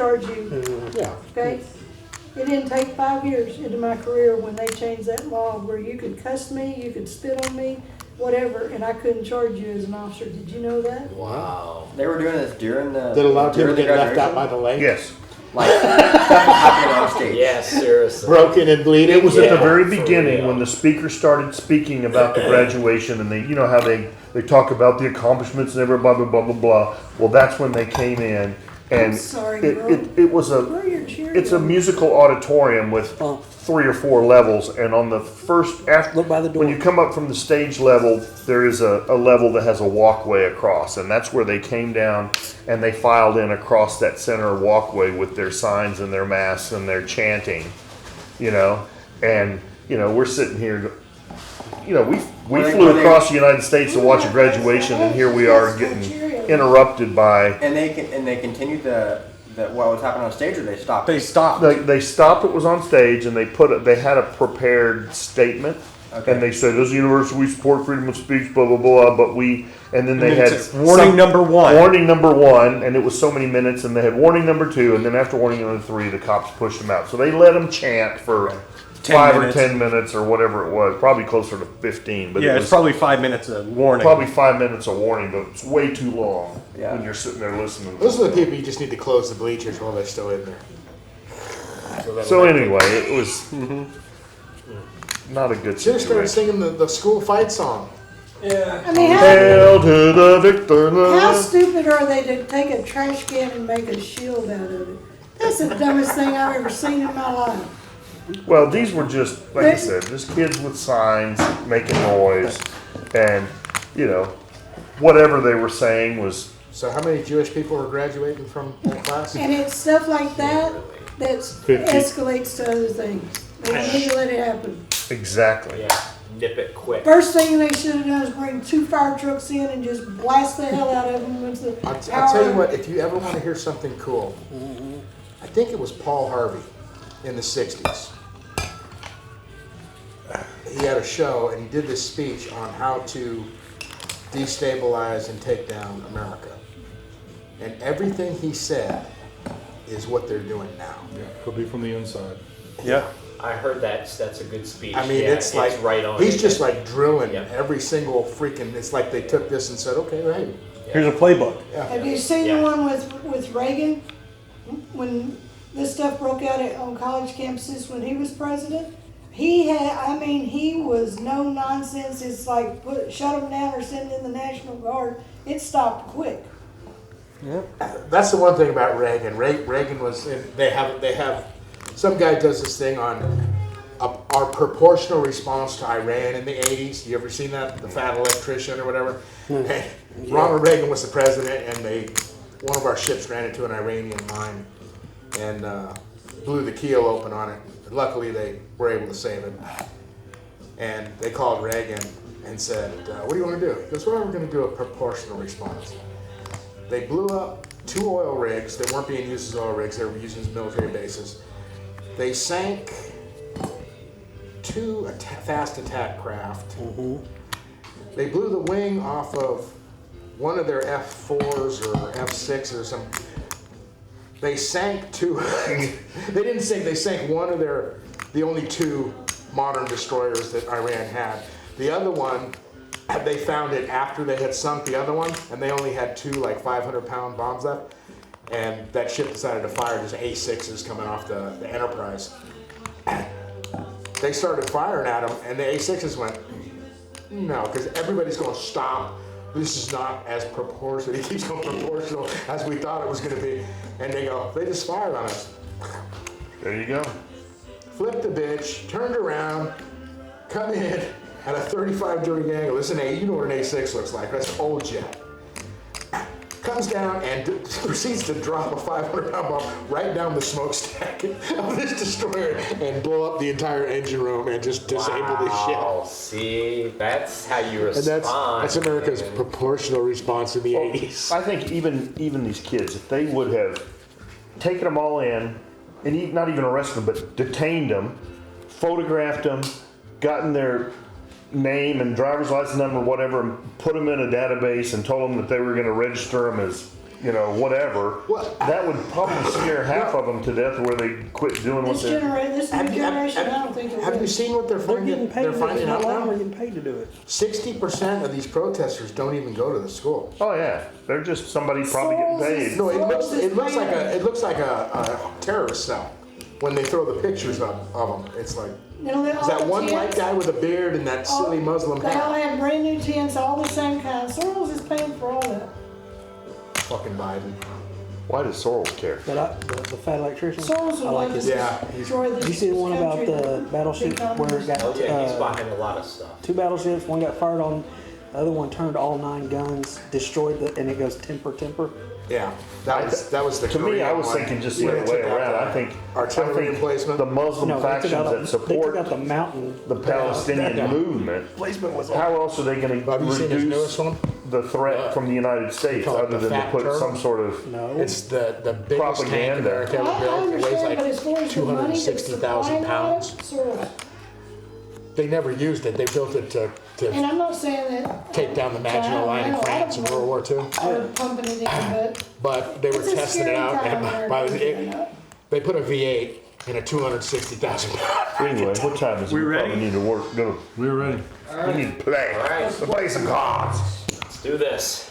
charge you. Yeah. Okay? It didn't take 5 years into my career when they changed that law where you could cuss me, you could spit on me, whatever, and I couldn't charge you as an officer. Did you know that? Wow. They were doing this during the. Did a lot of people during the get left out graduation? by the lake? Yes. Like stuff happening on stage. Yes, seriously. Broken and bleeding? It was at the Yeah, very for beginning real. when the speaker started speaking about the graduation, and they, you know how they talk about the accomplishments and everybody, blah, blah, blah, blah. Well, that's when they came in, and I'm sorry, it, girl. it was Where are your Cheerios? it's a musical auditorium with 3 or 4 levels, and on the first, after, Look by the door. when you come up from the stage level, there is a level that has a walkway across, and that's where they came down and they filed in across that center walkway with their signs and their masks and their chanting, you know, and, you know, we're sitting here, you know, we flew across the United States to watch a graduation, and here we are getting interrupted by. And they continued the what was happening on stage, or they stopped. They stopped. They stopped what was on stage, and they had a prepared statement, Okay. and they said, "As a university, we support freedom of speech, blah blah blah." But and then they had warning number 1. warning number 1, and it was so many minutes, and they had warning number 2, and then after warning number 3, the cops pushed them out. So they let them chant for 5 or 10 minutes or whatever it was, probably closer to 15. But Yeah, it it's was probably 5 minutes of warning. probably 5 minutes of warning, but it's way too long Yeah. when you're sitting there listening. Those are the people you just need to close the bleachers while they're still in there. So anyway, it was not a good Should have started situation. singing the school fight song. Yeah. I mean, Hail to the victor. how stupid are they to take a trash can and make a shield out of it? That's the dumbest thing I've ever seen in my life. Well, these were just, like I said, just kids with signs making noise, and you know, whatever they were saying was. So how many Jewish people were graduating from that class? And it's stuff like that that 50. escalates to other things. They don't need to let it happen. Exactly. Yeah. Nip it quick. First thing they should have done is bring 2 fire trucks in and just blast the hell out of them with the I'll tell you what, if you ever want to hear something cool, I think it was Paul Harvey in the 60s. He had a show and he did this speech on how to destabilize and take down America. And everything he said is what they're doing now. Yeah, could be from the inside. Yeah. I heard that's a good speech. I mean, Yeah, it's like, right on. he's just like drilling Yeah. every single freaking, it's like they took this and said, okay, right. Here's a playbook. Have you seen Yeah. the one with Reagan? When this stuff broke out on college campuses when he was president? He was no nonsense. It's like shut them down or send in the National Guard. It stopped quick. That's the one thing about Reagan. Reagan was, they have, some guy does this thing on our proportional response to Iran in the 80s. You ever seen that? The fat electrician or whatever? And Ronald Reagan was the president, and one of our ships ran into an Iranian mine and blew the keel open on it. Luckily, they were able to save it. And they called Reagan and said, what do you want to do? He goes, well, we're going to do a proportional response. They blew up 2 oil rigs that weren't being used as oil rigs. They were used as military bases. They sank 2 fast attack craft. They blew the wing off of one of their F4s or F6s or something. They sank 2. They didn't sink. They sank one of the only 2 modern destroyers that Iran had. The other one, they found it after they had sunk the other one, and they only had 2 like 500-pound bombs left. And that ship decided to fire just A6s coming off the Enterprise. They started firing at them, and the A6s went, no, because everybody's going to stop. This is not as proportional. It keeps going proportional as we thought it was going to be. And they just fired on us. There you go. Flipped the bitch, turned around, come in at a 35-degree angle. Listen, you know what an A6 looks like. That's an old jet. Comes down and proceeds to drop a 500-pound bomb right down the smokestack of this destroyer and blow up the entire engine room and just disable the ship. Wow, see, that's how you And respond. that's America's proportional response in the 80s. I think even these kids, if they would have taken them all in, and not even arrested them, but detained them, photographed them, gotten their name and driver's license number, whatever, and put them in a database and told them that they were going to register them as you know, whatever, Well, that would probably scare half of them to death where they quit doing what This they're. this new generation, I don't think it Have you will. seen what they're They're finding? getting paid. They're finding out They're now. getting paid to do it. 60% of these protesters don't even go to the school. Oh yeah, they're just somebody probably getting Souls is- paid. No, it looks like It a terrorist cell when they throw the pictures up of them. It's like is that one white guy with a beard and that silly Muslim They all hat. have brand new tents, all the same kind. Soros is paying for all that. Fucking Biden. Why does Soros care? But the fat electrician. Soros would I like like his. to Yeah. destroy this. Did you see the one about country, the battleship where it got Oh yeah, he's uh, behind a lot of stuff. 2 battleships? One got fired on, the other one turned all 9 guns, destroyed the, and it goes temper. Yeah, that was the. To me, Korean I was one. thinking just the When other they way took out around. the I think artillery emplacement. the Muslim No, factions that they support took out the mountain. the Palestinian movement. Placement was How else are they going to Have you seen his newest reduce one? the threat from the United States call it other the than to fat put turtle? some sort of? No. It's the biggest tank Propaganda. America ever I built. It weighs understand, but as far like as the money that's 260,000 supplying pounds. it, Soros. They never used it. They built it And to I'm not saying that. take down the Maginot Line in France in World War II. Or pumping it in, But they were It's a testing it scary out, time and America. they put a V8 in a 260,000 pound. Anyway, what time is it? We ready? Probably need to work. Go. We're ready. We need to play. All right. Let's play some cards. Let's do this.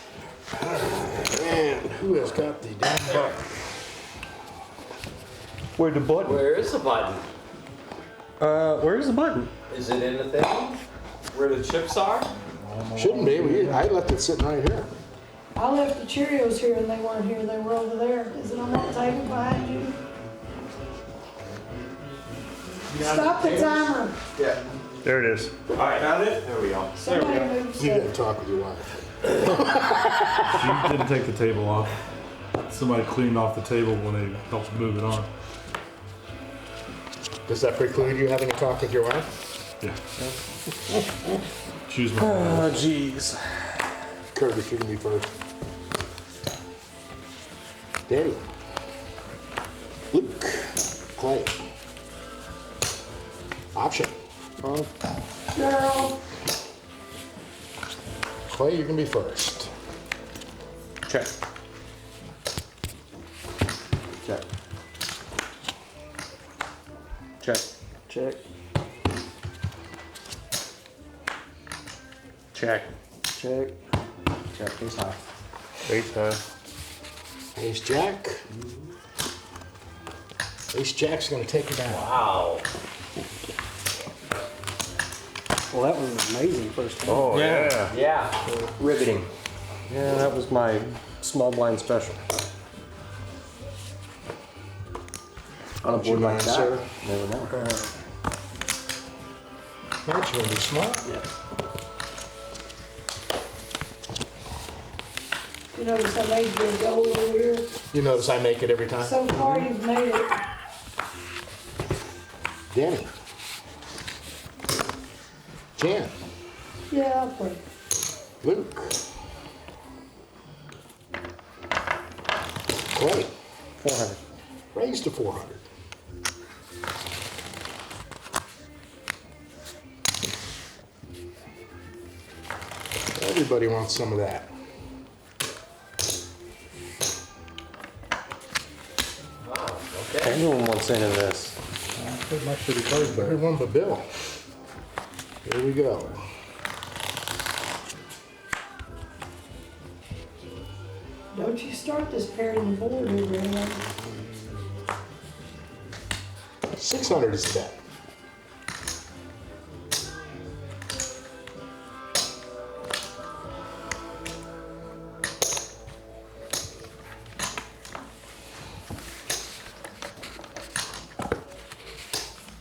Man, who has got the damn button? Where'd the button? Where is the button? Where's the button? Is it in the thing? Where the chips are? Shouldn't be. I left it sitting right here. I left the Cheerios here and they weren't here, they were over there. Is it on that table behind you? Stop the timer. Yeah. There it is. All right, got it. There we go. Somebody move You stuff. didn't talk with your wife. She didn't take the table off. Somebody cleaned off the table when they helped move it on. Does that preclude you having a talk with your wife? Yeah. Choose my Oh, jeez. Curtis, you can be first. Denny. Luke. Clay. Option. Girl, Clay, you can be first. Check. Check. Check. Check. Check. Check. Check. Face high. Face high. Ace Jack. Ace Jack's gonna take you down. Wow. Well, that was amazing first time. Oh Yeah. yeah. Yeah. Riveting. Yeah, that was my small blind special. On a board you like mind, that, sir? never know. Matt, you gonna be smart? you notice I made you a goal over here. You notice I make it every time. So far you've made it. Danny. Jan. Yeah, I'll play. Luke. Clay. 400. Raised to 400. Everybody wants some of that. Wow. Okay. Everyone wants into this. Put my shitty cards back. Everyone but Bill. Here we go. Don't you start this pairing the board over here. 600 is the bet.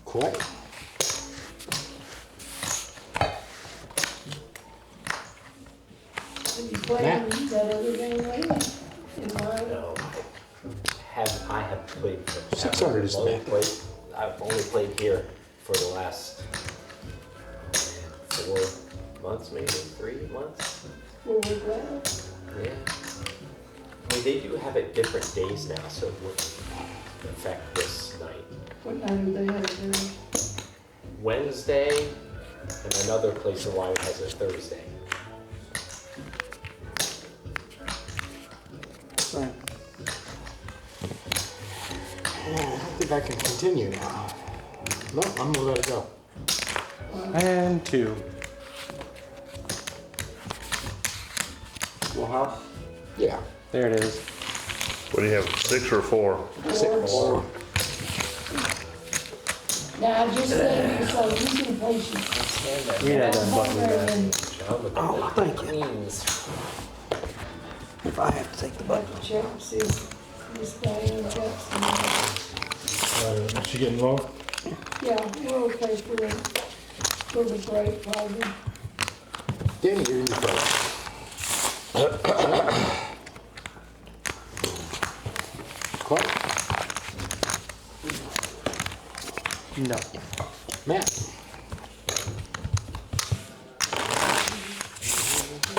Clay. Have you played that other game lately? In mine? No. I have played. 600 is the only bet. played. I've only played here for the last 4 months, maybe 3 months. Where we're glad. Yeah. I mean, they do have it different days now, so it wouldn't affect this night. What night do they have it there? Wednesday, and another place in Hawaii has it Thursday. Same. don't think I can continue now. No, I'm gonna let it go. And 2. Full house. Yeah. There it is. What do you have, 6 or 4? 6. Now, I just said, so you can patient. We had that button there. Oh, thank you. Queens. If I have to take the button. Check and see if this Diane got some. Is she getting low? Yeah, we're okay for the break, probably. Denny, you're in the first. Clark, No. Matt.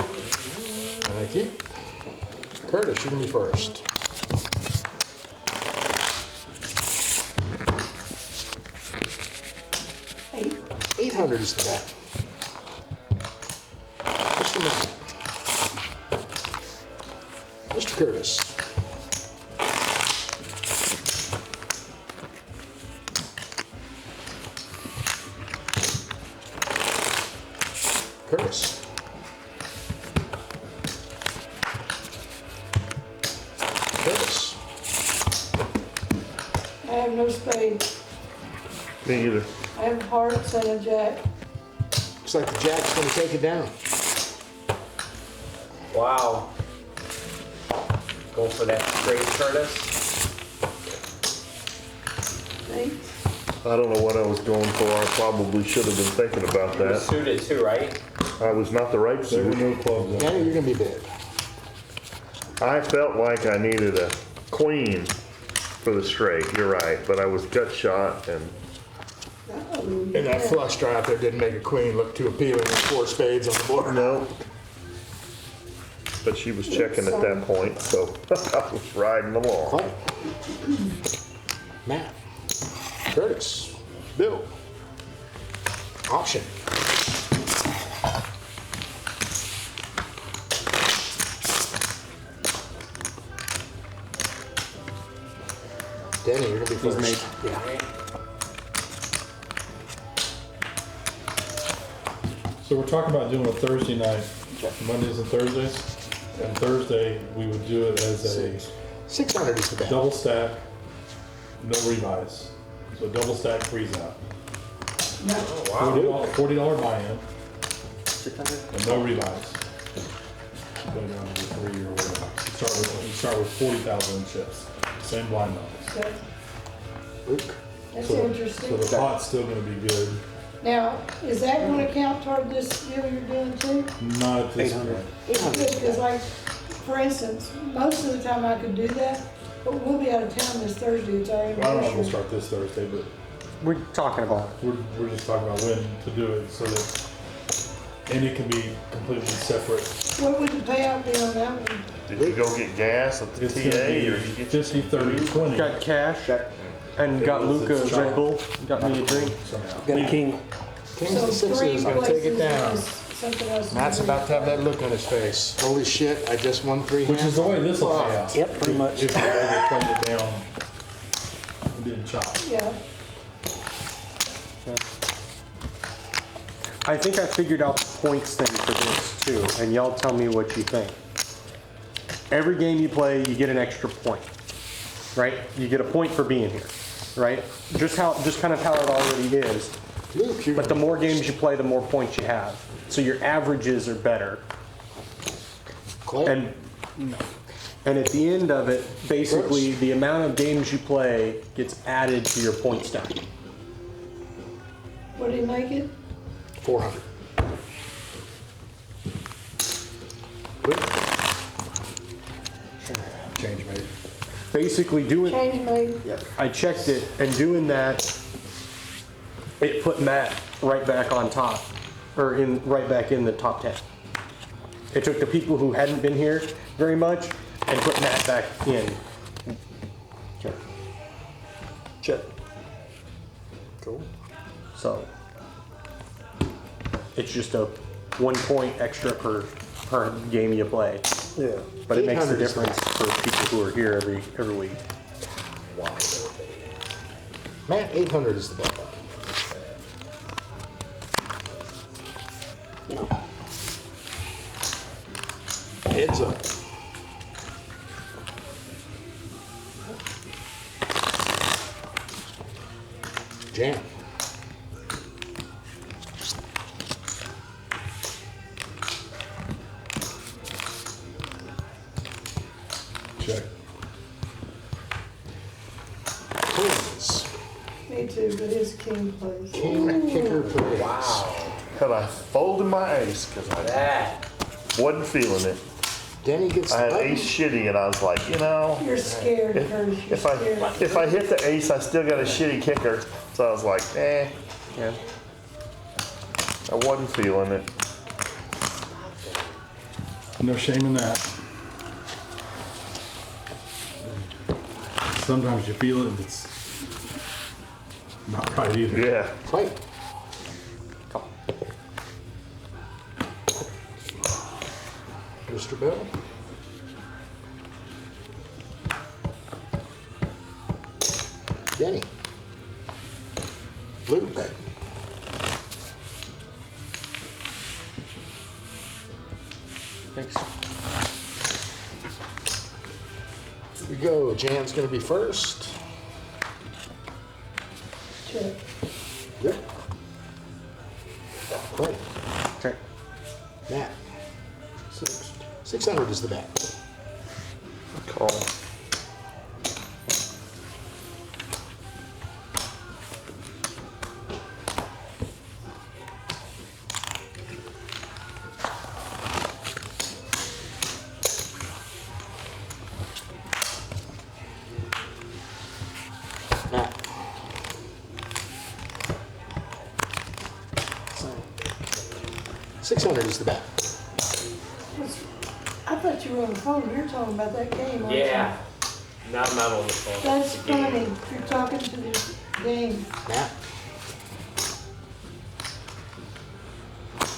Thank you. Curtis, you're gonna be first. Eight. 800 is the bet. Mr. Matt. Mr. Curtis. Curtis. Curtis. I have no spade. Me either. I have hearts and a jack. Looks like the jack's gonna take it down. Wow. Go for that straight, Curtis. Thanks. I don't know what I was going for. I probably should have been thinking about You're that. suited too, right? I was not the right There were suit. no clubs up Danny, there. you're gonna be big. I felt like I needed a queen for the straight. You're right, but I was gut shot and And that flush draw out there didn't make a queen look too appealing with 4 spades on the board. no. But she was checking at that point, so I was riding along. Clark. Matt. Curtis. Bill. Auction. Danny, you're gonna be first. made. Yeah. So we're talking about doing a Thursday night, Mondays and Thursdays. And Thursday, we would do it as a 600 is the bet. double stack, no revise. So double stack freeze out. $40 buy-in and no revise. Go down to 3 or whatever. You start with 40,000 chips. Same blind numbers. Okay. Luke. That's So interesting. the pot's still gonna be good. Now, is that gonna count toward this deal you're doing too? Not at this point. 800. Because like, for instance, most of the time I could do that, but we'll be out of town this Thursday, it's our I don't know if we'll anniversary. start this Thursday, but We're talking about. we're just talking about when to do it so that, and it can be completely separate. What would the payout be on that one? Did you go get gas at the It's TA gonna or be did you get 50, 30, 20. Got cash and got Luca a Red Bull. Got me a drink. Somehow. Got a king. Kings and sixes is gonna take it places down. is something else. Matt's about to have that look on his face. Holy shit, I just won 3 Which hands. is the way this will play out. Yep, pretty much. If you ever played it down and didn't chop. Yeah, I think I figured out the points thing for this too, and y'all tell me what you think. Every game you play, you get an extra point, right? You get a point for being here, right? Just kind of how it already is. Luke, you're But the more games you play, the more points you have. So your averages are better. Clay. And at the end of it, basically the amount of games you play gets added to your point stack. what do you make it? 400. Luke. Change made. Basically doing, Change made, I checked it, and doing that, it put Matt right back on top, or right back in the top 10. It took the people who hadn't been here very much and put Matt back in. Check. Cool. So it's just a 1 point extra per game you play. Yeah. But it makes a 800 is difference for people who are here every week. Wide open. Matt, 800 is the bet. Heads up. Jam. Check. Queens. Me too, but his king plays. King, kicker, plays. Wow. And I folded my ace because I That. wasn't feeling it. Denny gets I had the button. ace shitty, and I was like, you know, You're scared, Curtis, you're if I scared. if I hit the ace, I still got a shitty kicker. So I was like, eh, Yeah. I wasn't feeling it. No shame in that. Sometimes you feel it and it's not right either. Yeah. Fight. Mr. Bill. Denny. Luke. Thanks. Here we go. Jan's gonna be first. Check. Yep. Play. Check. Matt. 600 is the bet. Call. Matt. Same. 600 is the bet. I thought you were on the phone, you were talking about that game, aren't you? Yeah. Now I'm not on the phone. That's It's a game. funny, you're talking to the game. Matt.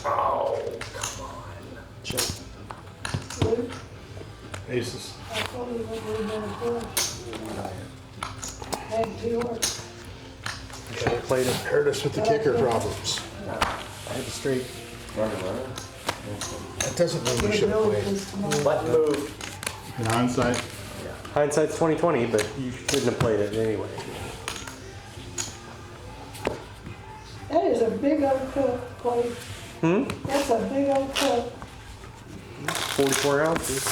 Oh, come on. Check. Luke, Aces. I thought we were going to play. Had two hearts. Should have played it. Hurt us with the kicker problems. I had the straight. That doesn't mean we Good should have Bill played. was tomorrow. Button move. In hindsight, Hindsight's 20/20, but you shouldn't have played it anyway. That is a big old cup, Clay. That's a big old cup. 44 ounces.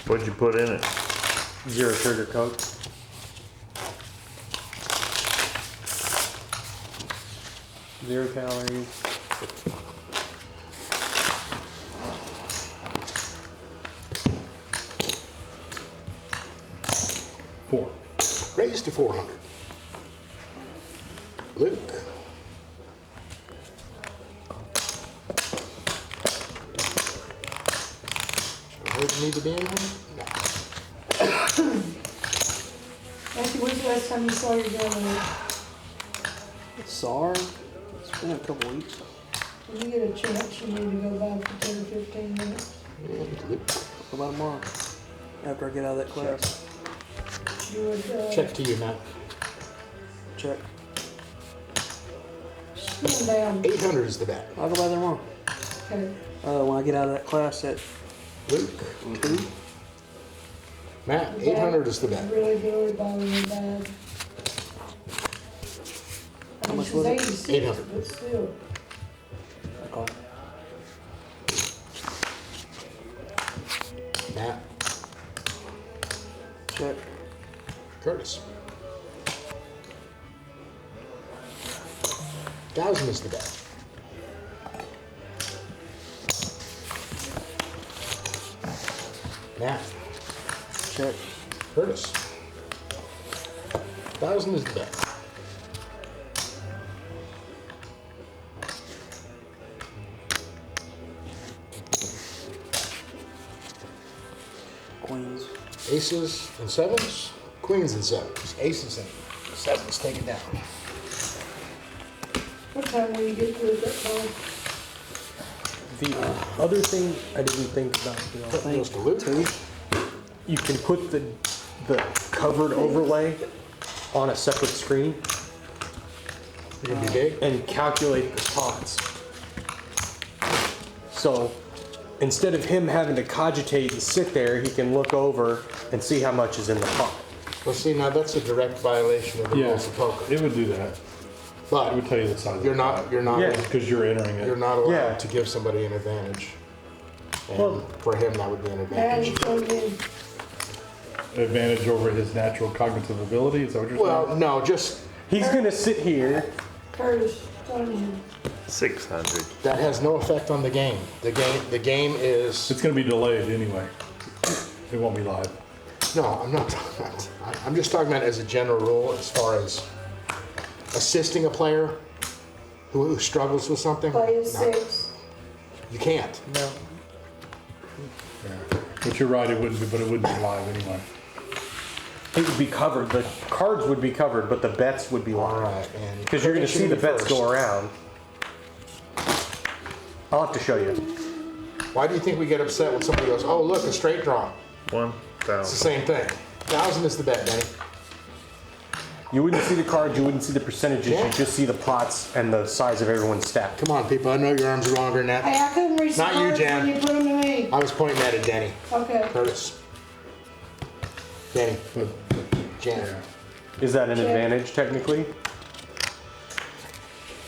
What'd you put in it? 0 sugar Coke. Zero calories. four. Raised to 400. Luke. Where do you need to be in there? No. Matthew, when's the last time you saw your grandmother? SAR? It's been a couple weeks. When you get a chance, you need to go by for 10 or 15 minutes. And Luke. About a month after I get out of that class. You would, Check to you, Matt. Check. Slow down. 800 is the bet. I'll go by there tomorrow. Okay. When I get out of that class at Luke. 2. Matt, 800 is the bet. Really, really bothering me bad. I How mean, much she's was it? 86, 800. but still. I call. Matt. Check. Curtis. 1,000 is the bet. Matt. Check. Curtis. 1,000 is the bet. Queens. Aces and sevens, queens and sevens, aces and sevens, take it down. What time will you get through that call? The other thing I didn't think about, That goes to Luke. 2. you can put the covered overlay on a separate screen You're gonna be big? and calculate the pots. So instead of him having to cogitate and sit there, he can look over and see how much is in the pot. Well, see, now that's a direct violation of the Yeah, rules of poker. it would do that. It But would tell you the size. you're not, Yeah. because you're entering it. you're not allowed Yeah. to give somebody an advantage. And Well- for him, that would be an And advantage. so then, Advantage over his natural cognitive ability. Is that what you're Well, saying? no, just, He's gonna sit here. Curtis, on him. 600. that has no effect on the game. The game is, It's going to be delayed anyway. It won't be live. no, I'm not talking about, I'm just talking about as a general rule as far as assisting a player who struggles with something. Play a No, 6. You can't. No. Yeah. But you're right. It wouldn't be. But it wouldn't be live anyway. It would be covered. The cards would be covered, but the bets would be All live. right, and. Because you're going to see the bets go around. I'll have to show you. Why do you think we get upset when somebody goes, oh, look, a straight draw? 1,000. It's the same thing. 1,000 is the bet, Denny. You wouldn't see the cards, you wouldn't see the percentages, Yeah. you just see the pots and the size of everyone's stack. Come on, people, I know your arms are longer than that. Hey, I couldn't reach the Not you, cards Jan. when you put them to me. I was pointing that at Denny. Okay. Curtis. Denny. But Jan. Is that an Check. advantage technically?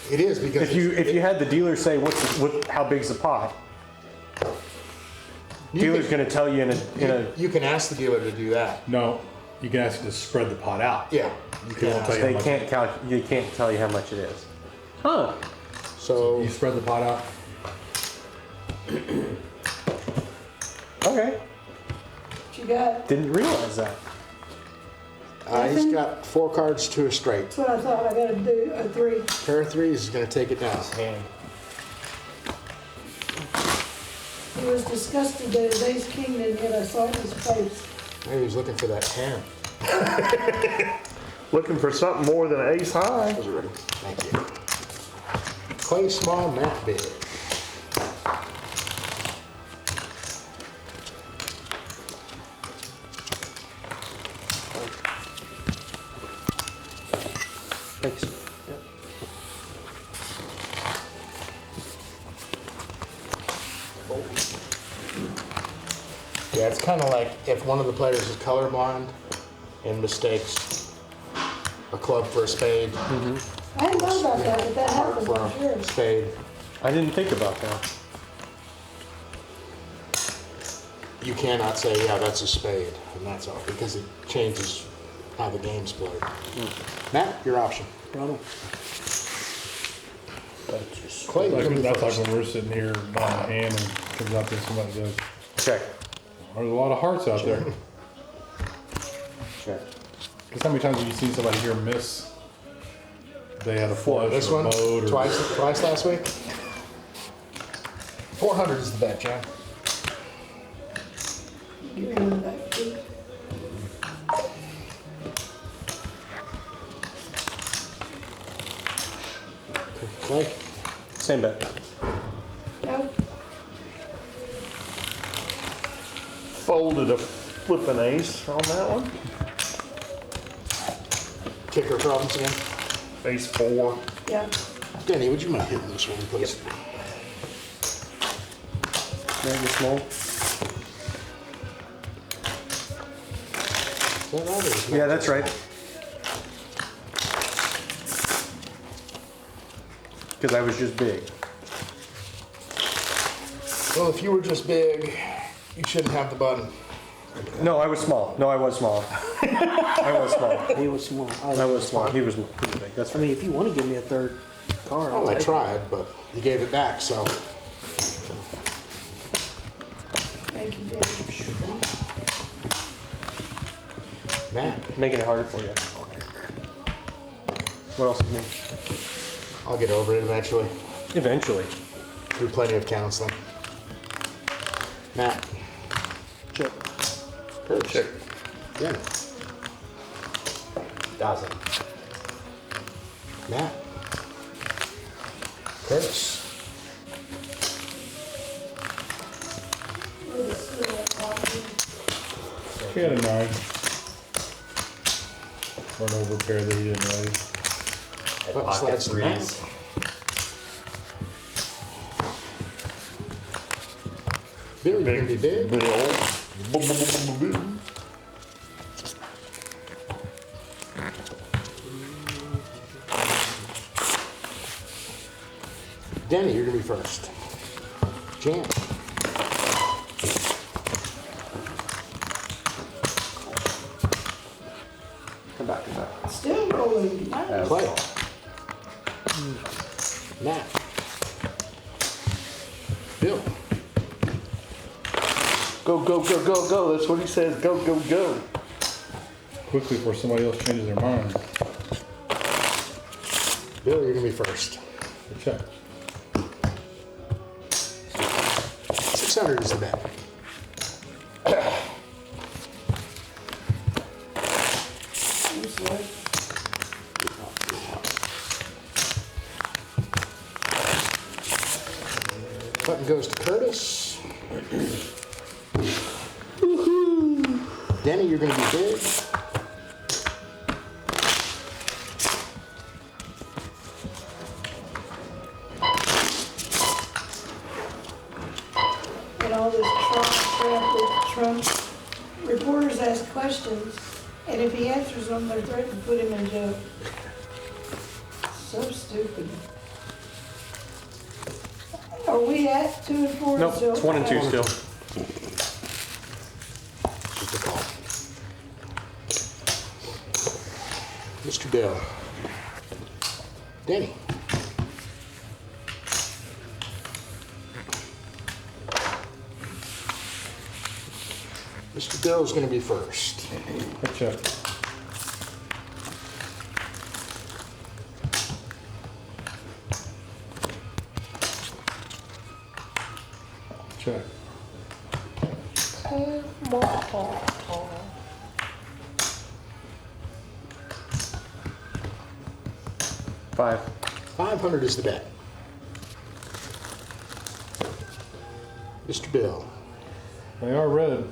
It is because. If you had the dealer say how big's the pot, dealer's going to tell you in a You can ask the dealer to do that. no, you can ask to spread the pot out. Yeah. You They can won't ask. tell you. they how much. can't tell you how much it is. Huh? So, You spread the pot out. Okay. What you got? Didn't realize that. he's got 4 cards to a straight. That's what I thought. I gotta do a 3. Pair of threes is gonna take it down. He was disgusted that his ace king didn't hit. I saw it in his face. Maybe he's looking for that 10. Looking for something more than ace high. Those are ready. Thank you. Clay small, Matt big. Thanks. Yeah, it's kind of like if one of the players is colorblind and mistakes a club for a spade, I hadn't thought about that, but that heart happened, for I'm sure. a spade. I didn't think about that. You cannot say, yeah, that's a spade, and that's all, because it changes how the game's played. Matt, your option. Brother. Clay, you come That's like first. when we're sitting here buying a hand and comes out there somebody goes, Check. "There's a lot of hearts out there." Check. Because how many times have you seen somebody here miss? They had a flush This or a one, boat or twice last week? 400 is the bet, John. Give him that key. Clay? Same bet. No, Folded a flipping ace on that one. Kicker problems again? Ace 4. yeah. Denny, would you mind hitting this one, please? Maybe small. Is that right, or is it Yeah, not? that's right. Because I was just big. Well, if you were just big, you shouldn't have the button. No, I was small. No, I was small. I was small. He was small. I was small. He was pretty big. That's I right. mean, if you want to give me a third card, I'll Well, I take it. tried, but you gave it back, so. Thank you, Dave. Matt, Making it harder for you. What else is new? I'll get over it eventually, Eventually. through plenty of counseling. Matt. Check. Curtis. Check. Denny. 1,000. Matt. Curtis. He had a 9. Run over a pair that he didn't raise. At Button pocket slides and threes. Bill, you're gonna be big. Bill. Boom, boom, boom, boom, boom. Denny, you're gonna be first. Jan. Come back, come back. Still rolling. Nice. Clay. Matt. Bill. Go, go, go, go, go. That's what he says. Go, go, go. Quickly before somebody else changes their mind. Bill, you're gonna be first. Good check. 600 is the bet. Looks like Button goes to Curtis. Denny, you're gonna be big. And all this Trump crap with Trump. Reporters ask questions, and if he answers them, they're threatening to put him in jail. So stupid. Are we at 2 and 4 Nope, still? it's 1 and 2 still. Keep the call. Mr. Bill. Denny. Mr. Bill's gonna be first. Good check. Check. Five. 500 is the bet. Mr. Bill. They are red.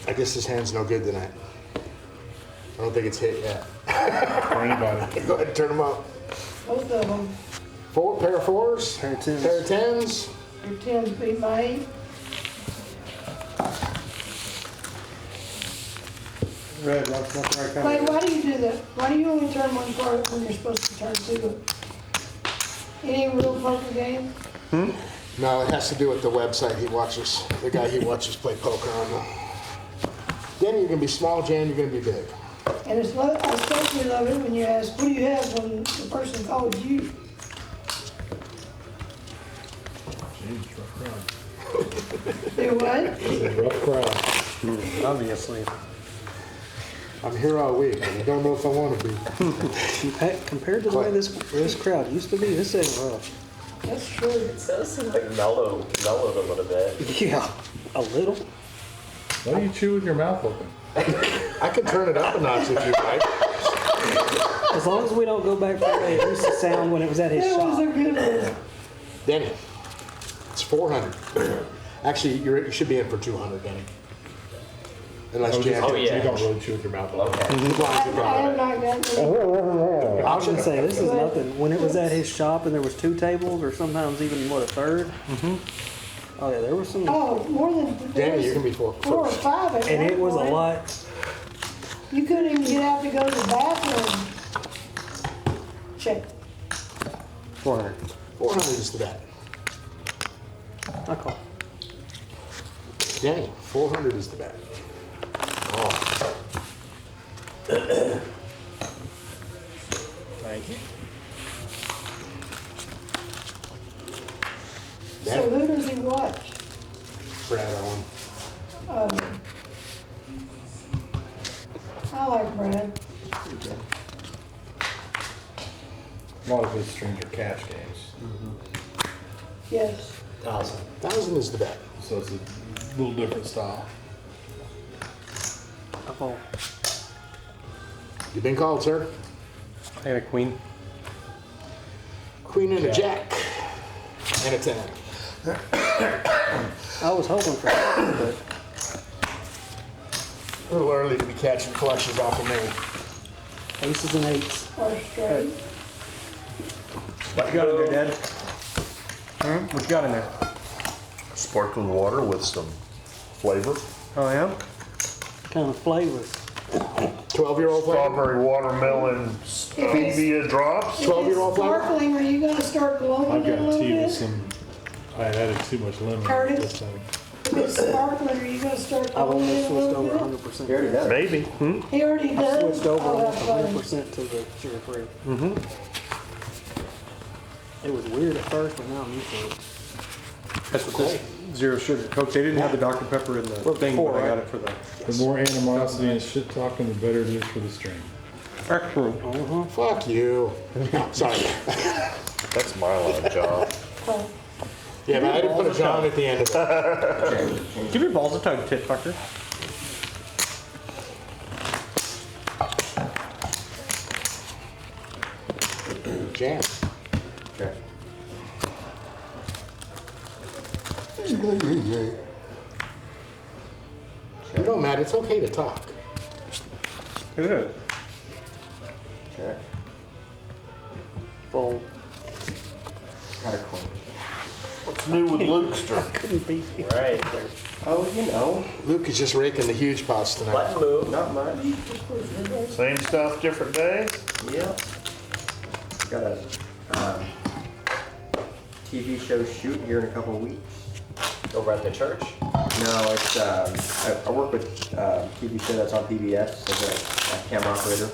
I guess this hand's no good tonight. I don't think it's hit yet. For anybody. Go ahead and turn them up. Both of them. Pair of fours. Pair of tens. Pair of tens. Your 10 beat my 8. Red, not the right kind. Clay, why do you do that? Why do you only turn one card when you're supposed to turn 2? Any real poker game? No, it has to do with the website he watches, the guy he watches play poker on. Denny, you're gonna be small. Jan, you're gonna be big. And it's I especially love it when you ask, what do you have when the person calls you? Jeez, rough crowd. Do what? It's a rough crowd. Obviously. I'm here all week, and I don't know if I want to be. Compared to the way this crowd used to be, this ain't rough. That's true. It does seem like mellowed a little bit. Yeah, a little. Why do you chew with your mouth open? I can turn it up a notch if you like. As long as we don't go back to the way it used to sound when it was at his That was a shop. good one. Denny, it's 400. Actually, you should be in for 200, Denny. Unless Jan. Oh, yeah. You don't really chew with your mouth open. Okay. I have not gotten I was gonna say, this is nothing. When it was at his shop and there was 2 tables or sometimes even, what, a third? Oh yeah, there was some, Oh, more than, there Danny, you're gonna be was 4 or first. 5 at and one it was a point. lot. You couldn't even get out to go to the bathroom. Check. 400. 400 is the bet. I call. Danny, 400 is the bet. Oh. Thank you. So who does he watch? Brad Owen. I like Brad. A lot of his streams are cash games. Yes. 1,000. 1,000 is the bet. So it's a little different style. I call. You've been called, sir. I got a queen. Queen and a jack. And a 10. I was hoping for that, but A little early to be catching flushes off of me. Aces and eights. Or straight. What you got in there, Dad? What you got in there? Sparkling water with some flavor. Oh, yeah? Kind of flavors. 12-year-old flavor? Strawberry watermelon stevia drops. If 12-year-old it's flavor? sparkling, are you gonna start glowing I've it a got little tea with bit? some, I added too much lemon Curtis? this time. If it's sparkling, are you gonna start I've glowing almost it a switched little over bit? 100%. He already does. Maybe. He already I does? switched over Oh, almost that's funny. 100% to the sugar free. It was weird at first, but now I'm used to it. That's what this zero sugar Coke. They didn't have the Dr. Pepper in the thing, but I got it for the. The more animosity and shit talking, the better it is for the strain. Excellent. Fuck you. Sorry. That's my line, John. Oh, Yeah, but I didn't put a John at the end of it. Give your balls a tug, tit fucker. Jam. Okay. You know, Matt, it's okay to talk. It is. Okay. Fold. Kind of cool. What's new with Lukester? Couldn't beat it. Right. Oh, you know, Luke is just raking the huge pots tonight. button move, not much. Same stuff, different day? Yeah. Got a TV show shoot here in a couple of weeks. Over at the church? No, it's I work with TV show that's on PBS as a camera operator.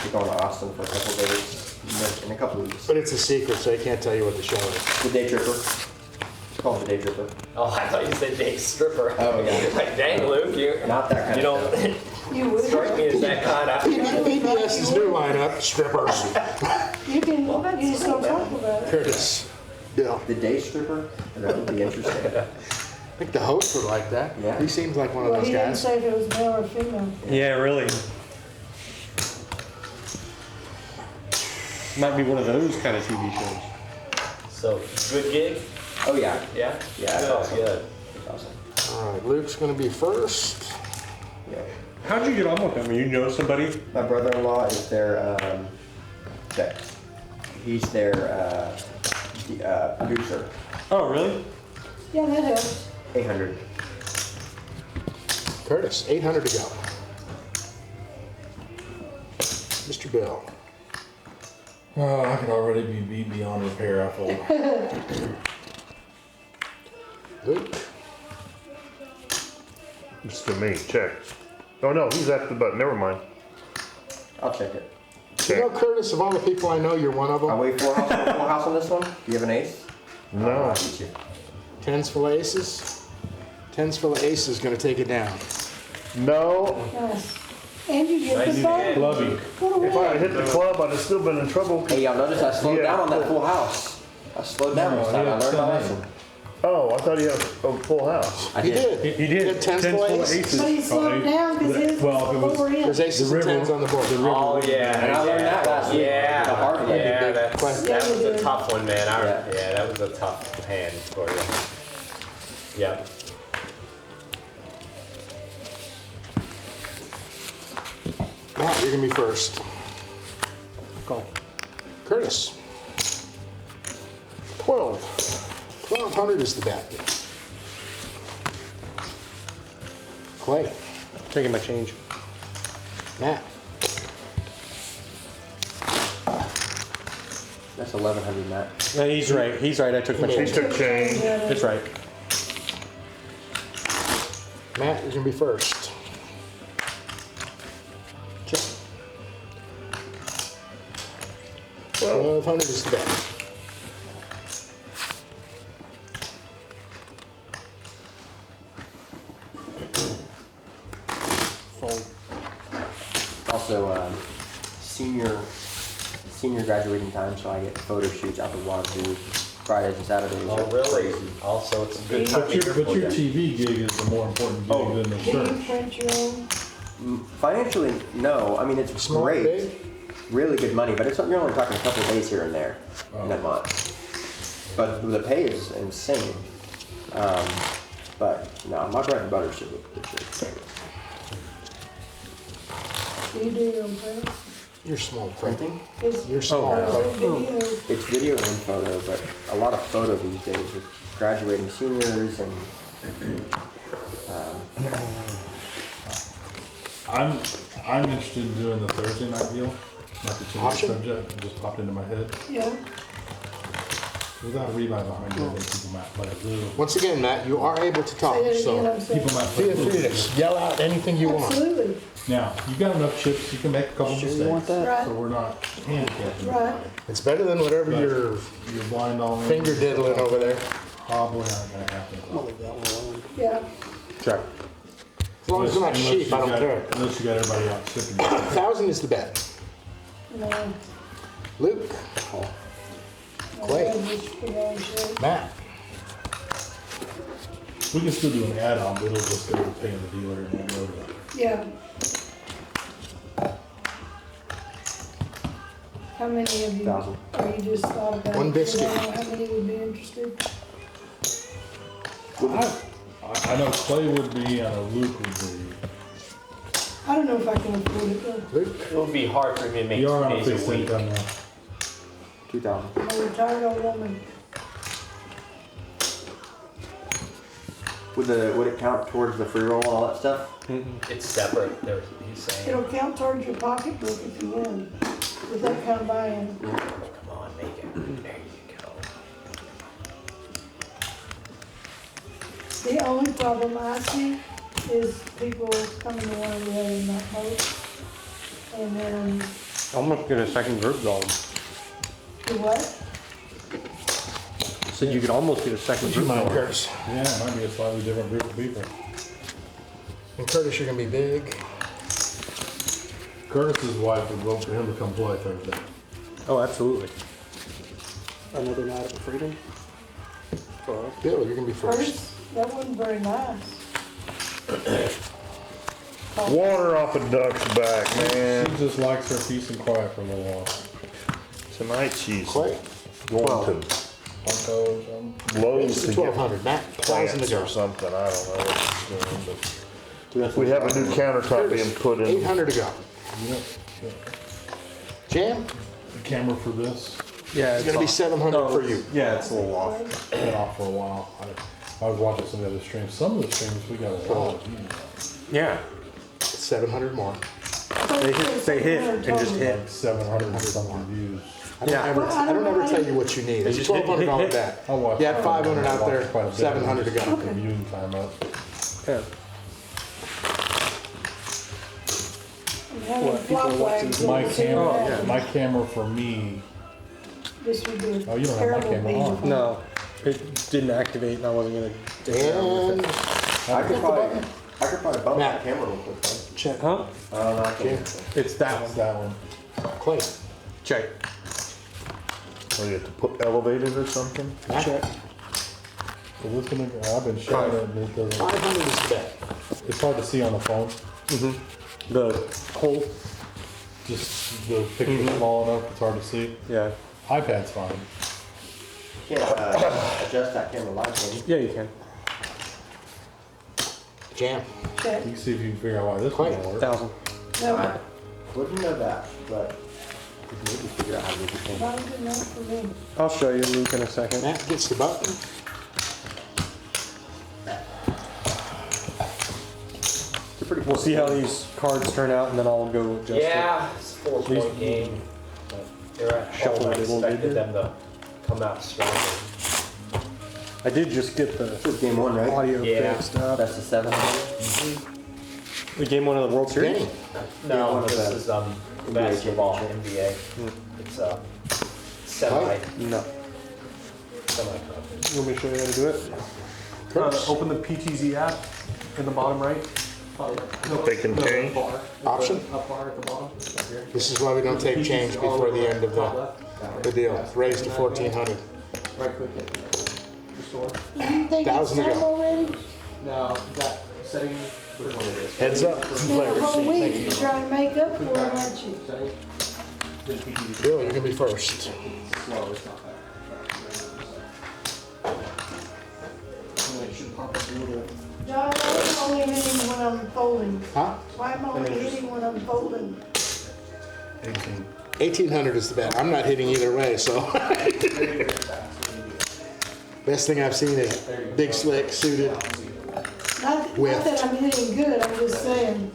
We're going to Austin for a couple of days in a couple of weeks. But it's a secret, so I can't tell you what the show is. The Day Tripper. It's called The Day Tripper. Oh, I thought you said Day Stripper. Oh, yeah. Like, dang, Luke, you Not that kind you of don't stuff. You would. strike me as that kind of. PBS's new lineup, strippers. You can, you just don't talk about it. Curtis. Bill. The Day Stripper? That would be interesting. I think the host would like that. Yeah. He seems like one of Well, those he didn't guys. say if it was male or female. Yeah, really. Might be one of those kind of TV shows. So, good gig? Oh, yeah. Yeah? Yeah, it's Good, awesome. good. It's awesome. All right, Luke's going to be first. Yeah. How'd you get on with them? You know somebody? My brother-in-law is their, he's their producer. Oh, really? Yeah, that helps. 800. Curtis, 800 to go. Mr. Bill. Oh, I could already be beat beyond repair, I feel. Luke. It's to me, check. Oh no, he's at the button, never mind. I'll check it. You know, Check. Curtis, of all the people I know, you're one of Are them. we full house on this one? Do you have an ace? No. I'll beat you. Tens full of aces. Tens full of aces going to take it down. No. Nice. And you get Nice the phone. Lovey. What a If I had win. hit the club, I'd have still been in trouble. Hey, y'all notice I slowed Yeah. down on that full house. I slowed down this time. I learned my lesson. Oh, I thought he had a full house. I He did. did. He did. He had tens full of aces. But he slowed down because his Well, was if it was- lower end. There's aces and tens on the board. Oh, yeah. And I learned that last week. Yeah. The hard way. Yeah, that was Yeah, you a did. tough one, man. Yeah. Yeah, that was a tough hand for you. Yeah. Matt, you're going to be first. Call. Curtis. 12. 1,200 is the bet. Clay. Taking my change. Matt. That's 1100, Matt. No, he's right. He's right. I took my He change. took change. It's right. Matt, you're going to be first. Check. 1,200 is the bet. Fold. Also, senior graduating time, so I get photo shoots out the wazoo Fridays and Saturdays. Oh, are really? crazy. Also, it's a good time. But your TV gig is the more important gig than the Can you church. print your own? Financially, no. I mean, it's Small, great. big? Really good money, but you're only talking a couple of days here and there in a month. But the pay is insane. But no, my bread and butter should look good. Do you do your own print? You're small printing. Printing? You're small. Video. It's video and photo, but a lot of photo these days with graduating seniors and I'm interested in doing the Thursday night deal. Not to change the Option? subject, it just popped into my head. Yeah. Without a rebuy behind it, I think people might play a little. Once again, Matt, you are able to talk, Say that again, so I'm sorry. People might play a feel free little. to yell out anything you want. Absolutely, Now, you've got enough chips, you can make a couple Sure mistakes. you want that? right, So we're not handicapping. right. It's better than whatever you're You're blind all in. finger diddling over there. Probably not gonna happen. I'll leave that one alone. Yeah, Check. As long as they're not Unless cheap, you I don't got- care. Unless you got everybody out shipping. 1,000 is the bet. no. Luke, Clay. Matt. We can still do an add-on, but it'll just go to paying the dealer and then go to. Yeah. How many of you, 1,000. or you just thought about? One it? biscuit. You know how many would be interested? I know Clay would be and Luke would be. I don't know if I can afford it though. Luke. It would be hard for me to make You are 2 on a days fixed a week. income now. 2,000. I'm a retired old woman. Would it count towards the free roll and all that stuff? It's separate, he's saying. It'll count towards your pocketbook if you win, with that kind of buy-in. Come on, make it. There you go. The only problem I see is people coming to one or the other and not both. And then, Almost get a second group going. do what? Said you could almost get a second Would you group mind, going. Curtis? Yeah, it might be a slightly different group of people. And Curtis, you're gonna be big. Curtis's wife would vote for him to come play Thursday. Oh, absolutely. Another night of freedom. For us. Bill, you're gonna be first. First, that wasn't very nice. Water off a duck's back, man. She just likes her peace and quiet for a little while. Tonight she's Clay. going to Funkos, Lowe's Raise to to get 1,200. Matt, 1,000 to plants go. or something. I don't know what she's doing, but we have a new countertop being put in. 800 to go. Yep. Jam, The camera for this, Yeah, it's gonna be 700 for you. Yeah, it's a little off. been off for a while. I was watching some of the other streams. Some of the streams we got a lot of views. Yeah. 700 more. They hit and just hit. Like 700 and something views. I don't ever tell you what you need. It's a just hit, $1,200 hit. bet. I watched. You had 500 out quite a there, bit. 700 to go. Just the viewing time up. Yeah. I'm having What, people flop are watching wags. My over camera, there. my camera for me. This would be Oh, a you don't have my terrible camera beat. on. No, it didn't activate and I wasn't gonna take it out with And it. I could probably bump Matt. that camera real quick. Though. check. Huh? I can't. It's that That's one. that one. Clay. Check. Oh, you have to put elevated or something? Check. So this one, I've been showing it and it doesn't, 500 is the bet. it's hard to see on the phone. The hole. Just the picture's small enough, it's hard to see. Yeah. iPad's fine. You can't adjust that camera live, can you? Yeah, you can. Jam. Check. You can see if you can figure out why this one won't work. 1,000. No, I wouldn't know that, but we can maybe figure out how to do the thing. not good enough for me. I'll show you, Luke, in a second. Matt gets the button. We'll see how these cards turn out, and then I'll go adjust it. Yeah, it's a 4-point game. But they're at Shuffle home. I it a little bit expected here. them to come out stronger. I did just get the This is game one, right? audio Yeah. fixed up. That's the 7. The game one of the World Series? Denny. No, one of this the is basketball, NBA. It's No. semi-conference. You want me to show you how to do it? Curtis. Open the PTZ app in the bottom right. They can change. Option. Up bar at the bottom. This is why we don't take change before the end of the deal. It's raised to 1,400. Right click it. Restore. You think it's 1,000 to time go. already? No, that setting, which one it is? Heads up. Been a whole week, you're trying to make up for it, aren't you? Setting. Then PTZ. Bill, you're gonna be first. Slow, it's not that. And then it should pop up John, why am I only hitting when I'm folding? Huh? Why am I only hitting when I'm folding? 18. 1800 is the bet. I'm not hitting either way, so. Best thing I've seen is big slick suited. Not Whiffed. that I'm hitting good, I'm just saying.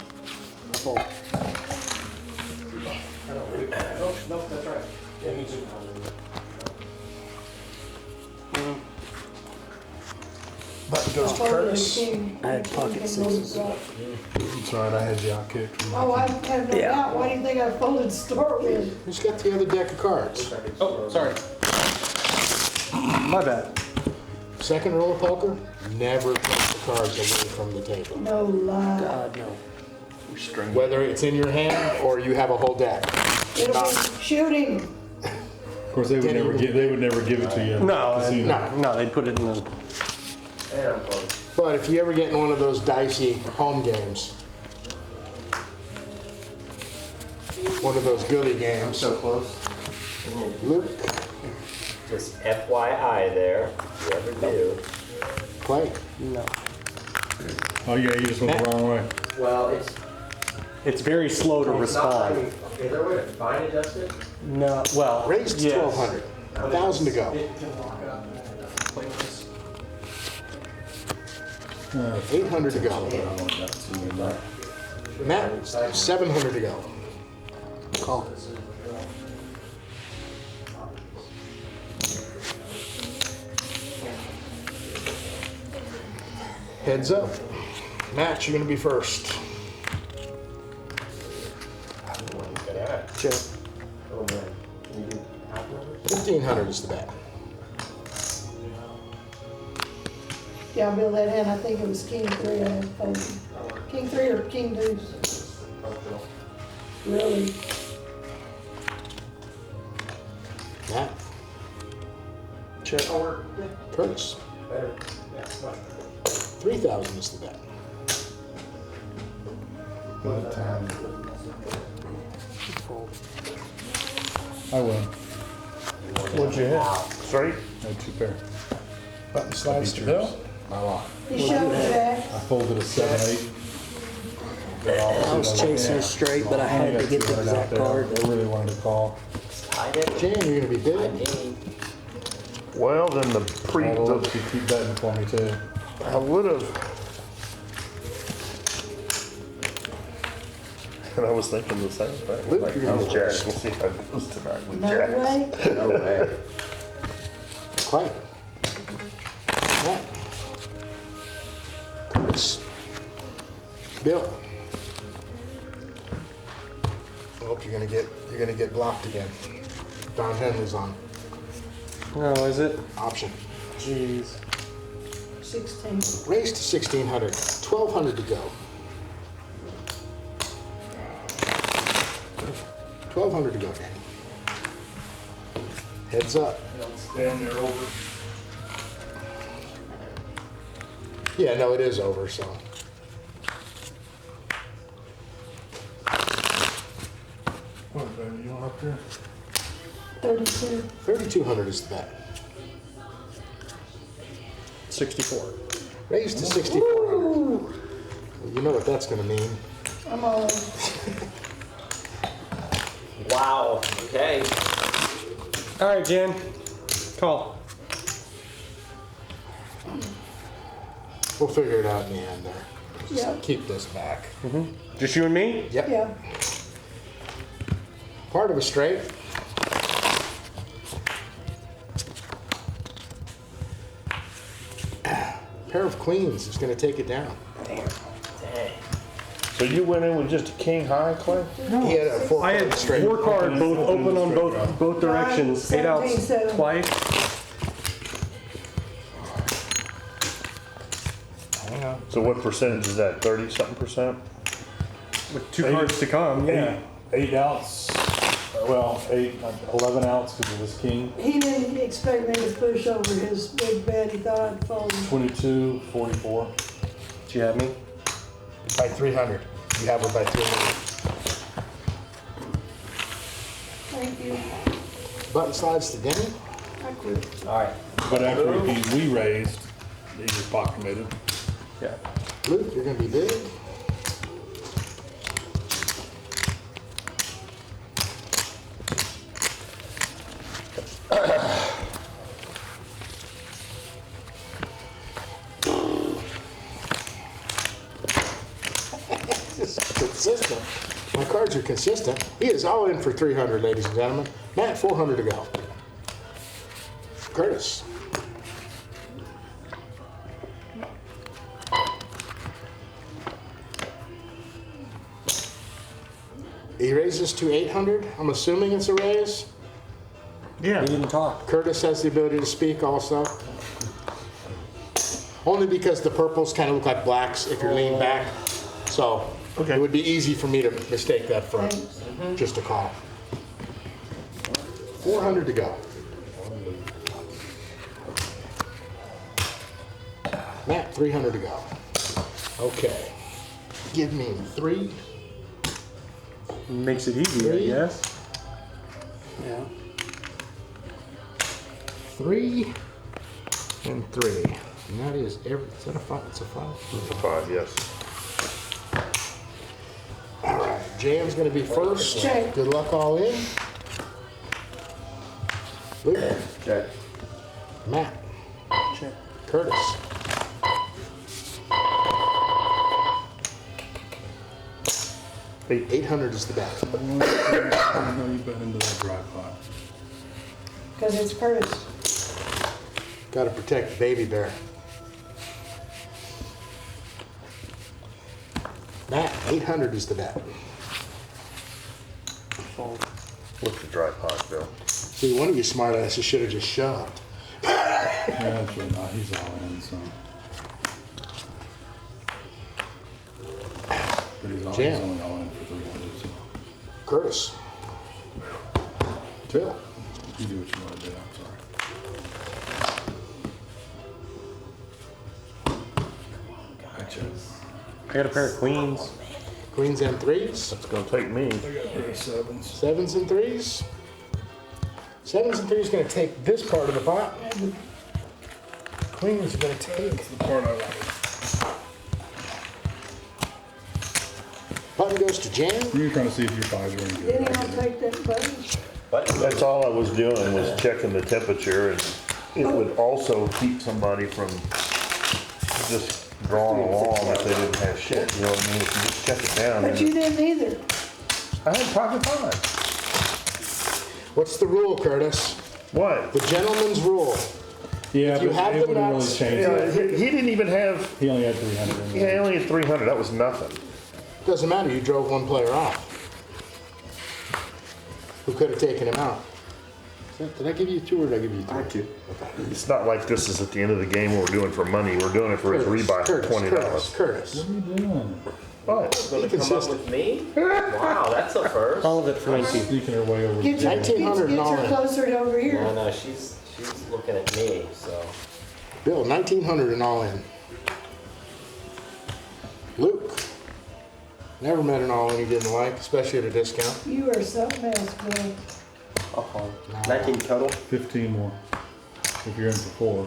Button goes to Folded a Curtis. king. I had pocket King sixes. goes up. It's alright, I had you out kicked. Oh, I have no Yeah. doubt. Why do you think I folded to start with? Who's got the other deck of cards? Oh, sorry. My bad. Second rule of poker, never put the cards away from the table. No lie. God, no. Whether it's in your hand or you have a whole deck. It'll be shooting. Of course, they would Denny never would give, they would never give it to you. in the No, casino. no, they'd put it in the, And I'm close. But if you ever get in one of those dicey home games, one of those goody games, So close. Luke, Just FYI there, if you ever do. play. no. Oh, yeah, you just went the wrong way. Well, It's very slow to it's not respond. letting me- is there a way to fine adjust it? No, well, Raised to yes. 1200. 1,000 to go. 800 to go. Matt, 700 to go. Call. Heads up. Matt, you're gonna be first. Check. Oh, man. Can you do half numbers? 1,500 is the bet. Yeah, I'll bill that in. I think it was king three I had folded. King three or king deuce. Really? Matt, Check. Curtis. Better. 3,000 is the bet. I win. What'd you hit? Straight? I had two pair. Button slides to Beat go. yours. I lost. He shoved it back. I folded a 7-8. I was chasing a straight, but I had to get the exact card. I really wanted to call. Tied it. Jan, you're gonna be big. Well, then Although you keep betting for me too. I would have. And I was thinking the same thing. Luke, Like, you're gonna oh, be Jack, first. we'll see how it goes tonight with No Jack. way. No way. Clay. Matt. Curtis. Bill. I hope you're gonna get blocked again. Don Henley's on. No, is it? Option. Jeez. 16. Raised to 1,600. 1,200 to go. 1,200 to go, Danny. Heads up. Down there over. Yeah, no, it is over, so. What, baby, you want up there? 32. 3,200 is the bet. 64. Raised to 6,400. Well, you know what that's gonna mean. I'm all in. Wow, okay. All right, Jen. Call. We'll figure it out in the end there. Just Yeah. keep this back. Just you and me? Yep. Yeah. Part of a straight. Pair of queens is gonna take it down. Dang. So you went in with just a king high, Clay? He had a four I had card straight. four cards, both open on both directions. 8 outs 17-7. twice. So what percentage is that? 30-something percent? With two cards to come, yeah. 8 outs. Well, 11 outs because it was king. He didn't expect me to push over his big bet. He thought I'd fold. 22, 44. Do you have me? By 300. You have her by 300. Thank you. Button slides to Denny. I quit. All right. But after we raised, he just pot committed. Yeah. Luke, you're gonna be big. It's consistent. My cards are consistent. He is all in for 300, ladies and gentlemen. Matt, 400 to go. Curtis. He raises to 800. I'm assuming it's a raise. Yeah. He didn't talk. Curtis has the ability to speak also. Only because the purples kind of look like blacks if you're leaning back. So Okay. it would be easy for me to mistake that for just a call. 400 to go. Matt, 300 to go. Okay. Give me 3. Makes it easy, I guess. Yeah. 3 and 3. And that is every. Is that a 5? It's a 5. It's a 5, yes. All right. Jam's going to be first. Check. Good luck all in. Luke. Check. Matt. Check. Curtis. Eight. 800 is the bet. I know you bet into that dry pot. Because it's Curtis. Got to protect the baby bear. Matt, 800 is the bet. What's the dry pot, Bill? See, one of you smartasses should have just shoved. Yeah, actually not. He's all in, so. But he's Jam. only all in for 300, so. Curtis. Bill. You do what you want to do, I'm sorry. Gotcha. I got a pair of queens. Queens and 3s. It's gonna take me. I got rid of 7s. 7s and 3s. 7s and 3s going to take this part of the pot. Queens are going to take. That's the part I wanted. Button goes to Jan. You were trying to see if your 5s were any Denny, good. I'll take that button. That's all I was doing, was checking the temperature, and it would also keep somebody from just drawing along if they didn't have shit, you know what I mean? If you just check it down. But you didn't either. I had pocket five. What's the rule, Curtis? What? The gentleman's rule. Yeah, you but have it the wouldn't really nuts- change Yeah, it. he didn't even have, He only had 300 in he there. only had 300, that was nothing. Doesn't matter, you drove one player off. Who could have taken him out? Did I give you 2 or did I give you 3? I had 2. It's not like this is at the end of the game and we're doing it for money, we're doing it for his rebuy for $20. Curtis. What are you doing? What? Gonna come up consistent. with me? Wow, that's a first. All of it for 19. Sneaking her way over. Get to your, Jay. 1900 and all get in. her closer to over here. No, she's looking at me, so. Bill, 1900 and all in. Luke. Never met an all in he didn't like, especially at a discount. You are something else, Bill. I'll call him. 19 total. 15 more. If you're in for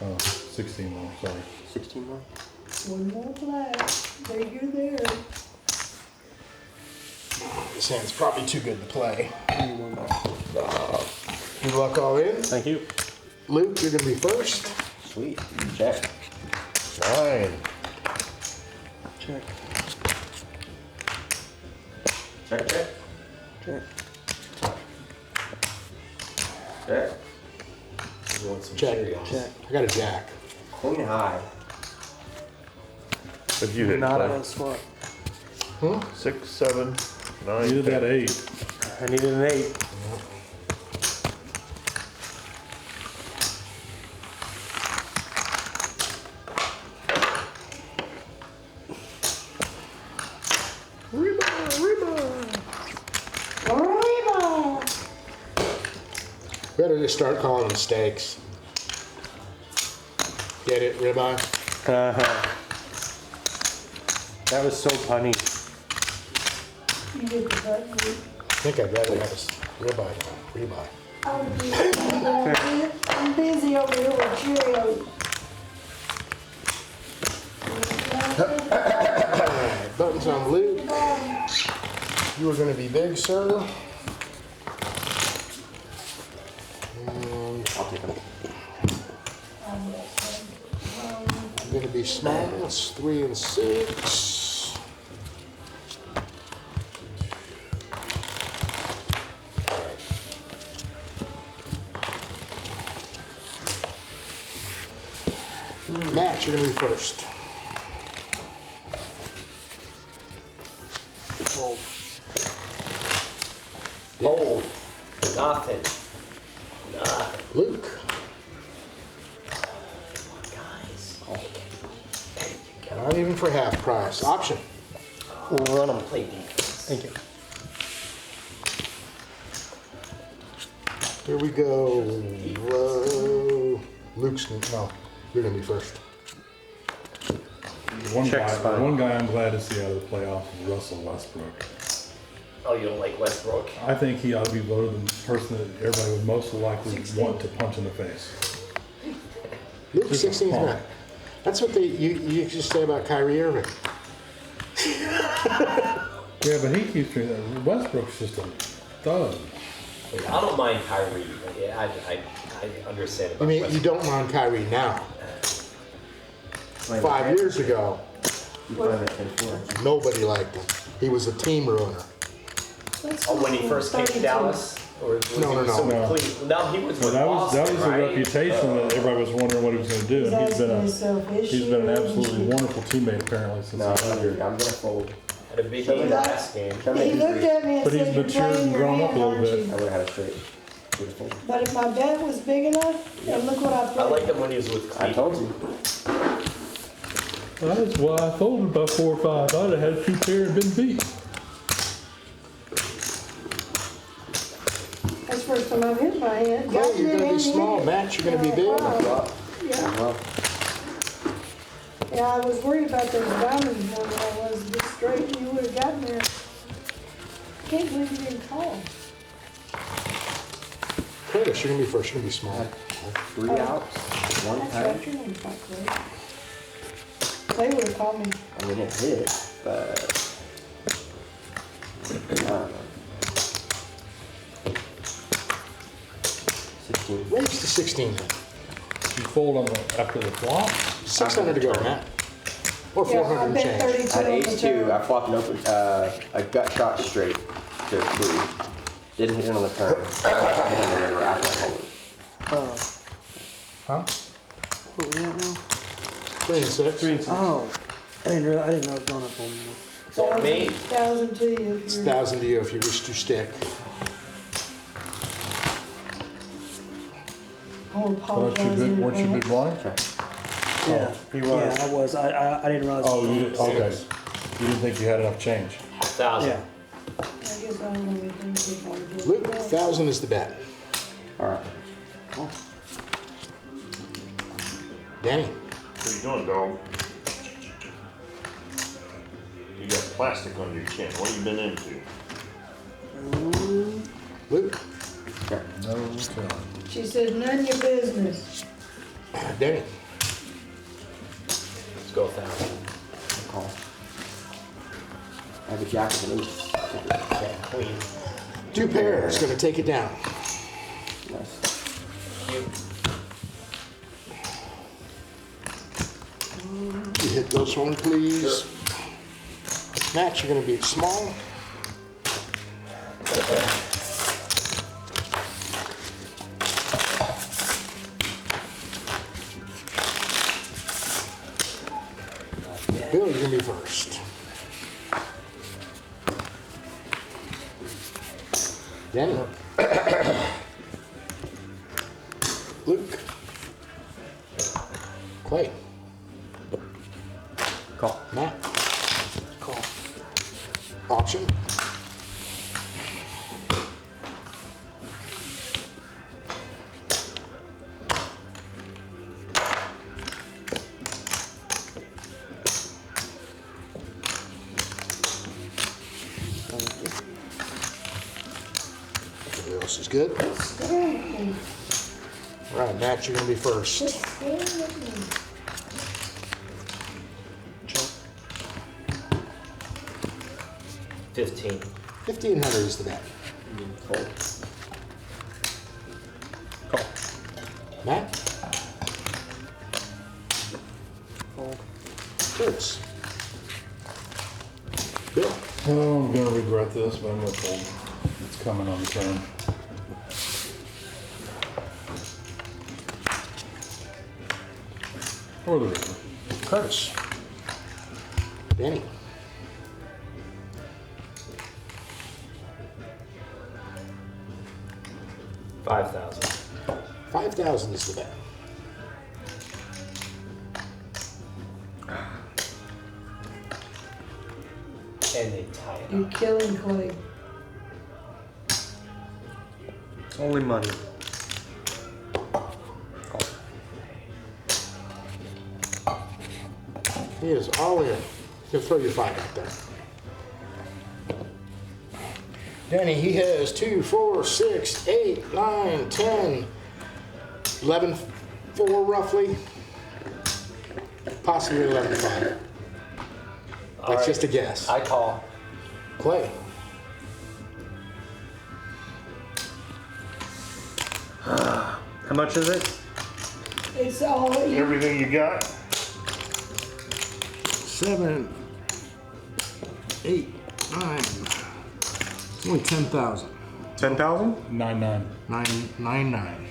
4. 16 more, sorry. 16 more. One more black. There you're there. This hand's probably too good to play. Good luck all in. Thank you. Luke, you're going to be first. Sweet. Check. 9. Check. Check, check. Check. Check. You want some Check. Cheerios? Check. I got a jack. Queen high. If you hit Not play. on spot. 6, 7, 9. You did 10. that 8. I needed an 8. Arriba! Better just start calling them steaks. Get it, ribeye? Uh-huh. That was so punny. You did the button. I think I'd rather have a ribeye than a ribeye. I'm busy over here with Cheerios. Alright, buttons on Luke. You are gonna be big, sir. And I'll take them. I'm gonna be small. It's 3 and 6. Matt, you're gonna be first. Hold. Nothing. Nothing. Luke. Guys. Not even for half price. Option. Run them. Play defense. Thank you. Here we go. Whoa. Luke's no. You're gonna be first. Check's fine. One guy I'm glad to see out of the playoffs is Russell Westbrook. Oh, you don't like Westbrook? I think he ought to be voted the person that everybody would most likely want to punch in the face. Luke, Just a 16's punk. back. That's what you used to say about Kyrie Irving. Yeah, but he keeps doing that. Westbrook's just a thug. I don't mind Kyrie. But yeah, I understand about I mean, you Westbrook. don't mind Kyrie now. 5 years ago, You play that 10-4. nobody liked him. He was a team ruiner. Oh, when he first came to Dallas? Or was No, he no, still no. with Cleveland? No, he was Well, with that was Boston, the right? reputation that everybody was wondering what he was going to do. He's And he's been an absolutely issues. wonderful teammate apparently since No, he got here. I'm gonna fold. Had a big Show game me last game. Show me He two looked three. at me and But he's said, "You're matured playing and your grown up hand, a little aren't bit. you?" I would've had a straight. Beautiful. But if my bat was big enough, and look what I I played. liked him when he was with I Cleveland. told you. That's why I folded by 4 or 5. I'd have had 2 pair and been beat. That's the first time I've hit my hand. Clay, you're gonna be small. Matt, you're gonna be big. Wow. Yeah, Well, yeah, I was worried about those diamonds more than I was just straight. You would've gotten there. I can't believe you didn't call. Curtis, you're gonna be first. You're gonna be small. 3 outs, 1 That's time. right, your name's not Clay. Clay would've called me. I mean, it hit, but. I don't know. 16. Raise to 16. You fold on the, after the flop. 600 to go, Matt. Or Yeah, 400 I and bet change. 32 I had on the ace 2. turn. I flopped an open, a gut shot straight to 3. Didn't hit it on the turn. Hit on the river after I folded. Huh? What we at now? 3 and 6. Oh, I didn't know it was going up on me. So me, 1,000 to you. if It's you're- 1,000 to you if you wish to stick. I'll apologize in Weren't you big advance. blind? Yeah, he was. Yeah, I was. I didn't realize. Oh, you did, okay. You didn't think you had enough change. 1,000. Yeah. I guess I don't know anything if I did. Luke, 1,000 is the bet. Alright. Danny, What you doing, dog? You got plastic under your chin. What you been into? Luke, No telling. She said, none of your business. Danny, Let's go 1,000. Call. I have a jack and an ace. Yeah, queen. 2 pairs, gonna take it down. Nice. Cute. You hit this one, please. Matt, you're gonna be small. Bill, you're gonna be first. Danny. Luke. Clay. Call. Matt. Call. Option. Everybody else is good. All right, Matt, you're gonna be first. 15. 1,500 is the bet. Cold. Call. Matt? Curtis? Bill? Oh, I'm gonna regret this, but I'm gonna fold. It's coming on the turn. Or the river. Curtis? Denny? $5,000. 5,000 is the bet. And they tie it You're up. killing Clay. Only money. Call. He is all in. He'll throw you 5 out there. Danny, he has 2, 4, 6, 8, 9, 10, 11, 4 roughly. Possibly 11, 5. All That's right. just a guess. I call. Clay. How much is it? It's all, you, Everything you got? 7, 8, 9. It's only 10,000. 10,000? 9-9. 999.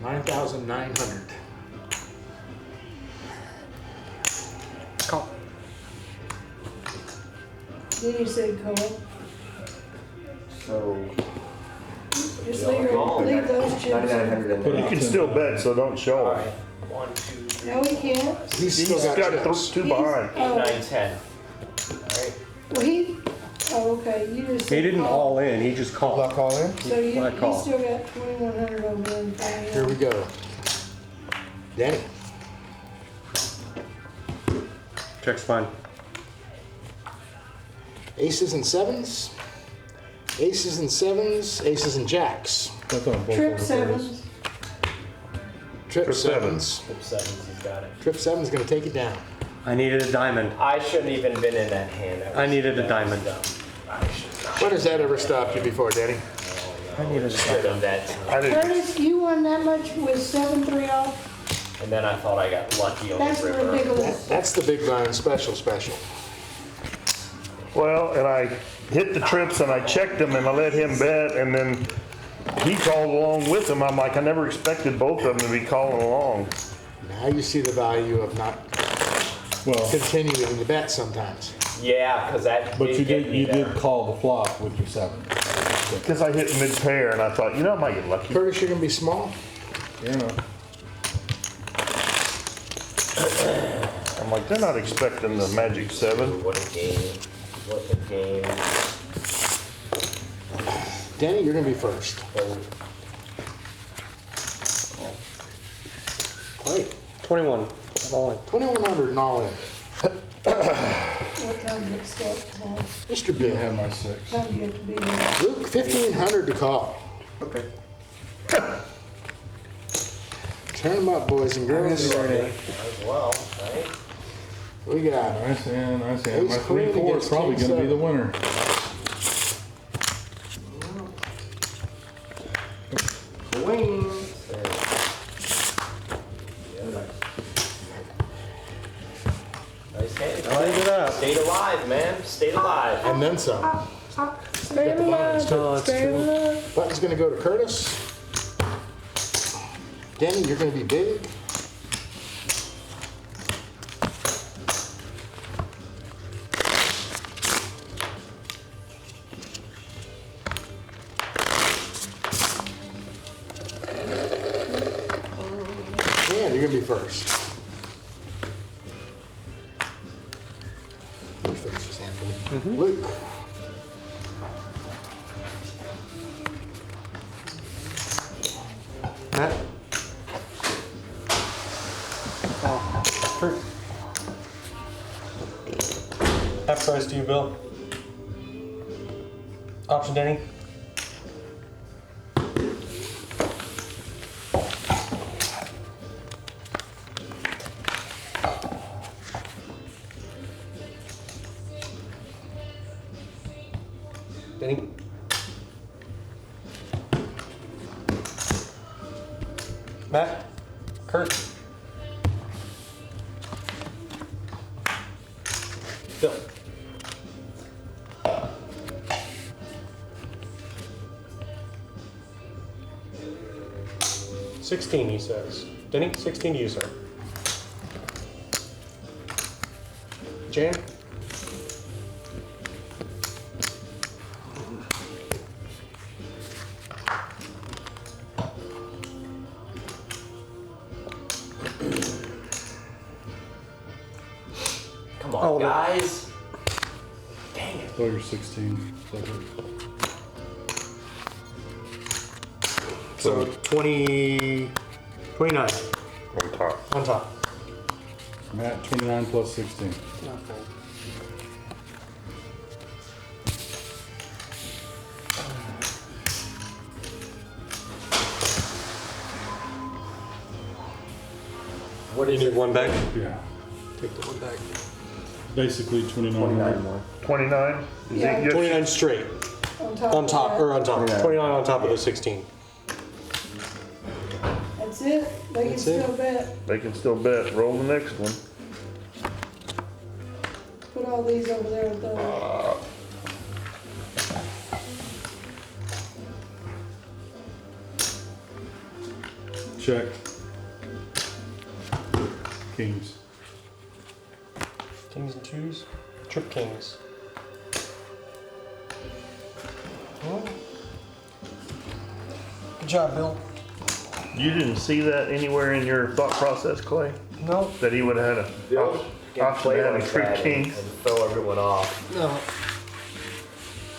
9,900. Call. then you said call. So Just Yeah, leave, call. leave those chips. 9,900 in Put there. it You can still bet, so don't show All it. right. 1, 2, 3, No, he can't. He's He's still got got chips. 2 behind. 8, 9, 10. All right. Well, okay, you just He said didn't call. all in, he just called. Call in? So you What I call. still got 2,100 over in Here we go. Danny. Check's fine. Aces and sevens. Aces and sevens. Aces and jacks. That's on both Trip of the sevens. Trip Trip sevens. Flip 7s, he's got it. Trip seven's gonna take it down. I needed a diamond. I shouldn't even been in that hand. That I was- needed a that diamond. was dumb. I should not. When has that ever stopped you before, Danny? I needed a Should diamond. have that. I didn't. Curtis, you won that much with 7-3 off? And then I thought I got lucky on That's the river. ridiculous. That's the big blind special. Well, and I hit the trips and I checked them and I let him bet and then he called along with him. I'm like, I never expected both of them to be calling along. Now you see the value of not Well, continuing to bet sometimes. Yeah, because that but you get did me you there. did call the flop with your 7. Because I hit mid pair and I thought, I might get lucky. Curtis, you're gonna be small. Fair enough. I'm like, they're not expecting the magic 7. What a game. What a game. Danny, you're gonna be first. Clay, 21. I'm all in. 2,100 and all in. What time did it start tomorrow? Mr. You Bill. have my 6. What time do you have to be there? Luke, 1,500 to call. Okay. Turn them up, boys and girls. As well, right? We got Nice hand, nice hand. My Ace queen 3-4 is against probably king gonna be the 7. winner. Swing. Nice hand. Cleaned it up. Stayed alive, man. Stayed alive. and then some. Stay alive, Oh, that's stay true. alive. Button's gonna go to Curtis. Danny, you're gonna be big. Dan, you're gonna be first. Who's first? Just Anthony. Luke. Matt? Kurt. Half price to you, Bill. Option, Denny. Denny? Matt? Kurt? Bill? $16, he says. Denny, 16 to you, sir. Jan? Come on, guys. Dang it. Oh, you're 16. So 20, 29 On top. on top. Matt, 29 plus 16. Not full. What You is need it? one back? Yeah. Take the one back. Basically 29. 29 more. 29? Is Yeah. it your- 29 straight. On top. On of top, that. or on top. 29. 29 on top of the 16. That's it. They can That's it. still bet. They can still bet. Roll the next one. Put all these over there with those. Check. Kings. Kings and twos. Trip kings. Well, good job, Bill. You didn't see that anywhere in your thought process, Clay? No. That he would have had a Bill can option play to have a like trip that and king? throw everyone off. No.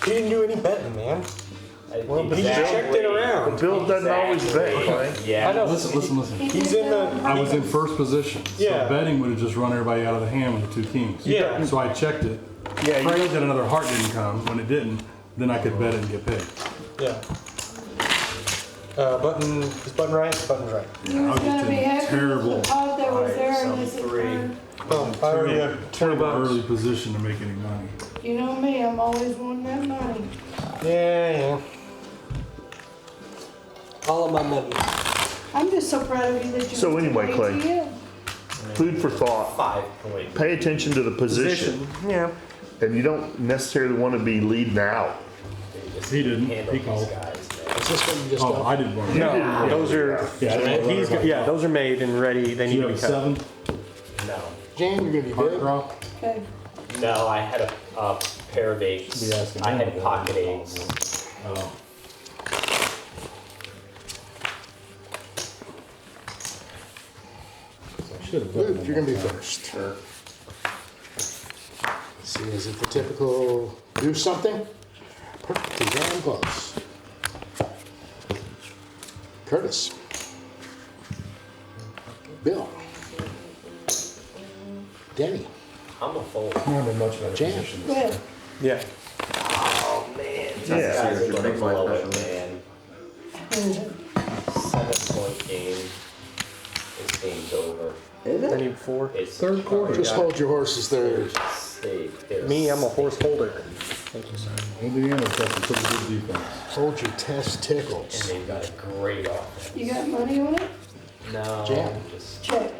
He didn't do any betting, man. Well, but he just Exactly. checked it around. Bill doesn't always bet, Clay. Yeah. I know. Listen. He's in the. I was in first position. Yeah. So betting would have just run everybody out of the hand with the two kings. Yeah. So I checked it. Yeah, you Prayed that another heart didn't come. When it didn't, then I could bet it and get paid. Yeah. Button. Is button right? Button's right. He I was was gonna just be in happy with terrible- the pot that was Alright, there some unless it three. turned. Oh, I already have 20 terrible bucks. early position to make any money. You know me, I'm always wanting that money. Yeah. All of my money. I'm just so proud of you that you. So went to anyway, the Clay. ATM. Food for thought. 5 points. Pay attention to the position. Yeah. And you don't necessarily want to be leading out. He didn't. Handle He these called. guys, man. Is this what you just Oh, got? I didn't want to. No, those are. Yeah, I didn't He's, want to- yeah, those are made and ready. They Do need you to have be a cut. 7? No. Jan, you're gonna be Heart big. draw? Okay. No, I had a pair of eights. Be asking I him had about pocket it. eights. Oh. I should have bet Luke, him you're gonna be one time. first. See, is it the typical do something? Pretty damn close. Curtis. Bill. Denny. I'm a fold. I'm in much better Jan. position. Go ahead. Yeah. Oh man, these Yeah. guys are gonna Big blind blow it, special. man. 7-point game. This game's over. Is I it? need 4. It's Third quarter. Just hold your horses there. They're Me, I'm a horse holder. Indiana's got some pretty good defense. Hold your testicles. And they've got a great offense. You got money on it? No, Jam. just Check.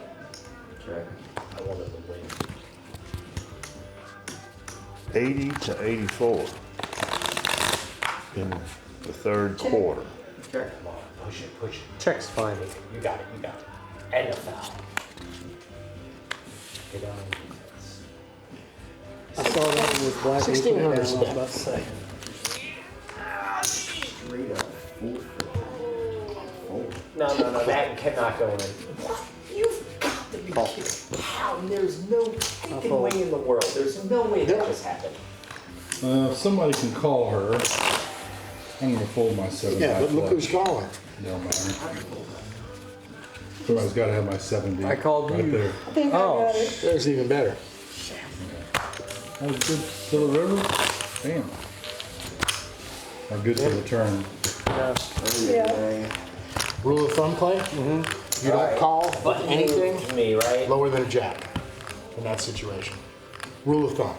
Check. I wanted to win. 80 to 84 in the third Check. quarter. Check. Come on, push it, push it. Check's fine. You got it, you got it. And a foul. Get on defense. I saw that one with black. and he put it down, 1600 I was about to say. Straight up. No, that cannot go in. You've got to be kidding. How? There's no freaking way in the world. There's no way that just happened. If somebody can call her, I'm gonna fold my 7 Yeah, back but look who's flush. calling. Don't matter. Somebody's gotta have my 7 I called right you. there. I think Oh. I got it. There's even better. That was good to the river. Damn. Or good to the turn. Yeah. Rule of thumb, Clay? You don't call with But anything to me, right? lower than a jack in that situation. Rule of thumb.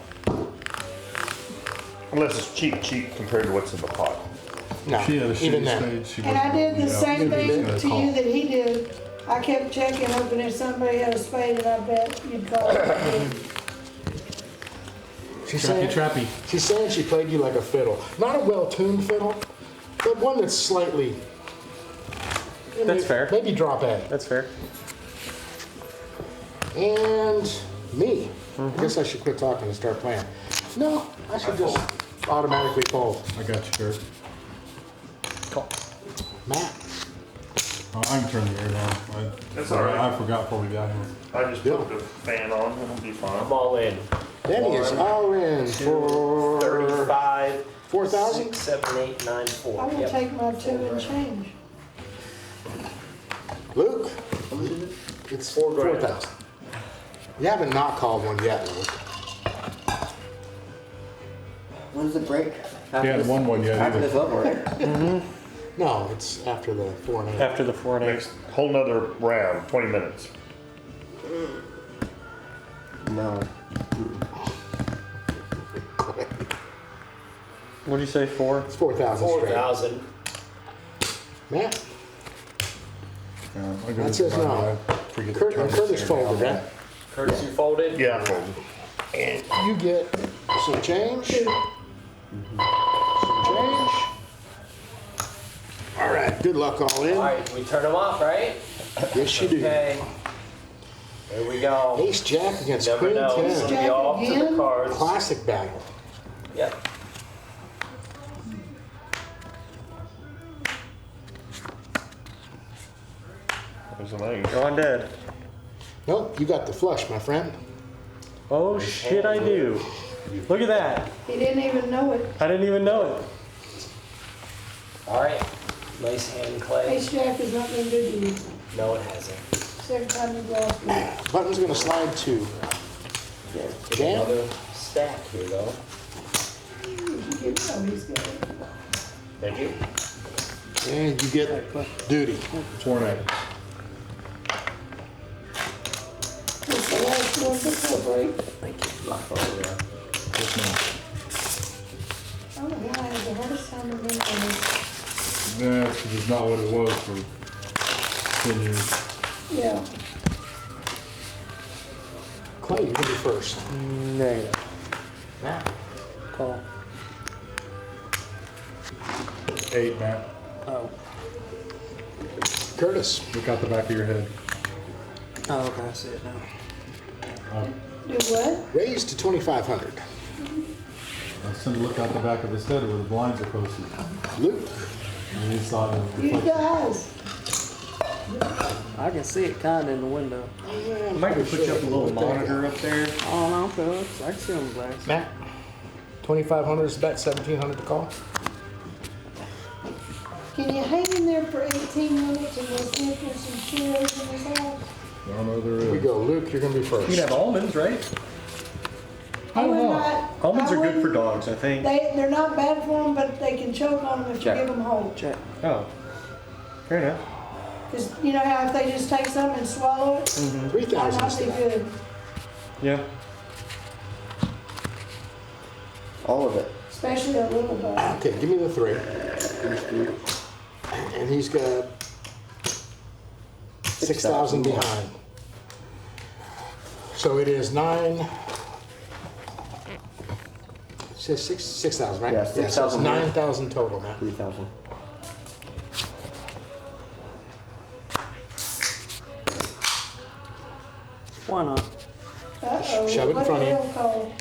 Unless it's cheap compared to what's in the pot. No, She had a even shitty then. stage. She And I did the wasn't- same yeah, thing gonna to call. you that he did. I kept checking, hoping if somebody had a spade, and I bet you'd call it. She's Trappy, saying, trappy. she's saying she played you like a fiddle. Not a well-tuned fiddle, but one that's slightly. That's fair. Maybe drop A. That's fair. And me. I guess I should quit talking and start playing. No, I should just automatically fold. I got you, Kurt. Call. Matt. Oh, I can turn the air down. That's all right. I forgot before we got here. I just put the fan on, it'll be fine. I'm all in. Denny is all in for 35, 4,000? 6, 7, 8, 9, I 4. will Yep. take my 2 and change. Luke. It's 4,000. 4,000. You haven't not called one yet, Luke. When's the break? He hadn't won one yet After either. this level, right? No, it's after the 4 and 8. After the 4 and 8. Next, whole nother round, 20 minutes. No. What'd you say, 4? It's 4,000 straight. 4,000. Matt. I That says no. Curtis folded, right? Curtis, you folded? Yeah, I folded. And you get some change. Some change. All right, good luck all All in. right, we turn them off, right? Yes, you do. Okay. Here we go. Ace Jack against Never Queen know. It's 10. gonna be off to the Again? cards. Classic battle. Yep. There's an ace. Go on dead. Nope, you got the flush, my friend. Oh shit, I do. Look at that. He didn't even know it. I didn't even know it. All right. Nice hand, Clay. Ace Jack has not been good to you. No, it hasn't. Second time you've lost me. Button's gonna slide to Dan. Another stack here, though. Oh, he's good. Thank you. And you get duty. 4 and 8. It's the last one before break. Yes, ma'am. I don't know why I have the hardest time remembering this. That's because it's not what it was for 10 years. Yeah. Clay, you're gonna be first. Negative. Matt. Call. 8, Matt. Oh. Curtis. Look out the back of your head. Oh, okay, I see it now. Do what? Raised to 2,500. I sent a look out the back of his head where the blinds are posted. Luke. And he saw the You reflection. guys. I can see it kinda in the window. I Might put you up a little monitor up there. Oh, no, okay, I can see on the glass. Matt. 2,500 is bet, 1,700 to call. Can you hang in there for 18 minutes and we'll see if there's some Cheerios in this house? I don't know there Here we is. go. Luke, you're gonna be You first. can have almonds, right? I would know. not. Almonds I are good for wouldn't- dogs, I think. They're not bad for them, but they can choke on them if you Check. give them whole. Check. Oh. Fair enough. Because you know how if they just take some and swallow it, might 3,000 not be instead. good. Yeah. All of it. Especially a little dog. Okay, give me the 3. And he's got 6,000 behind. So it is 9. It says 6,000, right? Yeah, so it's 6,000 here. 9,000 total, Matt. 3,000. Why not? Uh-oh. Shove it in what front of the you. hell call?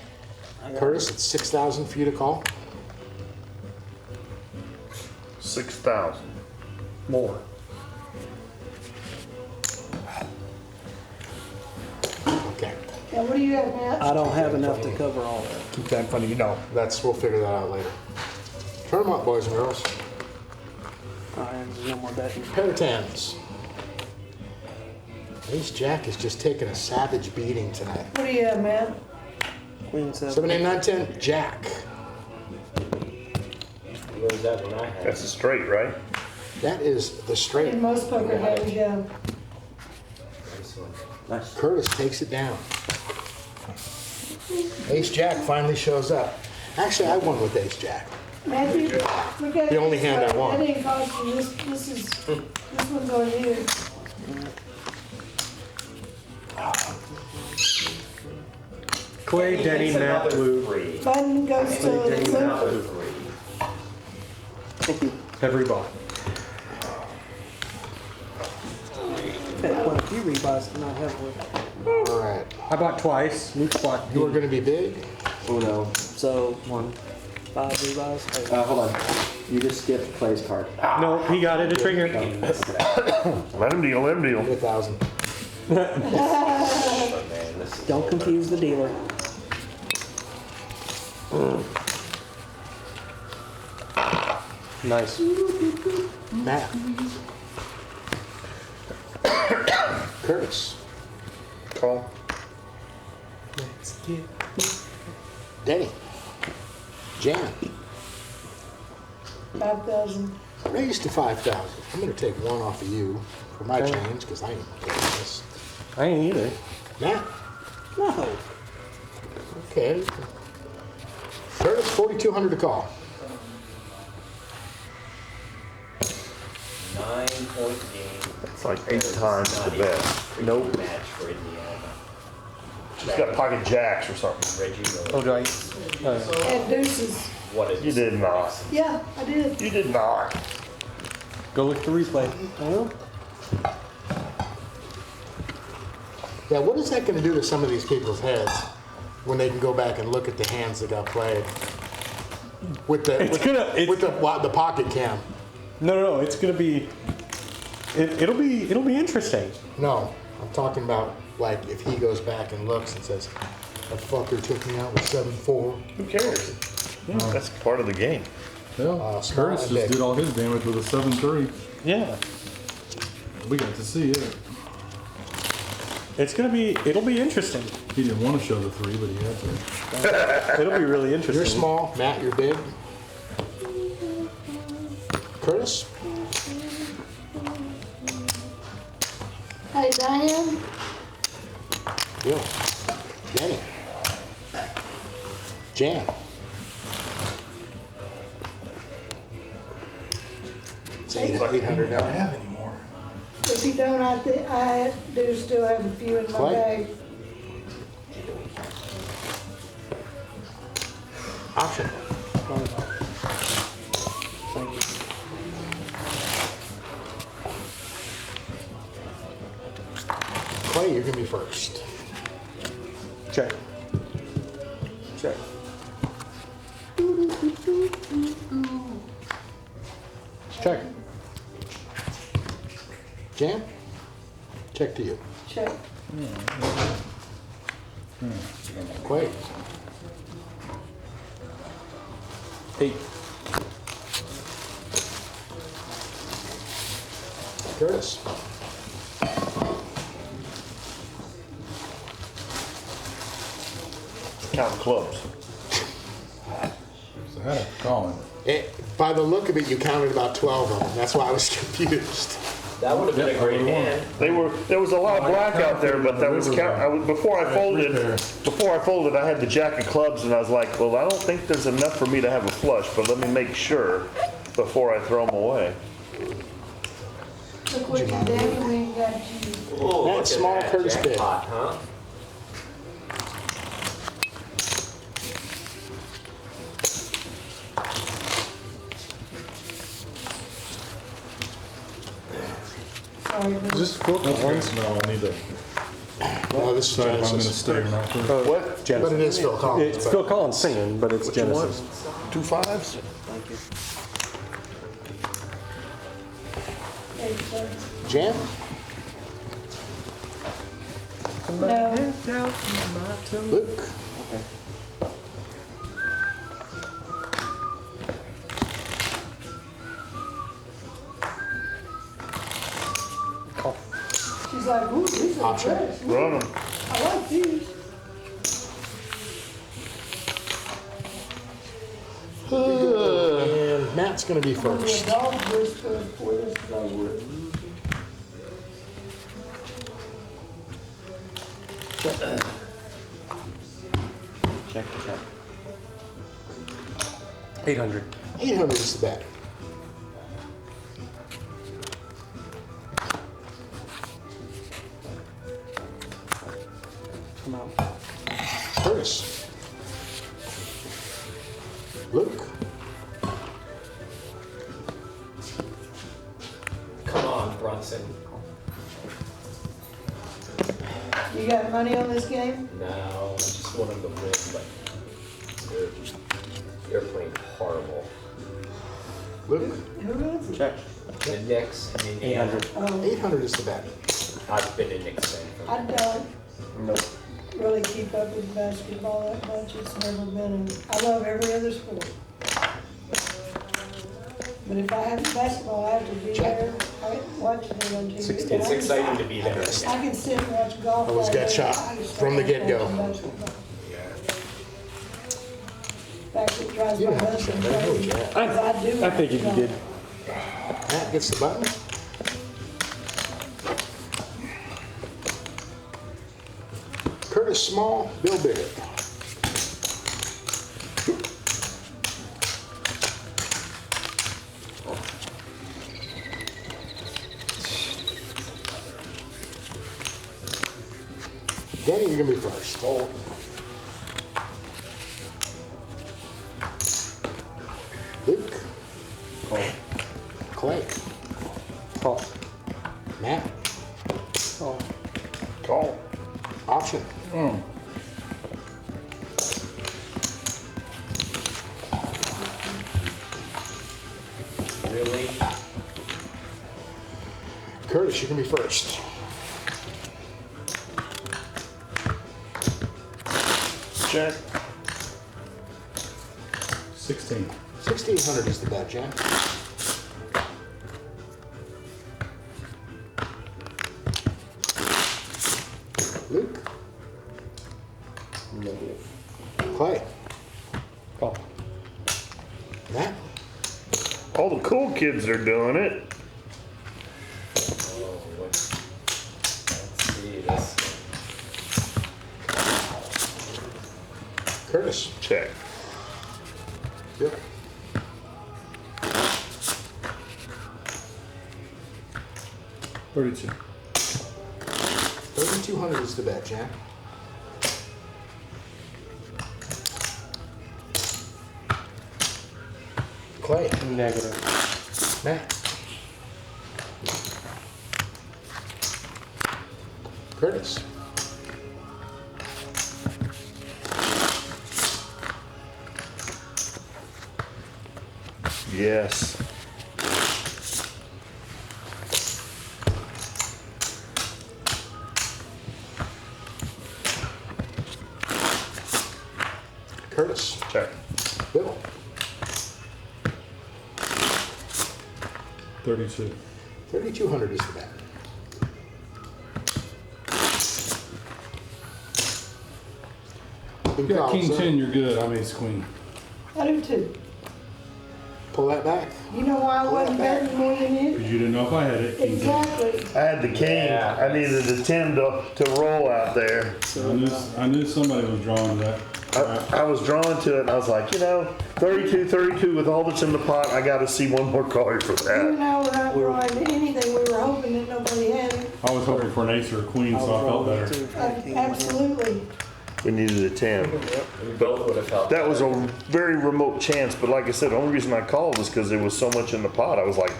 Curtis, it's 6,000 for you to call. 6,000. More. Okay. And what do you have, Matt? I don't have enough to cover all that. Keep that in front of you. No, we'll figure that out later. Turn them up, boys and girls. All right, there's no more betting. Pair of 10s. Ace Jack is just taking a savage beating tonight. What do you have, Matt? Queen 7. 7, 8, 9, 10, Jack. What was that one I had? That's a straight, right? That is the straight. In most poker games, yeah. Nice one. Nice. Curtis takes it down. Ace Jack finally shows up. Actually, I won with ace jack. Matthew, look at The only this hand I way. won. That didn't cost you, this one's on you. Clay, Denny, It's Matt, another Blue. 3. Button goes to It's Luke. another 3. Every bought. Had quite a few rebuys tonight, haven't we? All right. I bought twice. Luke bought. You are going to be big. Oh no. So, 5 rebuys. Hey, Hold on. You just skipped Clay's card. No, he got it. It's right here. Let him deal, let him deal. 1,000. don't confuse the dealer. Nice. Matt. Curtis. Call. Denny. Jan. 5,000. Raised to 5,000. I'm going to take one off of you for my change because I ain't paying this. I ain't either. Matt. No. Okay. Curtis, 4,200 to call. 9-point game. It's like 8 times the best. Nope. Match for Indiana. She's got pocket jacks or something. Reggie Miller. Oh, do I? And deuces. What is You did not. Yeah, I did. You did not. Go look at the replay. Yeah, what is that going to do to some of these people's heads when they can go back and look at the hands that got played with the the pocket cam? No. It's gonna be. It'll be interesting. No, I'm talking about like if he goes back and looks and says, "That fucker took me out with 7-4." Who cares? That's part of the game. Yeah, small Curtis and just big. did all his damage with a 7-3. Yeah. We got to see it. It'll be interesting. He didn't want to show the 3, but he had to. It'll be really interesting. You're small, Matt. You're big. Curtis. Hey, Diane. Bill. Denny. Jan. It's 800 now. anymore. If you don't, I do still have a few in my Clay? bag. Option. Thank you. Clay, you're gonna be first. Check. Check. Check. Jan. Check to you. Check. Clay. 8. Curtis. Count clubs. So I had to call him. By the look of it, you counted about 12 of them. That's why I was confused. That would have been a great hand. There was a lot of black out there, but that was before I folded, I had the jack of clubs, and I was like, well, I don't think there's enough for me to have a flush, but let me make sure before I throw them away. Look what you did, we ain't got you. Oh, look at small that Curtis bid. jackpot, huh? Sorry, Is but this Phil That's Collins? good. No, I need to No, this is decide if I'm going to Genesis. stay or not. First. What? But it Genesis. is Phil Collins. It's but- Phil Collins singing, but it's What you want? Genesis. 2 5s? Thank you. hey, sir. Jan? No, Luke? she's like, ooh, these are Option. fresh. Run them. I like these. And Matt's gonna be I'm gonna be a first. dog whisperer for this, 'cause I would. Check. 800. 800 is the bet. Come on. Curtis. Luke. Come on, Brunson. You got money on this game? No, I just want him to win, but they're playing horrible. Luke. Who is it? Check. The Knicks and Indiana. 800. Oh, 800 is the bet. I've been a Knicks fan for I don't Nope. really keep up with basketball that much. It's never been, I love every other sport. But if I have basketball, I have to be there. I watch it on TV. It's exciting to be there. I can sit and watch golf. Always all got day. shot I just from the don't like get-go. watching basketball. In fact, it drives You my don't have to husband say that, crazy. would you? 'Cause I do. I figured you did. Matt gets the button. Curtis Small, Bill Big. Denny, you're gonna be first. Luke. Call. Clay. Call. Matt. Call. Call. Option. Really? Curtis, you can be first. Check. 16. 1,600 is the bet, Jack. Luke. Negative. Clay. Call. Matt. All the cool kids are doing it. Oh, let's see this. Curtis. Check. Bill. $32. 3,200 is the bet, Jack. Clay. Negative. Matt. Curtis. Yes. Curtis. Check. Bill. 32. 3,200 is the bet. Big You got calls, king huh? 10, you're good. I'm ace queen. I do too. Pull that back. You know why I wasn't betting more than you? Because you didn't know if I had it. King 10. Exactly. I had the king. Yeah. I needed a 10 to roll out there. I knew somebody was drawn to that. I was drawn to it and I was like, 32 with all that's in the pot, I gotta see one more card for Even that. though we're not drawing anything, we were hoping that nobody had it. I was hoping for an ace or a queen, so I felt better. Absolutely. We needed a 10. We both would have felt That was a very remote chance, but like I said, the only reason I called was because there was so much in the pot. I was like,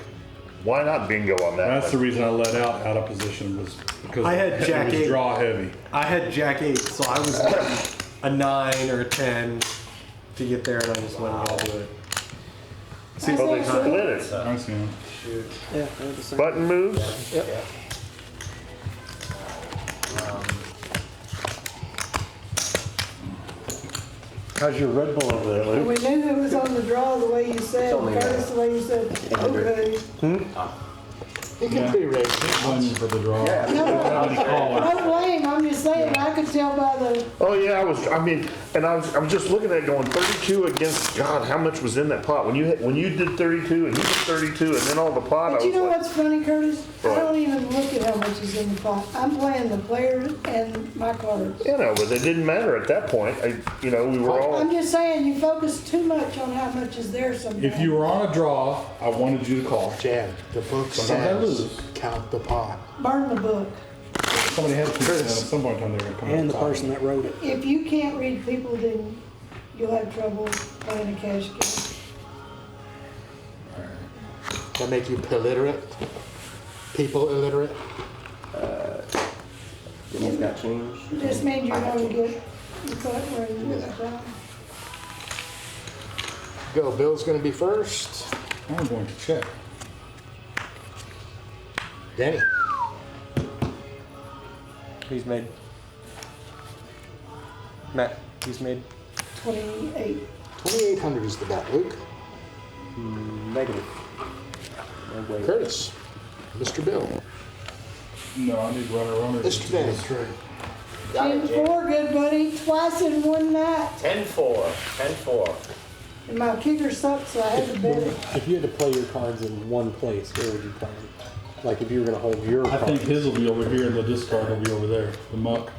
why not bingo on that? That's the reason I let out of position was because I had Jack it was 8. draw heavy. I had Jack 8, so I was wanting a 9 or a 10 to get there, and I just wasn't going to do it. That's Well, they actually- split it. I see him. Yeah, I had the same. Button moves. Yeah. How's your Red Bull over there, And Luke? we knew who was on the draw the way you said, only, Curtis, the way you said, okay. He can be racing. Blame you for the draw. Yeah. Without any caller. No blame, I'm just saying, I could tell by the, Oh yeah, I was just looking at it going 32 against, God, how much was in that pot? When you did 32 and he did 32 and then all the pot, I but you was know like, what's funny, Curtis? I What? don't even look at how much is in the pot. I'm playing the players and my cards. you know, but it didn't matter at that point. We were all, I'm just saying, you focus too much on how much is there sometimes. If you were on a draw, I wanted you to call. Jan, the book Sometimes I says, lose. count the pot. Burn the book. Somebody had to keep it, and at some point in time they're gonna come out And the and call. person that wrote it. If you can't read people, then you'll have trouble playing a cash game. That make you illiterate? People illiterate? Denny's got change. It just means you're gonna get the cut where you get it done. Go, Bill's gonna be first. I'm going to check. Denny. He's made. Matt, he's made 28. 2,800 is the bet. Luke. negative. No way. Curtis. Mr. Bill. No, I need runner. Mr. Denny. Got it, Jay. 10-4, good buddy, twice in one night. 10-4. 10-4. And my kicker sucked, so I had to bet it. If you had to play your cards in one place, where would you play them? Like if you were going to hold your I cards. think his will be over here and the discard will be over there. The muck.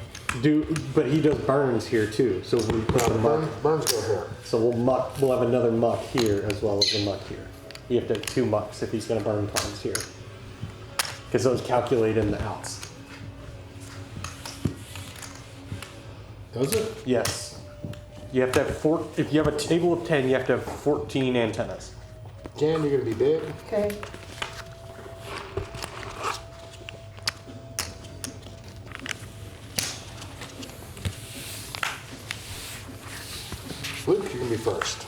But he does burns here too. So we put the muck. Burns go here. So we'll have another muck here as well as a muck here. You have to have 2 mucks if he's going to burn cards here. Because those calculate in the outs. Does it? Yes. You have to have if you have a table of 10, you have to have 14 antennas. Jan, you're gonna be big. Okay. Luke, you're gonna be first.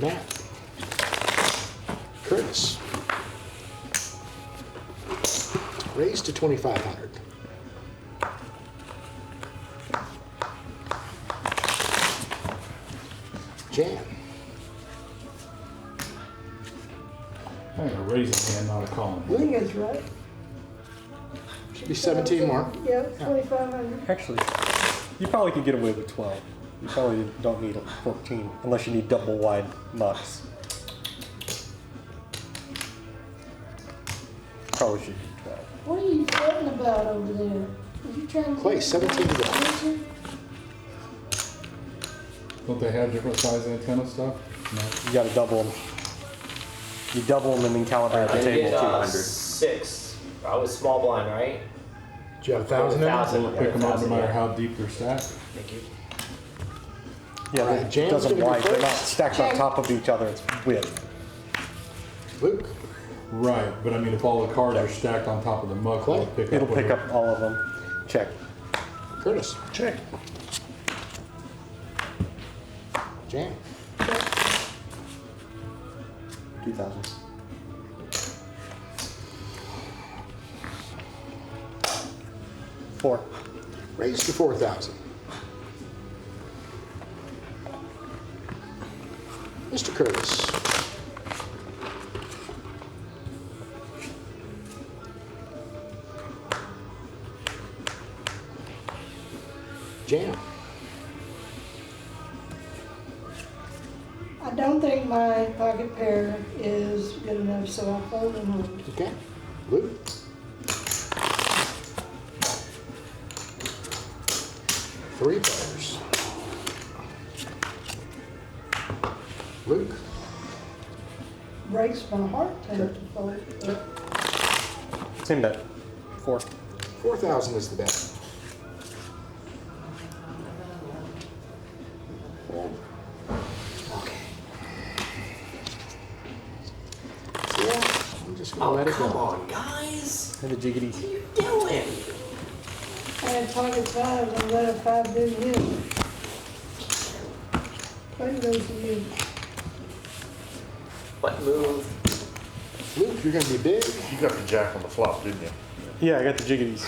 Matt. Curtis. Raise to 2,500. Jan. I'm gonna raise a hand, not a column. I think that's right. Should be 17 more. Yep, 2,500. Actually, you probably could get away with 12. You probably don't need 14 unless you need double wide mucks. Probably should be 12. What are you fretting about over there? Are you trying to... Play 17 to go. Don't they have different size antenna stuff? You got to double them. You double them and then calibrate the I table. did 200. 6. I was small blind, right? Do you have 1,000 in there? 1,000. Pick them up no matter Yeah. how deep they're stacked. Thank you. Yeah, All right, it Jan's doesn't gonna be wide. They're not first. stacked on top of each other. It's width. Luke. Right, but I mean, if all the cards are stacked on top of the muck, it'll pick up. It'll pick whatever- up all of them. Check. Curtis. Check. Jan. 2,000. Four. Raise to 4,000. Mr. Curtis. Jan. I don't think my pocket pair is good enough, so I'll fold and hold. Okay. Luke. Three players. Luke. Breaks my heart to have to fold. But Same bet. 4. 4,000 is the bet. Okay. So yeah, I'm just gonna Oh, let it come go. on, guys. And the jiggity. What are you doing? I had pocket fives and let a 5 do hit. Play goes to you. What move? Luke, you're gonna be big. You got the jack on the flop, didn't you? Yeah, I got the jiggities.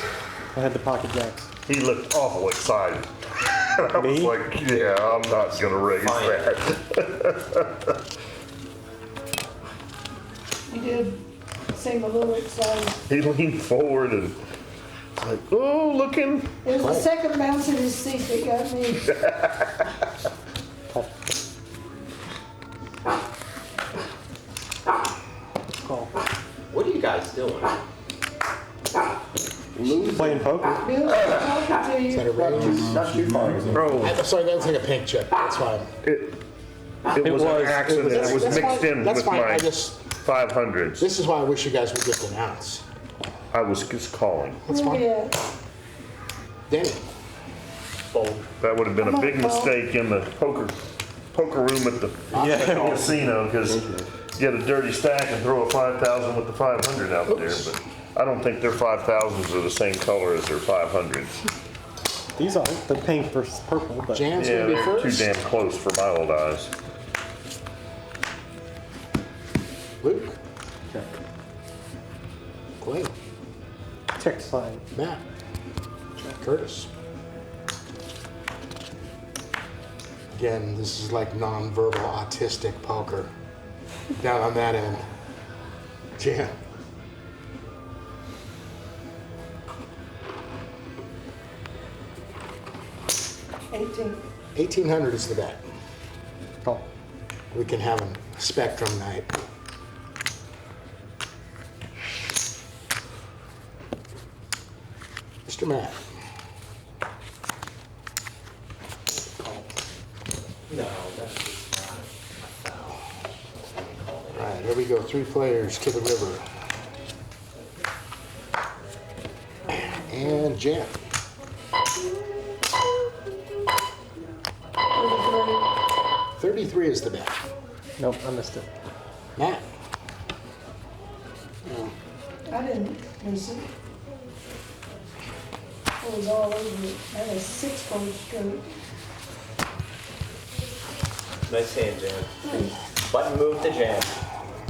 I had the pocket jacks. He looked awful excited. I was Me? like, yeah, I'm not gonna raise Fine. that. He did seem a little excited. He leaned forward and was like, oh, looking. It was the second bounce in his seat that got me. Call. What are you guys doing? Playing poker? Bill, talking to Is that you. a raise? Not too far, is it? Bro, I'm sorry, that's like a pink chip. That's fine. it was an accident. It was That's mixed fine. in That's with fine. my I just, 500s. this is why I wish you guys would just announce. I was just calling. That's fine. Yeah. Denny, Fold. That would have been a big mistake in the poker room at the casino, because get a dirty stack and throw a 5,000 with the 500 out there. But I don't think their 5,000s are the same color as their 500s. These aren't. They're pink versus purple, but Jan's Yeah, gonna be they're too first. damn close for my old eyes. Luke, check. Clay, Check sign. Matt, Curtis. Again, this is like nonverbal autistic poker. Down on that end. Jan. $18. 1,800 is the bet. Call. We can have a spectrum night. Mr. Matt. No, that's just not a foul. All right, here we go. 3 players to the river. And Jan. 33 is the bet. Nope, I missed it. Matt. I didn't miss it. I was all over it. I had a 6 card straight. Nice hand, Jan. Button move to Jan.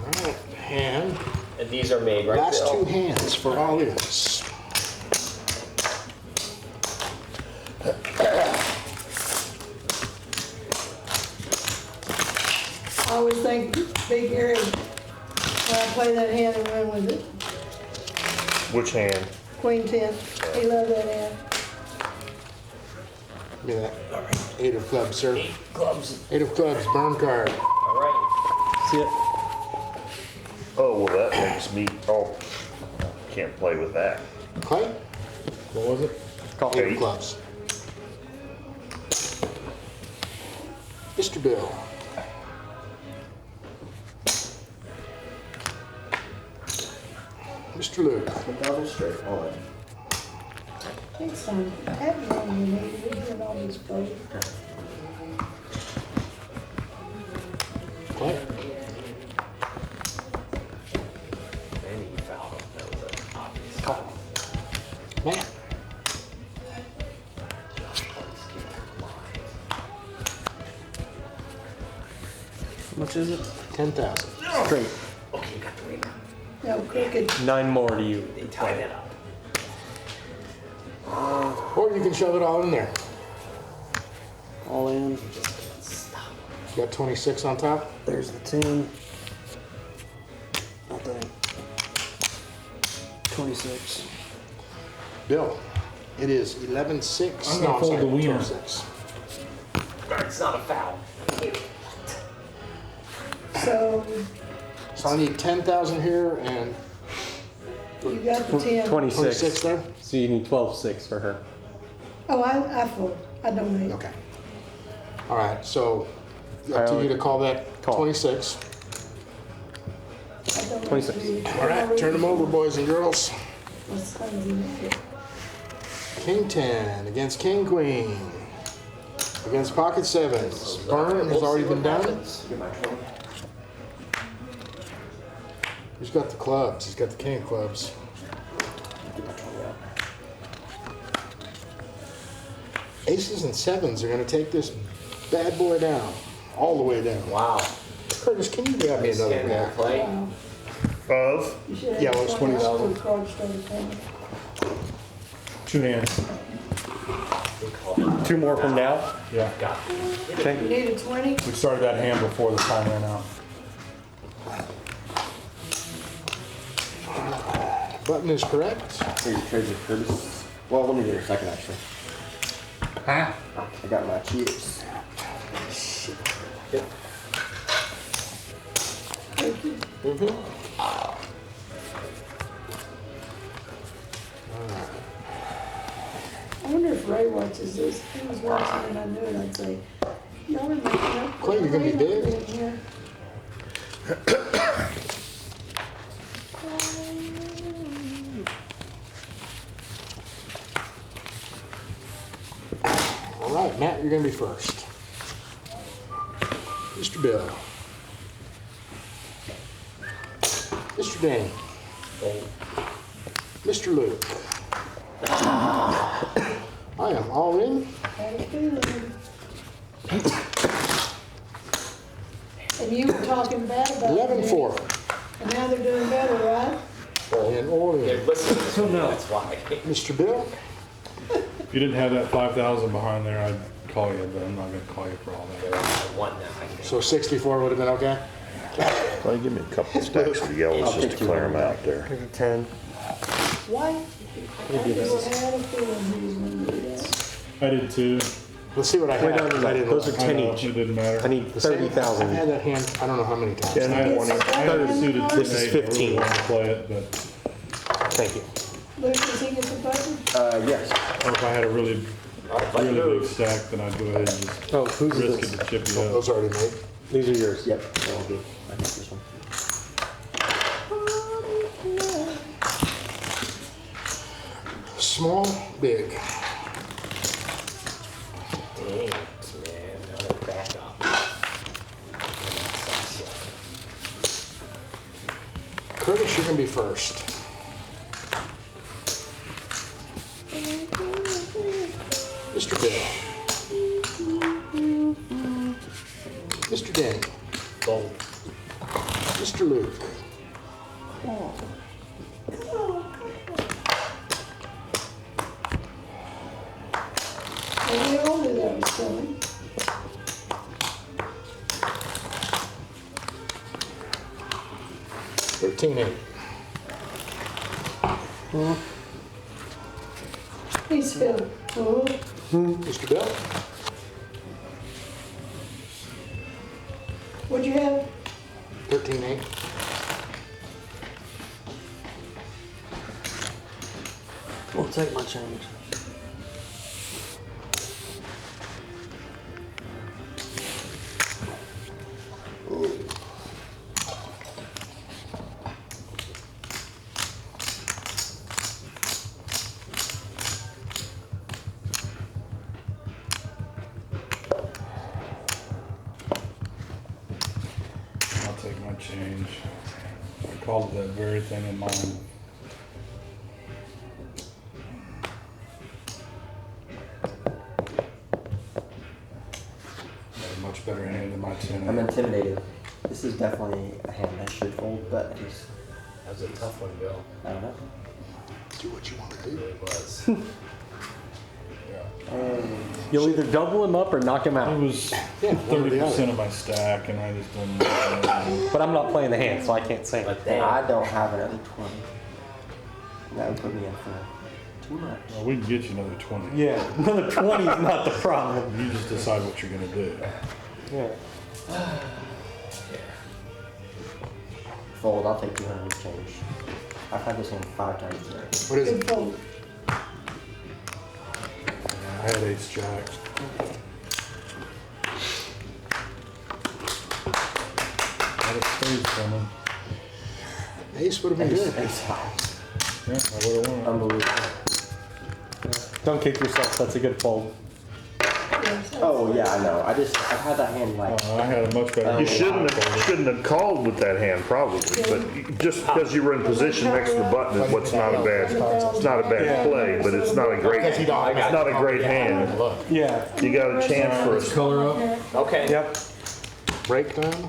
All right, and And these are made, right, last Bill? 2 hands for all this. I always think Big Gary, when I play that hand and run with it, Which hand? Queen 10, he loved that hand. Look at that. 8 of clubs, sir. 8 clubs. 8 of clubs, burn card. All right. See it? Oh, well, that makes me, oh, can't play with that. Clay? What was it? Call. 8 of clubs. Mr. Bill. Mr. Luke. The double straight. Hold on. Next time, have me on your knee, we get all this play. Clay. And he fouled. That was an obvious Call. Matt. How much is it? 10,000. Straight. Okay, you got 3 now. No, crooked. 9 more to you. They tied it up. Or you can shove it all in there. All in. You got 26 on top? There's the 10. I think. 26. Bill, it is 11-6. I'm gonna fold the wiener. 12-6. It's not a foul. So So I need 10,000 here and you got the 10. 26 26. there? So you need 12-6 for her. Oh, I fold. I donate. Okay. All right, so up to you to call that Call. 26. I donate 26. to you. All right, turn them over, boys and girls. What's the time you make it? King 10 against King Queen. Against pocket sevens. Burn has already been done. Get my 20. Who's got the clubs? He's got the king of clubs. Get my 20 out. Aces and sevens are gonna take this bad boy down, all the way down. Wow. Curtis, can you grab me Nice another hand there, guy? Clay. Wow. Of? You should have Yeah, well, it's 20,000. Cards started coming. 2 hands. Good call. 2 more from now? Yeah. You Okay. need a 20? We started that hand before the time ran out. Button is correct. Here, you trade your Curtis. Well, let me do it in a second, actually. Huh? I got my cheers. Thank you. I wonder if Ray watches this. If he was watching and I knew it, I'd say, y'all are making up. Clay, you're gonna be big? in here. All right, Matt, you're gonna be first. Mr. Bill. Mr. Danny. Mr. Luke. I am all in. Had a feeling. And you were talking bad about it. 11-4. And now they're doing better, right? And all They're in. listening to me, that's why. Mr. Bill. If you didn't have that 5,000 behind there, I'd call you, but I'm not gonna call you for all that. I won now, I think. So 64 would have been okay? Well, give me a couple stacks of yellows just to clear them out there. 10. Why? I just had a feeling he was gonna do that. I did too. Let's see what I Wait, had. no, no, 'cause I no. didn't Those look. are I 10 know, each. it didn't matter. I need The same- I've 30,000. had that hand, I don't know how many times. And I had a suited 10-8. This is I really 15. wanted to play it, but Thank you. Luke, does he get the button? Yes. or if I had a really Like big move. stack, then I'd go ahead and just Oh, whose risk is it this? to chip you up. Those already made. These are yours. Yep. That'll do. I think this one. Small, big. Dang, man, another back up. Curtis, you're gonna be first. Mr. Bill. Mr. Danny. Gold. Mr. Luke. Maybe all knew that was coming. $13-8. He said, oh, Mr. Bill. what'd you have? 13-8. We'll take my change. I'll take my change. I called it that very thing in mind. Got a much better hand than my 10. I'm intimidated. This is definitely a hand I should fold, but I just, That was a tough one, Bill. I don't know. Do what you want to do. It was. You'll either double him up or knock him It out. was Yeah, one or the 30% other. of my stack, and I just didn't. But I'm not playing the hand, so I can't say. But And then, I don't have another 20. That would put me in for too much. Well, we can get you another 20. Yeah, another 20 is not the problem. You just decide what you're gonna do. Yeah. Fold, I'll take 200 change. I've had this one 5 times today. What is Good it? fold. I had ace jack. Had a spade coming. Ace would have been Ace, good. ace high. Yeah, I would've won. Unbelievable. Don't kick yourself. That's a good fold. Yes, Oh yeah, I know. I've had that hand like I had a much better. You shouldn't have called with that hand probably, but just because you were in position next to the button is what's not a bad, it's not a bad play, but it's not a great, it's not a great hand. Look, Yeah. You got a chance for a Color up. okay. Yep. break time.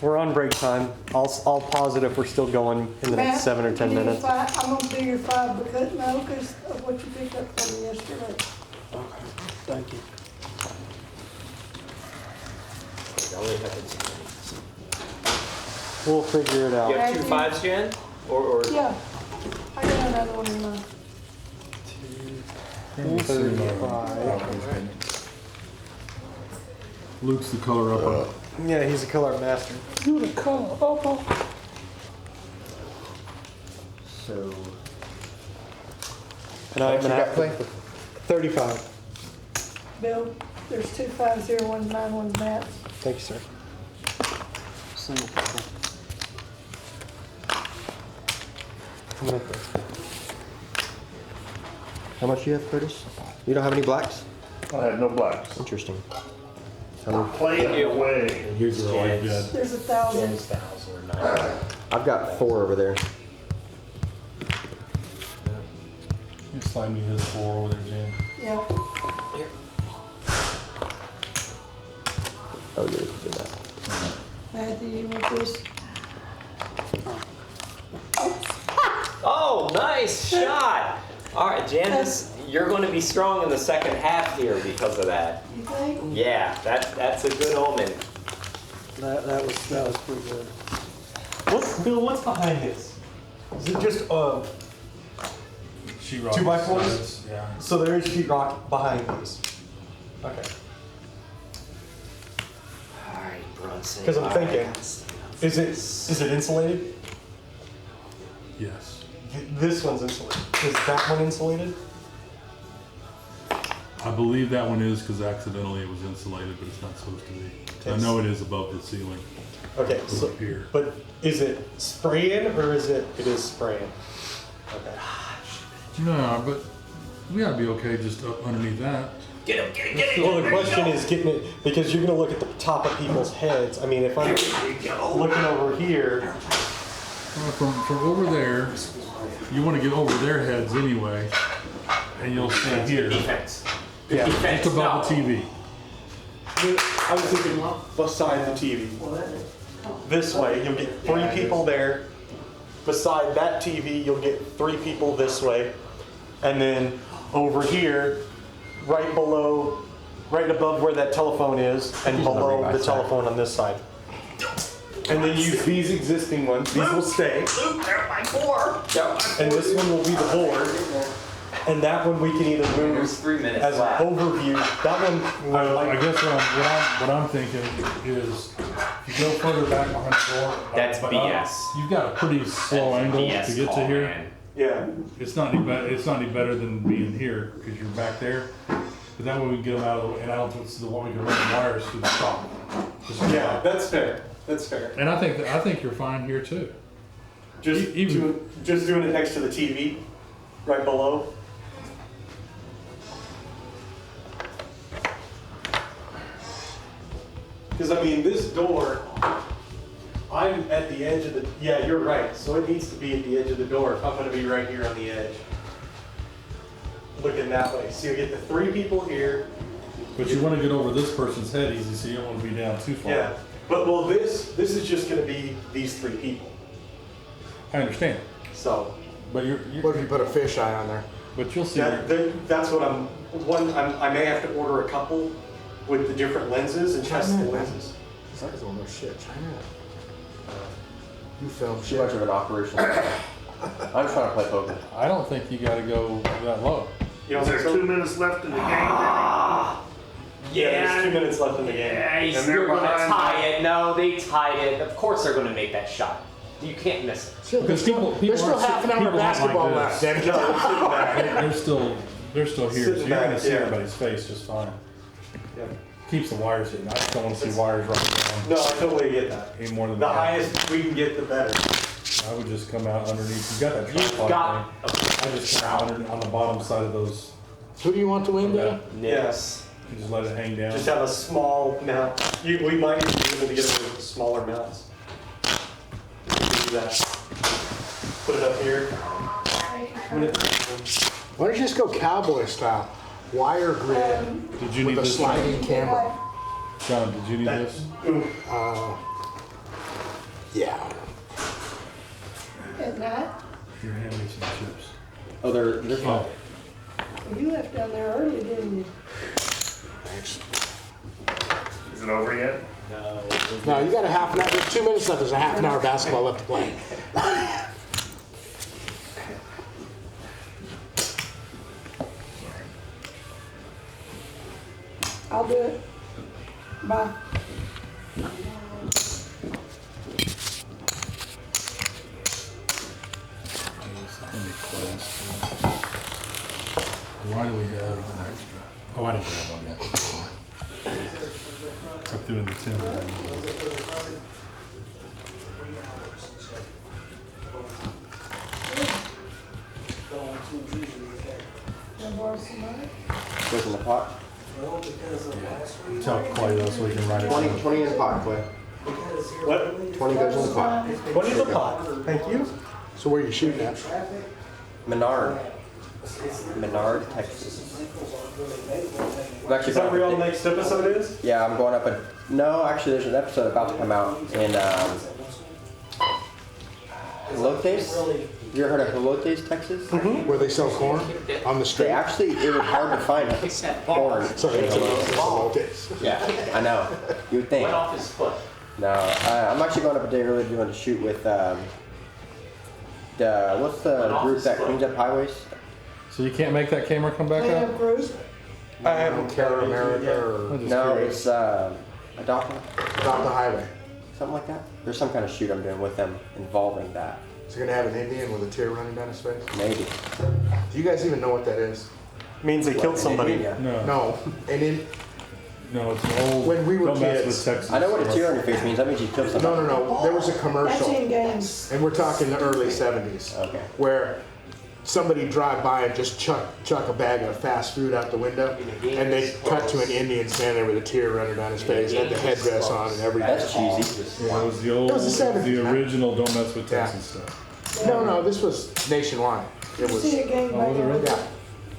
We're on break time. I'll pause it if we're still going in the Matt, next 7 or 10 you need a minutes. five- I'm gonna do your 5 because, no, because of what you picked up from me yesterday. Thank you. We'll figure it out. You have two fives, Jen? Or Yeah, I got another one in mine. 35. Luke's the color up. Yeah, he's a color master. You the color, So, And I'm gonna have play? 35. Bill, there's 2 5s here, one's mine, one's Matt's. Thank you, sir. Single purple. how much do you have, Curtis? You don't have any blacks? I have no blacks. Interesting. Play away. And here's your life good. There's 1,000. Jen's 1,000 or 9. I've got 4 over there. You slide me his 4 over there, Jen. Yeah. Oh, yeah, you can do that. Matthew, you want this? Oh, nice shot! All right, Jen, you're going to be strong in the second half here because of that. You think? Yeah, that's a good omen. That was pretty good. What's behind this? Is it just Sheetrock. 2x4s? sides, Yeah. So there is sheetrock behind these? Okay. All right, Brunson. 'Cause I'm All thinking- right. Is it insulated? Yes. This one's insulated. Is that one insulated? I believe that one is because accidentally it was insulated, but it's not supposed to be. I know it is above the ceiling. Okay, It's so, up here. but is it spraying or is it is spraying? Okay. No, but we gotta be okay just up underneath that. Get him, get him, get him! Well, the question is getting it, because you're gonna look at the top of people's heads. I mean, if I'm looking over here, From over there, you want to get over their heads anyway, and you'll see here, Defense. yeah, just above the TV. I was thinking beside the TV. This way, you'll get 3 people there. Beside that TV, you'll get 3 people this way. And then over here, right below, right above where that telephone is, and below the telephone on this side. And then use these existing ones, these will stay. Luke, they're my 4. And this one will be the board. And that one we can either move There's 3 minutes as an left. overview. That one, I guess what I'm thinking is, if you go further back behind the door. That's but BS. You've got a pretty slow That's a angle BS to get call, to here. man. yeah. It's not any better than being here because you're back there. But that way we can get them out of the way, and I don't want we can run the wires through the top. Yeah, that's fair. That's fair. And I think you're fine here too. Just just doing it next to the TV, right below. Because I mean, this door, I'm at the edge of the. Yeah, you're right. So it needs to be at the edge of the door. If I'm going to be right here on the edge, looking that way. So you get the 3 people here. But you want to get over this person's head easy, so you don't want to be down too far. Yeah. But well, this is just going to be these 3 people. I understand. So. But What if you put a fisheye on there? but you'll see. That's what I may have to order a couple with the different lenses and test the lenses. That is almost shit. China. You film Too shit. much of an operation. I'm trying to play poker. I don't think you got to go that low. You know, Is there so 2 minutes left in the game? yeah, there's 2 minutes left in the game. Yeah, And they're they're going to behind tie it. No, they tied it. Of course they're going to make that shot. You can't miss it. Because people There's still aren't half an sit- hour of people aren't basketball like left, this. Denny. No, it's sitting back. They're still here, Sitting so you're back, gonna see yeah. everybody's face just fine. Yeah. Keeps the wires hidden. I just don't want to see wires running No, down I totally get that. any more than The that. highest we can get, the better. I would just come out underneath. You got that You've tripod got thing. I just come out on the bottom side of those. Who do you want to win, Denny? Yes. You just let it hang down. Just have a small mount. We might even be able to get away with smaller mounts. Do that. Put it up here. Why don't you just go cowboy style? Wire grid Did you with need a this? sliding camera. John, did you need That- this? Ooh. Yeah. At night? Here, hand me some chips. Oh, they're fine. You left down there early, didn't you? Thanks. Is it over yet? No, you got a half an hour, there's 2 minutes left, there's a half an hour of basketball left to play. I'll do it. Bye. Why do we have an extra? Oh, I didn't grab one yet. I threw in the tin. Wanna borrow some money? Goes in the pot. Tell Clay though, so we can write it 20, down. 20 in the pot, Clay. What? 20 goes in the pot. 20 is a pot. Thank you. So where are you shooting at? Menard. Menard, Texas. I'm actually Is that going where up all a- next episode is? Yeah, I'm going up a. No, actually, there's an episode about to come out in Helotes. You ever heard of Helotes, Texas? Where they sell corn on the They street? actually, it was hard to find corn. Sorry, in it's Helotes. a low days. Yeah, I know. You would think. Went off his foot. No, I'm actually going up a day early doing a shoot with what's the group that cleans up highways? So you can't make that camera come back Clean up? up crews? I don't care America or I'm just No, curious. it's Adopt Down the highway. something like that. There's some kind of shoot I'm doing with them involving that. Is he gonna have an Indian with a tear running down his face? Maybe. Do you guys even know what that is? Means they killed somebody. Yeah. No, No, and in, no, it's an old. When we were don't mess kids. with Texas. I know what a tear on your face means. That means you killed no, somebody. no, there was a That's commercial, in games. and we're talking the early 70s, Okay. where somebody drive by and just chuck a bag of fast food out the window, and they cut to an Indian standing there with a tear running down his face, had the headdress on and everything. That's cheesy. Yeah, it was the old, It was the 70s, the man. original don't mess with Yeah. Texas stuff. No, this was nationwide. It You was, see a game Oh, back was it really? yeah.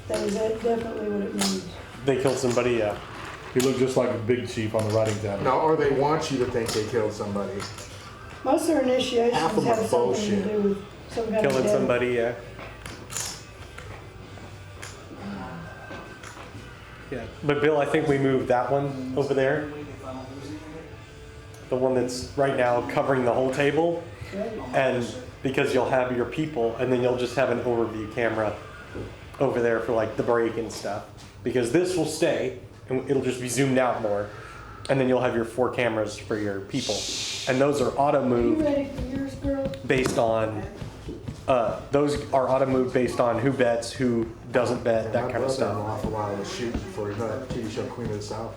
That is definitely what it means. They killed somebody, yeah. He looked just like a big chief on the writing tablet. No, or they want you to think they killed somebody. Most of their initiations Half of them have are something bullshit. to do with some kind of Killing death. somebody, yeah. Yeah, but Bill, I think we moved that one over there. The one that's right now covering the whole table. And because you'll have your people, and then you'll just have an overview camera over there for like the break and stuff. Because this will stay, and it'll just be zoomed out more. And then you'll have your 4 cameras for your people. And those are auto Are you moved ready for yours, girl? based on, those are auto moved based on who bets, who doesn't bet, that My kind of brother-in-law stuff. for a while was shooting for the TV show Queen of the South.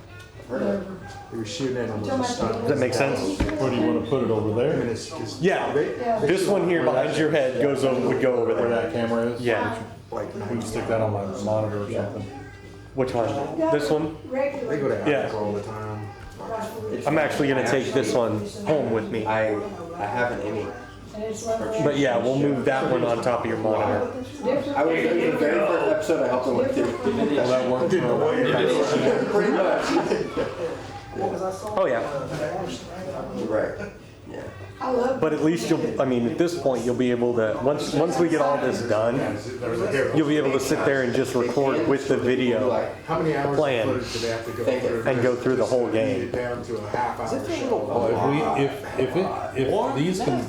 Whatever. He was shooting it and was just stunned. Does that make sense? Where do you want to put it over I mean, there? it's Yeah. Yeah. This one here behind your head goes over, would go over Where there. that camera is? Yeah. like, We can stick that on my monitor or something. Which one? This one? Regular. they go to Yeah. Africa all the time. I'm actually gonna take this one home with me. I have an Emmy. And it's like But yeah, we'll move that one on top of your monitor. different. I was in the very first episode I helped them with too. Will that work for Pretty much. Oh yeah. Right. Yeah. I love. But at least you'll, I mean, at this point, you'll be able to, once we get all this done, you'll be able to sit there and just record with the video How many hours Plan. of footage do they have to go through? and go through the whole game. Down to a half hour show. Well, if these can,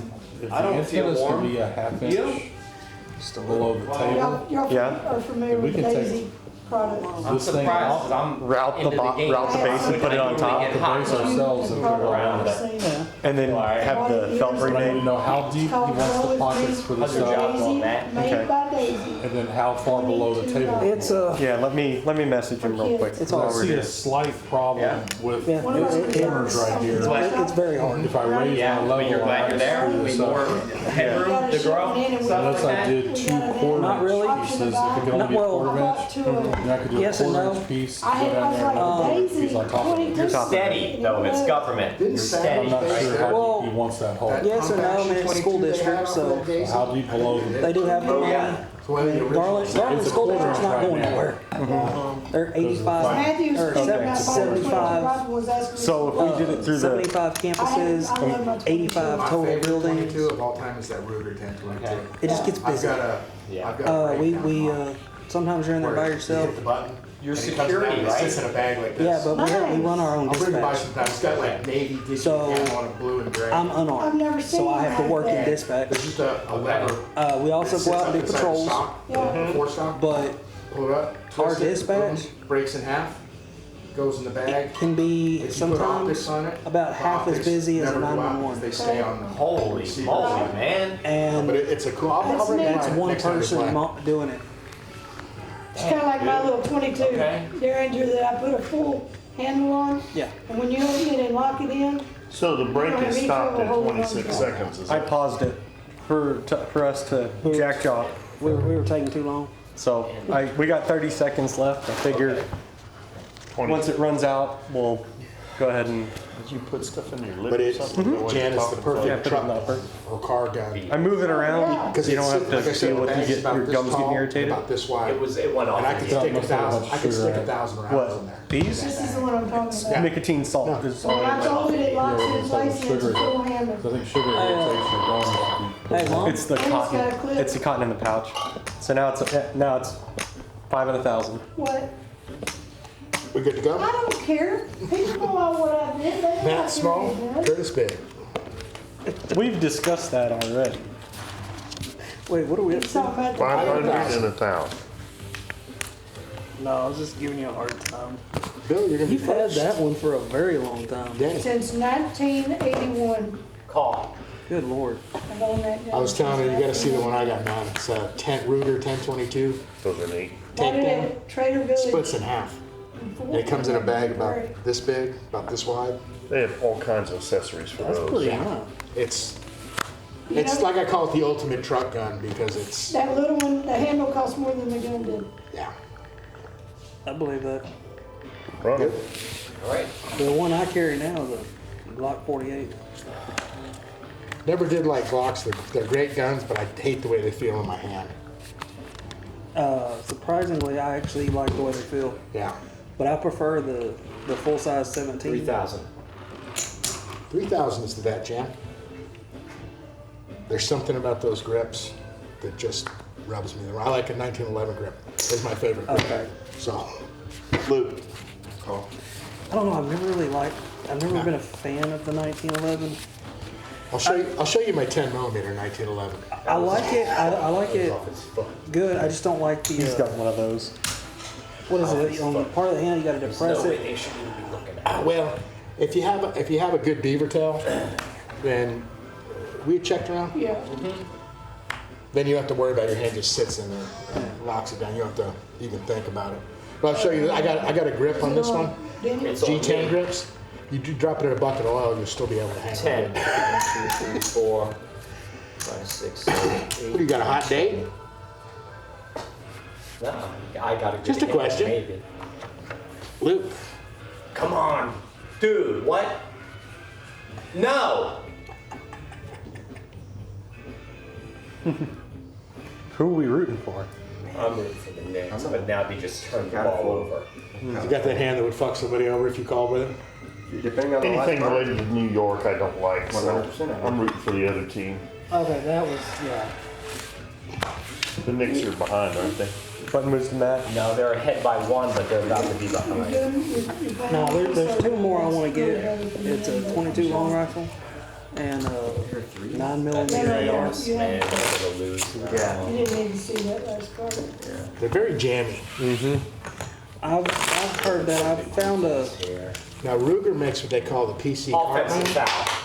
if the antennas can be a half inch below the table, Y'all Yeah. are familiar We with can take- Daisy product. this thing out, Route the base and put it on top, brace ourselves and figure around it. and then have the felt But I need to grenade. know how deep he wants the pockets for the stuff, Daisy, Okay. made by Daisy. and then how far below the table. It's Yeah, let me message him real quick. It's I all see a slight problem with Yeah. these corners right here. it's very hard. If I raise my level, But you're glad I you're there. screw There'll be this more up. headroom to grow. Unless I did 2 quarter Not inch really. pieces, if it could only be a Well, quarter inch, then I could do a Yes and quarter no. inch piece, go I had, down I was there and like, put a Daisy, piece on top of it. 22. Steady, though, it's government. You're Didn't steady, I'm not right? sure how Well, deep he wants that hole. Yes or no, I mean, it's school district, so How deep below the, they do have the money. Garland It's a School quarter District's inch not right going now. nowhere. They're 85, Matthew's or thinking about 75, Robin was asking me- So if we did it through the, 75 campuses, I love my 85 My total favorite buildings. 22 of all time is that Ruger 1022. It just gets I've busy. got a, Yeah. I've got a We, break we, on sometimes you're in there by You yourself. hit the button. Your and it comes security, down, right? It sits in a bag like this. Yeah, but we run our own I'll bring it by dispatch. sometimes. It's got like navy digital So, camo on it, blue and gray. I'm unarmed. I've never seen so I have to that work in bag. dispatch. There's just a lever. We also that go out and do sits up inside the patrols, stock, Yeah. Four stock. but Pull it up. our twist it, dispatch boom, breaks in half, goes in the bag. can be If you put optics sometimes on it, about the half as optics busy as a never go out 911. because They stay on. Holy moly, man. and But it's a cool. I'll bring neat. it that's by one next time it's person black. doing it. It's kind of like my little 22 Okay. Derringer that I put a full handle on. Yeah. And when you open it and lock it in, So the break You don't have is any stopped trouble at holding on 26 to it. seconds. Is I it? paused it for us to jack jaw. We were taking too long. So we got 30 seconds left. I figured 20. once it runs out, we'll go ahead and Did you put stuff in your lip But or it's something? The way Jan, you're it's the talking about it? Yeah, perfect put it truck in the upper. or car gun. I move it around Because so you don't have like I to said, feel the with bag's your about this gums getting tall, irritated. About this wide. It went off. And I could stick must have a bunch of sugar in it. 1,000 rounds in there. What? These? this is the one I'm talking about. Nicotine salt No. is When all I told it, it locks Yeah, in it's place and it's a sugar. full handle. I think sugar irritates your gums. Hey, Mom. It's the And it's got a cotton. clip. It's the cotton in the pouch. So now it's 5 in 1,000. What? We good to go? I don't care. People know what I did. They don't Matt have to small, read that. Curtis big. We've discussed that already. Wait, what are we up It's to? talking about the 500 and 1,000. No, I was just giving you a hard time. Bill, you're gonna be You've had first. that one for a very long time. Danny. Since 1981. Call. Good Lord. I've owned that gun I was telling you, you gotta see the since one I got, man. It's a Ruger 1022. Those are neat. Bought it takedown. at Trader Village. Splits in half. And it comes in a bag about this big, about this wide. They have all kinds of accessories for That's those. pretty nice. It's You know, like I call it the ultimate truck gun because it's, That little one, the handle costs more than the gun did. yeah. I believe that. Right. All right. The one I carry now is a Glock 48. Never did like Glocks. They're great guns, but I hate the way they feel in my hand. Surprisingly, I actually like the way they feel, Yeah. but I prefer the full size 17. 3,000. 3,000 is the vet, Jan. There's something about those grips that just rubs me the wrong. I like a 1911 grip. It's my favorite grip. Okay. So, Luke. I don't know. I've never been a fan of the 1911. I'll show you my 10 millimeter 1911. I like it. I like it good. I just don't like the. He's got one of those. What is it? On the part of the hand, you got to There's depress no way it. they shouldn't be looking at it. Well, if you have a good beaver tail, then we checked around. Yeah. Then you have to worry about your hand just sits in there and locks it down. You don't have to even think about it. But I'll show you. I got a grip on this one. Denny? It's on G10 me. grips. You do drop it in a bucket of oil, you'll still be able to handle 10, it. 1, 2, 3, 4, 5, 6, 7, 8. What do you got? A hot date? No, I got a good Just a hand, question. Maybe. Luke. Come on, dude. What? No. Who are we rooting for? I'm rooting for the Knicks, but now they just turned the ball over. You got that hand that would fuck somebody over if you called with it? Depending on the last Anything part. related to New York, I don't like. So 100%. I'm rooting for the other team. Okay, that was yeah. The Knicks are behind, aren't they? Button moves to Matt. No, they're ahead by 1, but they're about to be behind. No, there's two more I want to get. It's a 22 long rifle and a 9mm AR. Man, they're gonna lose. Yeah. You didn't need to see that last card. They're very jammy. I've heard that. I found a. Here. Now Ruger makes what they call the PC Offensive carbine. foul.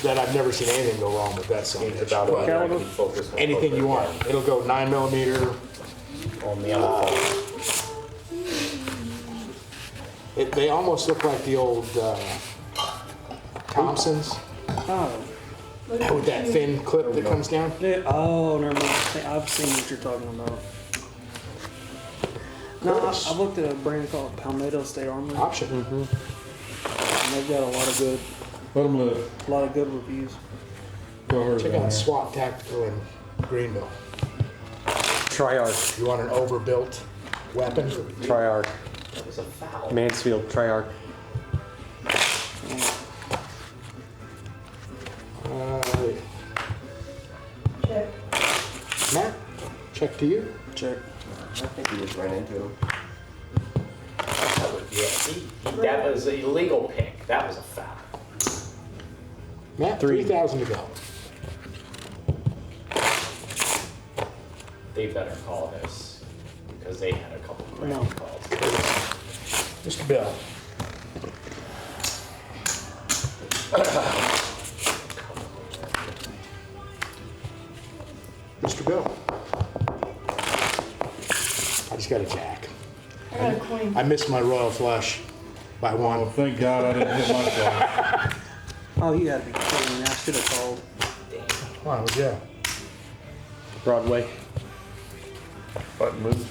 That I've never seen anything go wrong with that son of a It's bitch. about What caliber? Anything you want. It'll go 9 millimeter. On the other phone. They almost look like the old Thompsons Oh. with that thin clip that comes down. Yeah, oh, never mind. I've seen what you're talking about. No, Curtis. I looked at a brand called Palmetto State Armory, Option. and they've got a Let them live. lot of good reviews. Go hurt Check down out there. SWAT Tactical in Greenville. Triarch. You want an overbuilt weapon? Triarch. That was a foul. Mansfield. Triarch. Check. Matt, check Check to you. Check. I think we just ran into him. That was an illegal pick. That was a foul. Matt, 3,000 to go. They better call this because they had a couple of No. calls. Mr. Bill. Mr. Bill. I just got a jack. I got a queen. I missed my royal flush by Oh, one. thank God I didn't hit my phone. Oh, you gotta be kidding me. I should have called. Wow, yeah. Broadway. Button moves.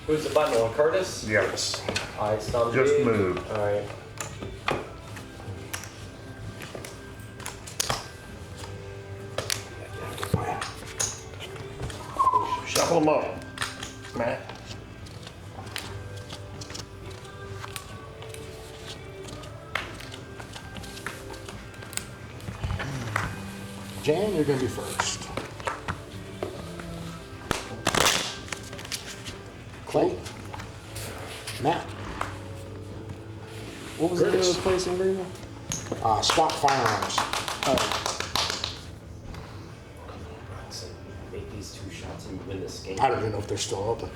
Who's the button on? Curtis? Yes. All right, sounds Just good. move. All right. Shuffle them up, Matt. Jan, you're gonna be first. Clay. Matt. What was the Curtis. other place in Greenville? Swap firearms. Oh, So make these 2 shots and you win this game. I don't even know if they're still open.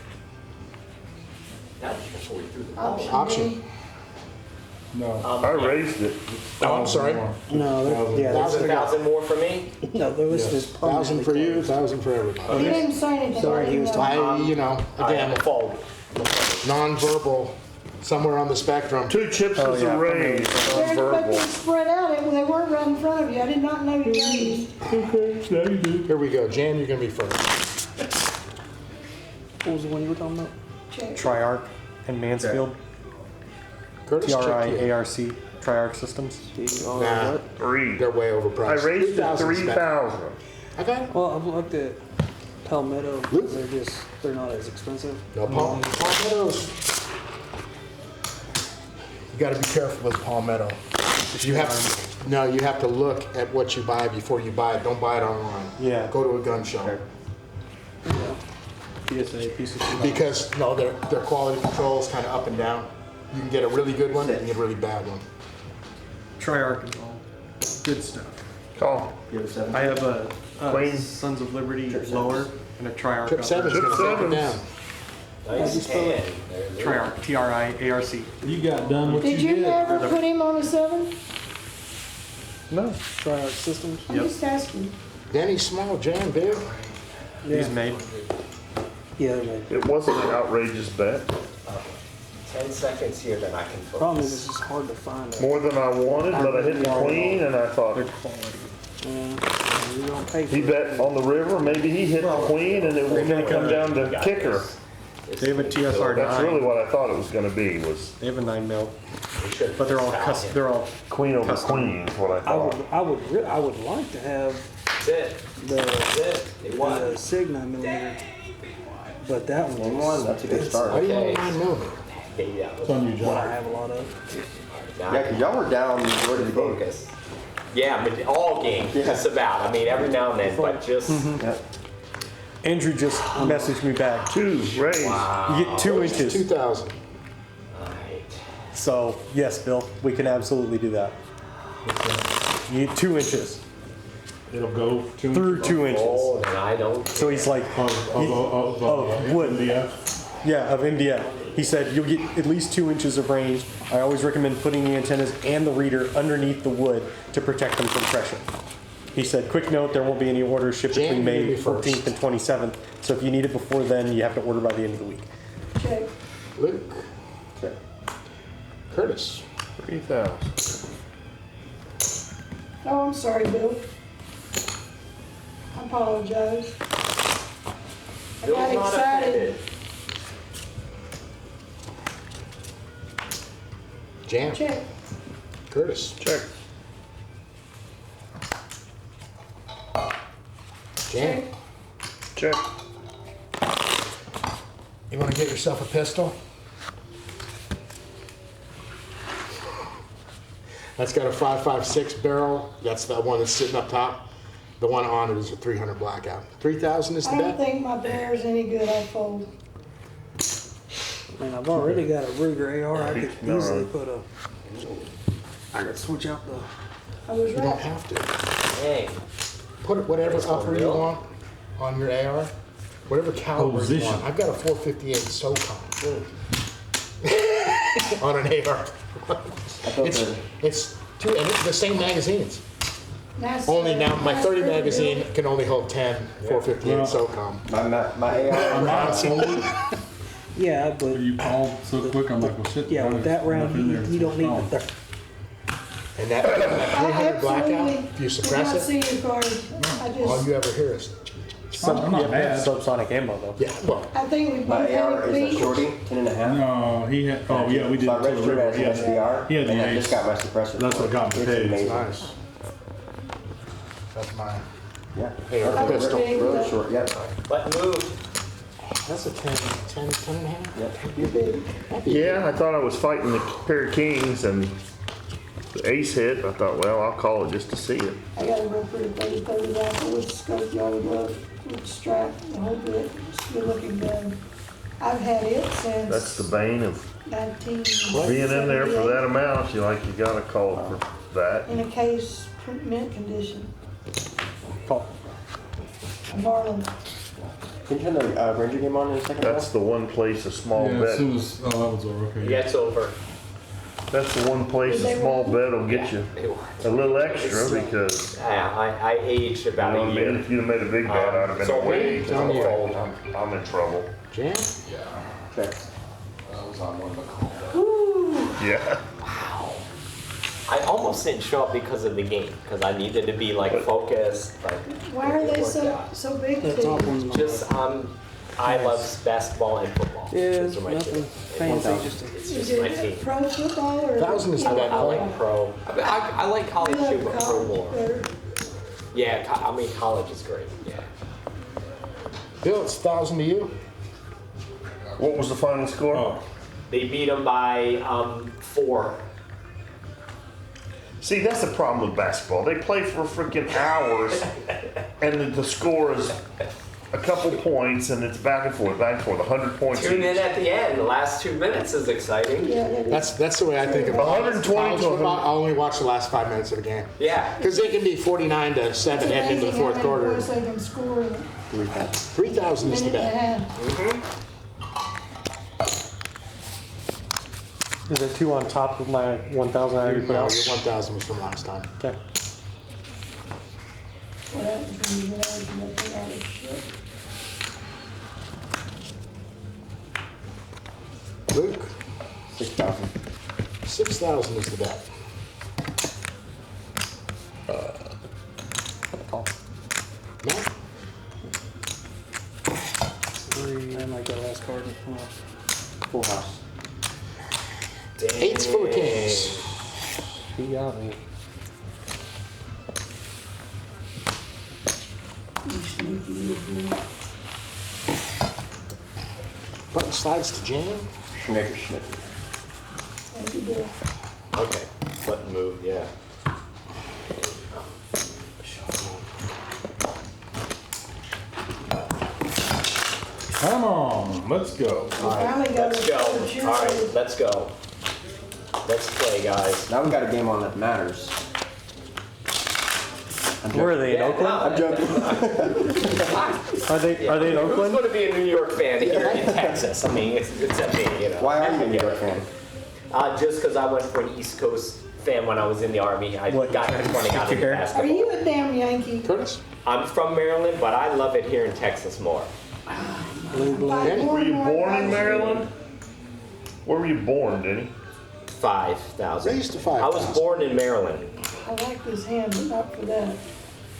That was before we threw the Option ball. Option. B. No. I raised it. Oh, I'm sorry. no, yeah, There's Thousand. 1,000 more for me. no, the list is 1,000 for you, 1,000 for He everybody. didn't say anything. Sorry, he was I, you know, I am again, a fold. non-verbal, somewhere on the spectrum. 2 chips Oh, is yeah, a raise, But they non-verbal. spread out, they weren't right in front of you. I did not know you raised. Here we go. Jan, you're gonna be first. What was the one you were talking about? Check. Triarch and Mansfield. Curtis, check you. TRIARC. Triarch Systems. Nah, 3. they're way I overpriced. raised it 3,000 is better. 3,000. Okay. Well, I've looked at Palmetto. They're not as expensive. No, Palmetto's. You gotta be careful with Palmetto. You have to look at what you buy before you buy it. Don't buy it online. Yeah. Go to a gun show. PSA, piece of shit. Because, no, their quality control is kind of up and down. You can get a really good one, and you can get a really bad one. Triarch and all. Good stuff. Call. You have a 7? I have a Queen. Sons of Liberty lower and a Triarch. Trip 7's Trip gonna take it sevens. down. Nice hand. Triarch. TRIARC. You got done what Did you you did. never put him on a 7? No. Triarch Systems. I'm just asking. Denny small, Jan big. He's made. Yeah, they're made. It wasn't an outrageous bet. 10 seconds here, then I can focus. Problem is, it's just hard to find. More than I wanted, but I hit the queen and I thought, Good quality. Yeah, you don't pay for he it. bet on the river, maybe he hit the queen and it was gonna come down to kicker. They have a TSR That's 9. really what I thought it was gonna be, was They have a 9 mil, We should but they're all foul custom. him. They're all queen over Custom. queen is what I thought. I would like to have That's it. That's the it. They won. Sig 9mm, but that one One, is that's a good start. Why do you want Okay. 9mm? Yeah, It's on you, what I John. have a lot of. now Yeah, because y'all were down where did the game? focus. Yeah, but all games, Yeah. just about. I mean, every now and then, but just. Yep. Andrew just messaged me back. 2, raise. Wow. You get 2 inches. 2,000. Alright. So yes, Bill, we can absolutely do that. You get 2 inches It'll go to through 2 inches. Oh, and I don't. So he's like, of wood. MDF. yeah, of MDF. He said you'll get at least 2 inches of range. I always recommend putting the antennas and the reader underneath the wood to protect them from pressure. He said, quick note, there won't be any orders shipped Jan, between you May be first. 14th and 27th. So if you need it before then, you have to order by the end of the week. Check. Luke. Curtis. 3,000. Oh, I'm sorry, Bill. I apologize. I Bill's got not excited. offended. Jan. Check. Curtis. Check. Jan. Check. You want to get yourself a pistol? That's got a 5.56 barrel. That's the one that's sitting up top. The one on it is a 300 blackout. 3,000 is the I don't bet? think my bear's any good, I fold. I mean, I've already got a Ruger AR. I could No. easily put a. I could switch out the. I was You don't right. have to. Hey, Put whatever Nice upper one, you Bill. want on your AR. Whatever caliber you Position. want. I've got a 458 SOCOM on an AR. It's two, and it's the same magazines. Nice, Only now, my nice 30 river magazine bill. can only hold 10 458 Yeah. SOCOM. My AR. Yeah, but You called so quick, I'm like, well, shit. yeah, with that round, you don't need the third. And that I 300 blackout, absolutely if you did suppress not it, see your card. I all just, you ever hear is, I'm not mad. Subsonic ammo though. yeah, well, I think we My both had AR it is a beat. shorty, 10.5. No, he had, oh yeah, we did. So I registered as an Yeah. SDR, He had the and I ace. just got my suppressor. That's for what it. got me It's paid. amazing. nice. That's mine. Yeah. AR I was pistol. big, Really but short, yep. button moved. That's a 10 and a half? Yep. you're big. Yeah, I thought I was fighting the pair of kings and the ace hit. I thought, well, I'll call it just to see it. I got a real pretty 30 rifle with scope, yellow glove, with strap, the whole bit. It's a good looking gun. I've had it That's the since bane of 1978. being in there for that amount. You gotta call it for that. In a case, mint condition. Call. Marlin. Can you turn the Ranger game on in a second? That's the one place a small Yeah, as soon bet. as, oh, that was over, okay. Yeah, it's over. That's the one place a small bet will get you a little extra because, Yeah, I aged you about know what a I mean? year. If you'd have made a big bet, I'd have been So away. me, Tell me fold. I'm in trouble. Jam? Check. Yeah. I almost didn't show up because of the game, because I needed to be like focused. Like, Why are they it worked so out. so big? The to top you? one's not. Just I love basketball and football. Yeah, Those are my nothing two. fancy. Just a, It's Is just my team. it pro football or? 1,000 is I, the bet. I like pro. I, mean, I like college You too, love but pro college more. better. Yeah, I mean college is great. Yeah. Bill, it's 1,000 to you? What was the final score? Oh, They beat them by 4. See, that's the problem with basketball. They play for freaking hours, and the score is a couple points, and it's back and forth, 100 points Tune in each. at the end. The last 2 minutes is exciting. Yeah, that is. That's the way I think of it. 120 College to football, 100. I'll only watch the last 5 minutes of the game. Yeah. Because they can be 49 to 7 It's heading into the amazing fourth how quarter. many points they can score in a 3,000 is the minute and a bet. half. Is there two on top of my 1,000 I already put No, out? your 1,000 was from last time. Okay. What happens when you get out of that all this shit? Luke, 6,000. 6,000 is the bet. Call. Matt? I might get last card. Full house. Eight's full of kings. He got me. Button slides to jam. Schnicker, schnicker. Thank you, Bill. Okay. Button move. Yeah. come on, let's go. We finally got Let's a go. cheerleader. All right. Let's go. Let's play, guys. Now we got a game on that matters. Where are they, in Yeah, Oakland? I'm joking. Are they in Who's Oakland? going to be a New York fan here in Texas? I mean, it's a me, you know. Why are you a New York fan? Just because I went for an East Coast fan when I was in the Army. I What, got trying to when I got stick into your hair? Are basketball. you a damn Yankee? Curtis? I'm from Maryland, but I love it here in Texas more. Blue blood. Denny? Were you born in Maryland? Where were you born, Denny? 5,000. Raised to I was 5,000. born in Maryland. I like this hand, but not for that.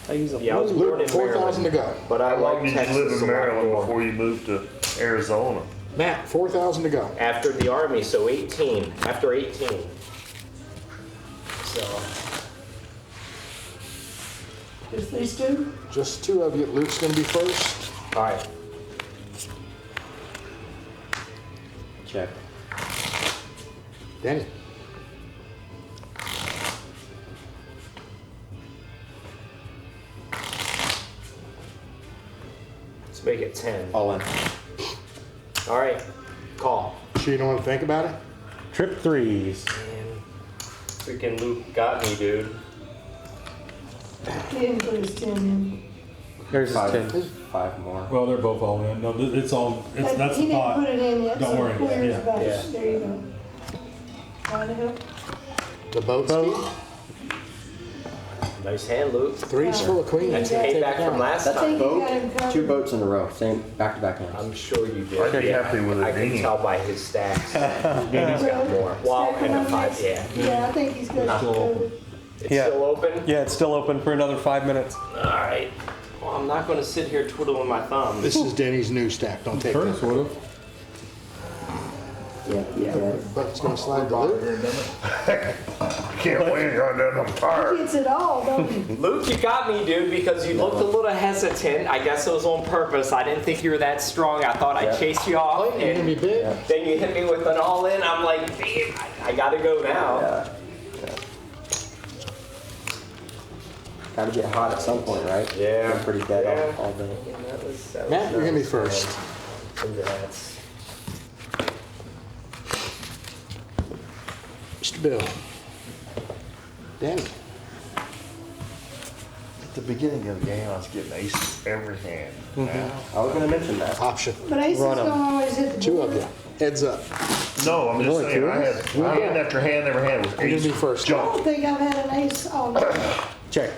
I use a Yeah, I was blue. born in 4,000 to Maryland. go. But I How long like did Texas you live in a lot Maryland more. before you moved to Arizona? Matt, 4,000 to go. After the Army, so 18. After 18. So, Just these two? Just 2 of you. Luke's going to be first. all right. Check. Denny. Let's make it 10. All in. All right, call. Sure you don't want to think about it? Trip threes. Man, freaking Luke got me, dude. He didn't put his 10 in. There's his 10. Five more. Well, they're both all in. No, it's all, But that's he the didn't pot. put it in yet, Don't so worry. where's Yeah. about Yeah. There you go. Trying to help. The boat Boat. speed? Nice hand, Luke. Three's full of queens. That's Take it payback from down. last I think time. you got him covered. 2 boats in a row. Same back-to-back hands. I'm sure you did. I'd be happy with a I can Denny. tell by his stacks. Denny's got more. Wow, Stack and him a on 5, next. yeah. Yeah, I think he's got it Still open. covered. It's Yeah. still open? Yeah, it's still open for another 5 minutes. All right. Well, I'm not going to sit here twiddling my thumbs. This is Denny's new stack. Don't take Curtis that. would have. Yeah, you got it. Buck's gonna slide to Luke. Can't wait on that, I'm He tired. gets it all, don't he? Luke, you got me, dude, because you looked a little hesitant. I guess it was on purpose. I didn't think you were that strong. I thought I'd chase you off. You're gonna be And big. then you hit me with an all-in. I'm like, damn, I got to go now. Yeah. Gotta get hot at some point, right? Yeah. I'm pretty dead Yeah. all day. That was Matt, you're gonna be nice, first. man. Congrats. Mr. Bill. Danny. At the beginning of the game, I was getting aces every hand. Now, I was gonna mention that. Option. But aces Run 'em. don't always hit the Two board. of you. Heads up. no, I'm just only saying, two I of had us? hand after hand after hand was You're gonna ace. be first. I Jump. don't think I've had an ace all night. Check.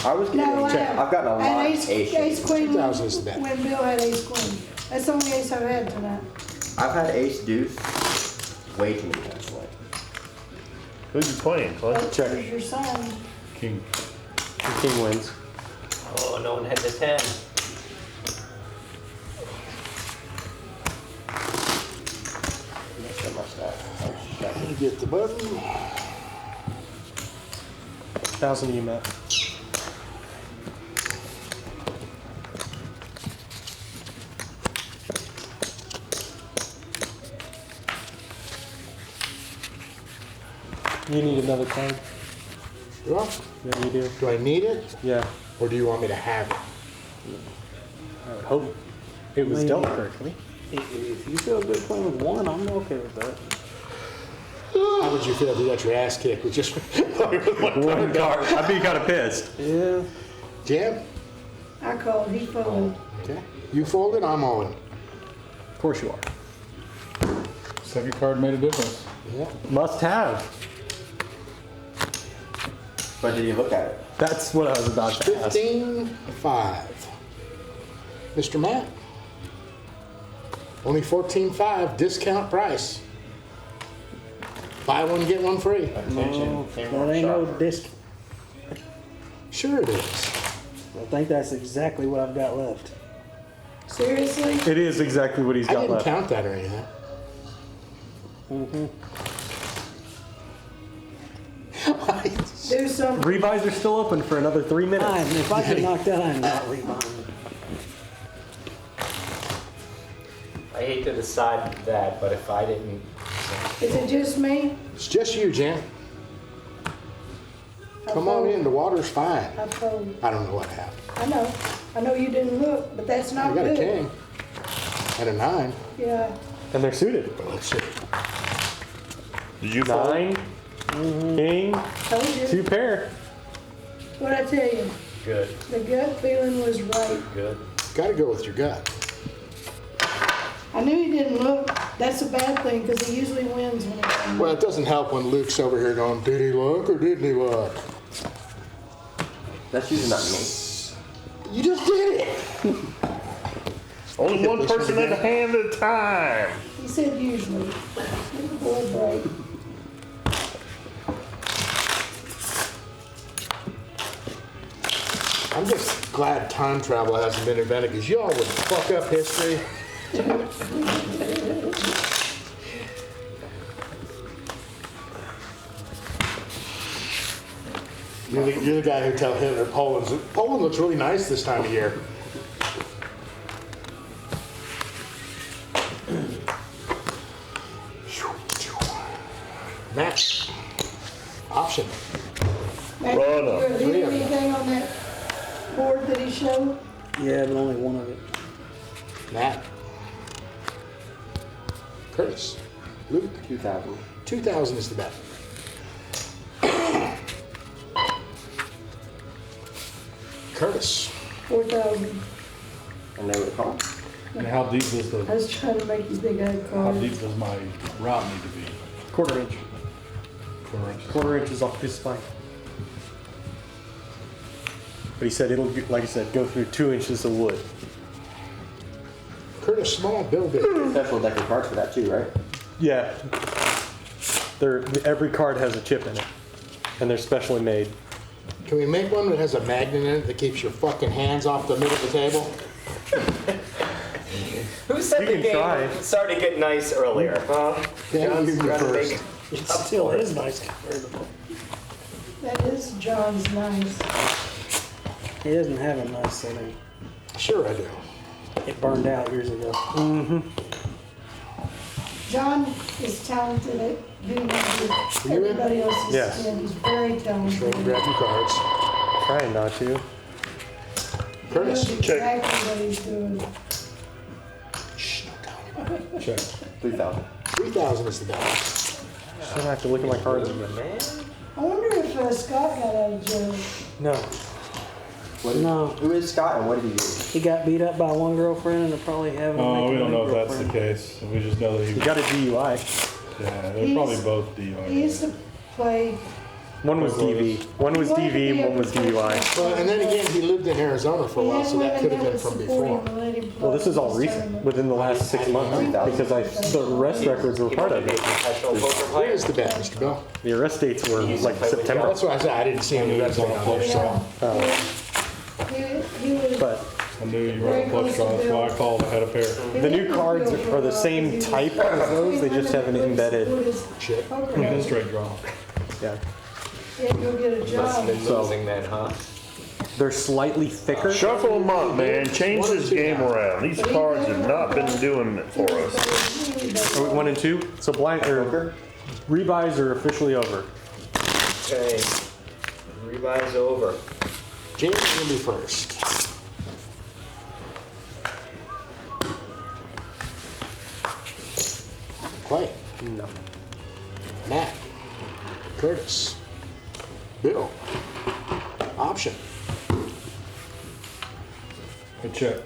I was getting. No, I have. I've gotten a I had lot of ace aces. queen 2,000 is the bet. when Bill had ace queen. That's the only ace I've had tonight. I've had ace deuce way too many times. Like, Who's you playing, Clay? That's Check. your sign. King. The king wins. Oh, no one had the 10. messed up my stack. Get the button. 1,000 you met. You need another card? Do I? Yeah, you do. Do I need it? Yeah. Or do you want me to have it? I would hope it was dealt correctly. If you feel good playing with one, I'm okay with that. How would you feel if you got your ass kicked with just One card. I'd be kind of pissed. Yeah. Jam? I called, he folded. Okay. You folded, I'm all in. Of course you are. Second card made a difference. Yeah. Must have. But did you look at it? That's what I was about to ask. 15.5. Mr. Matt? Only 14.5, discount price. Buy one, get one free. No, that ain't no disc. Sure it is. I think that's exactly what I've got left. Seriously? It is exactly what he's I got didn't left. count that or anything. Do something. Rebuys are still open for another 3 minutes. If I get knocked out, I'm not rebuying. I hate to decide that, but if I didn't, Is it just me? It's just you, Jan. Come on in, the water's fine. I folded. I don't know what happened. I know. I know you didn't look, but that's I not got a good. king and a 9. Yeah. And they're suited. Let's see. Did you fold? 9, king, Told you. 2 pair. What'd I tell you? good, The gut feeling was right. good. Got to go with your gut. I knew he didn't look. That's a bad thing because he usually wins when he Well, it doesn't help when Luke's over here going, did he look or didn't he look? That's usually not me. You just did it. Only one person at a hand at a time. He said usually. Let the board break. I'm just glad time travel hasn't been invented because y'all would fuck up history. You're the guy who tell Hitler Poland looks really nice this time of year. Matt, option. Matt, Run up. did you hit anything on that board that he showed? Yeah, but only one of it. Matt. Curtis. Luke. 2,000. 2,000 is the bet. Curtis. 4,000. And they would call. And how deep does I was trying to make you think I had how cards. deep does my route need to be? Quarter inch. 4 inches. Quarter inch is off his spine. But he said it'll, like I said, go through 2 inches of wood. Curtis Small, Bill Big. Special deck of cards for that too, right? Yeah. Every card has a chip in it. And they're specially made. Can we make one that has a magnet in it that keeps your fucking hands off the middle of the table? Who said You the can game try. started to get nice earlier? Huh? Yeah, John's you can trying to first. make- It still is nice compared to. That is John's nice. He doesn't have a nice setting. Sure I do. It burned out years ago. John is talented at getting into everybody else's Yes. skin. He's very Go and talented. grab your cards. Trying not to. He knows Curtis. exactly what he's doing. Shh, don't tell anybody. Check. 3,000. 3,000 is the bet. I have to look at my cards again. Man. I wonder if Scott got out of jail. No. No, Who is Scott and what did he do? he got beat up by one girlfriend and they're probably having to Oh, make we a don't new know if that's the girlfriend. case. We just know that He got a DUI. yeah, they're probably both DUI. He used to play. One was DV. One was DV, one was DUI. Well, and then again, he lived in Arizona for a while, so that could have been from before. Well, this is all recent, within the last 6 months, because the arrest records were part of it. Professional poker What player. is the bet, Mr. Bill? The arrest dates were like September. That's why I said I didn't see any bets on there, so. He was. But I knew you were a plus draw, that's why I called. I had a pair. the new cards are the same type as those, they just have an embedded. Shit. Yeah, straight draw. Yeah. He had to go get a Must job. have been losing then, huh? They're slightly thicker. Shuffle them up, man. Change this game around. These cards have not been doing it for us. Are we 1 and 2? So blind or rebuys are officially over. Okay. Revise over. James will be first. Clay. No. Matt. Curtis. Bill. Option. Good check.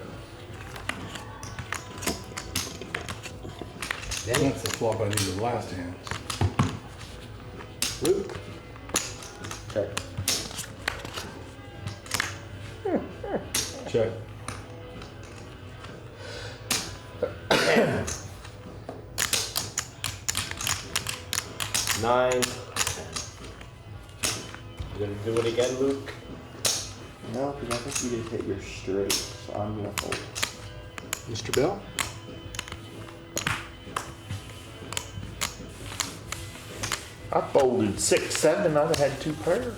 Denny. That's the flop I needed last hand. Luke. Check. Check. Nine. You gonna do it again, Luke? No, because I think you just hit your straight, so I'm gonna fold. Mr. Bill. I folded 6, 7. I'd have had 2 pairs.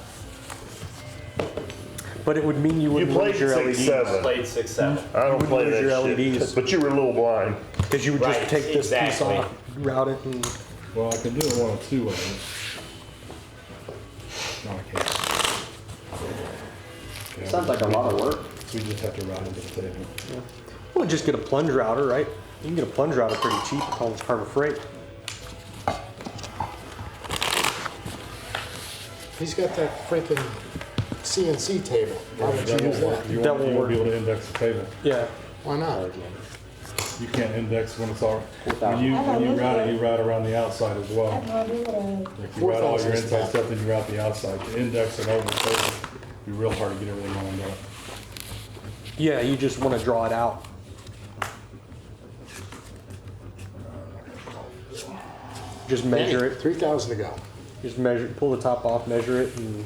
But it would mean you You wouldn't played lose your 6, LEDs. 7. Played 6, 7. I don't wouldn't play lose that your shit. LEDs. But you were a little blind. Because you would just Right, take this piece exactly. off, route it, and Well, I can do it 1 of 2 ways. No, I can't. Okay, Sounds like a lot of work. We just have to route it to the table. well, just get a plunge router, right? You can get a plunge router pretty cheap at Harbor Freight. He's got that freaking CNC table. Why don't you use that? You That won't, will you won't be work. able to index the table. Yeah. Why not? You can't index when it's all, when 4,000. you route it, you route around the outside as I well. have no idea what I had. If you route all your 4,000 is inside bad. stuff, then you route the outside. To index it over the table, it'd be real hard to get everything lined up. Yeah, you just want to draw it out. Just measure it. 3,000 to go. Just measure, pull the top off, measure it, and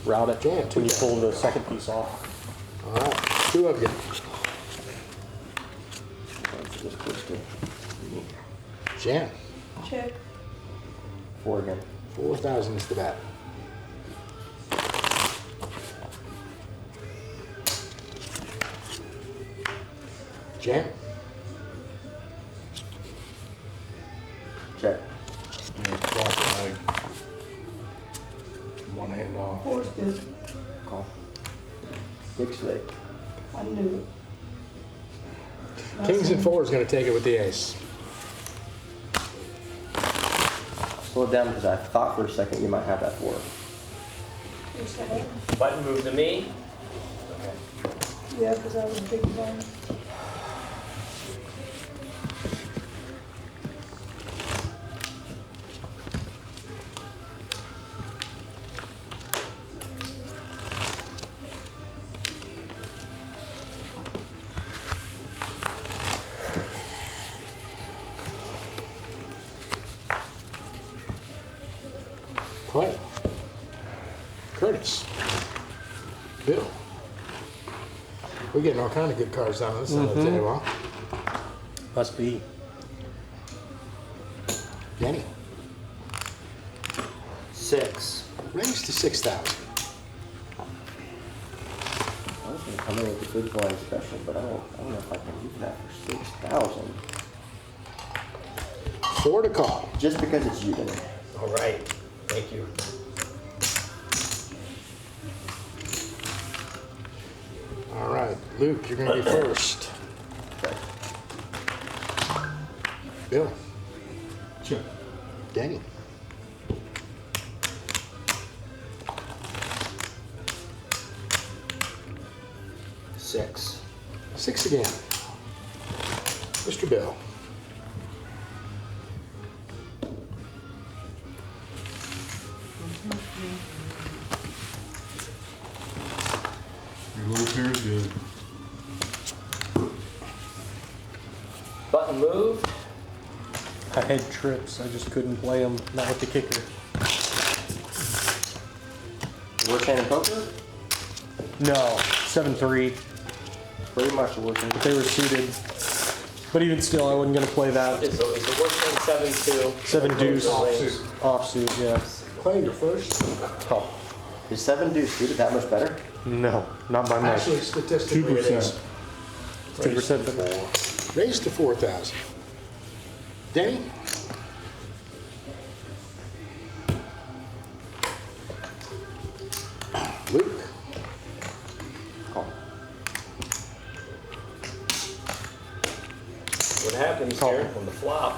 route it Yeah, when you pull the second piece off. All right, 2 of you. Just twist it. Jan. Check. 4 again. 4,000 is the bet. Jan. Check. Yeah, flop flag. 1 hand off. Four's good. Call. 6 today. I knew it. Kings and four is gonna take it with the ace. Slow it down because I thought for a second you might have that 4. Where's the head? Button move to me. Yeah, because I was a big blind. Play. Curtis. Bill. We're getting all kind of good cards down this side of the table. Must be. Denny. 6. Raise to 6,000. I was going to come in with a big blind special, but I don't know if I can do that for 6,000. 4 to call. Just because it's you, Denny. All right. Thank you. All right, Luke, you're gonna be first. Okay. Bill. Check. Denny. Six. 6 again. Mr. Bill. Your little pair is good. Button moved. I had trips. I just couldn't play them. Not with the kicker. Worst hand in poker? No, 7-3. Pretty much the worst hand. But they were suited. But even still, I wasn't gonna play that. Is the worst thing 7-2? 7 deuce. Offsuit. Offsuit, yes. Clay, you're first. Oh, Is 7 deuce suited that much better? no, not by much. Actually, statistically, it 2%. is. 2%. Raise to 4,000. Denny? Luke? Call. What happens here on the flop?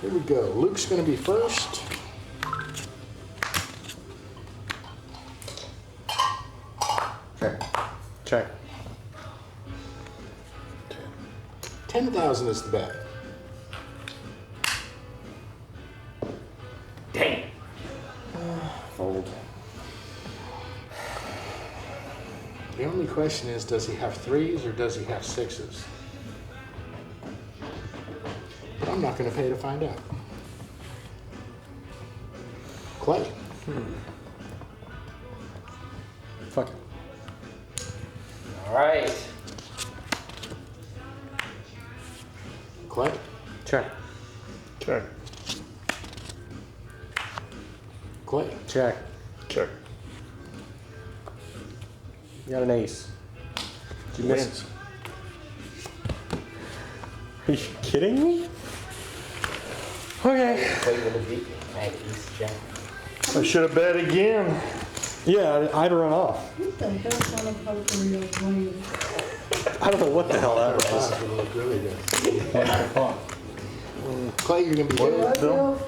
Here we go. Luke's gonna be first. Check. Check. 10,000 is the bet. Dang. Fold. The only question is, does he have 3s or does he have 6s? But I'm not gonna pay to find out. Clay? Fuck it. All right. Clay? Check. Check. Clay? Check. Check. You got an ace. Did you miss it? Are you kidding me? Okay. Play with a beat. Hey, East Jack. I should have bet again. Yeah, I'd run off. What the hell's kind of poker are you playing? I don't know what the hell that was. That's gonna look really good. Pot. Clay, you're gonna be good. What, Bill? Bill?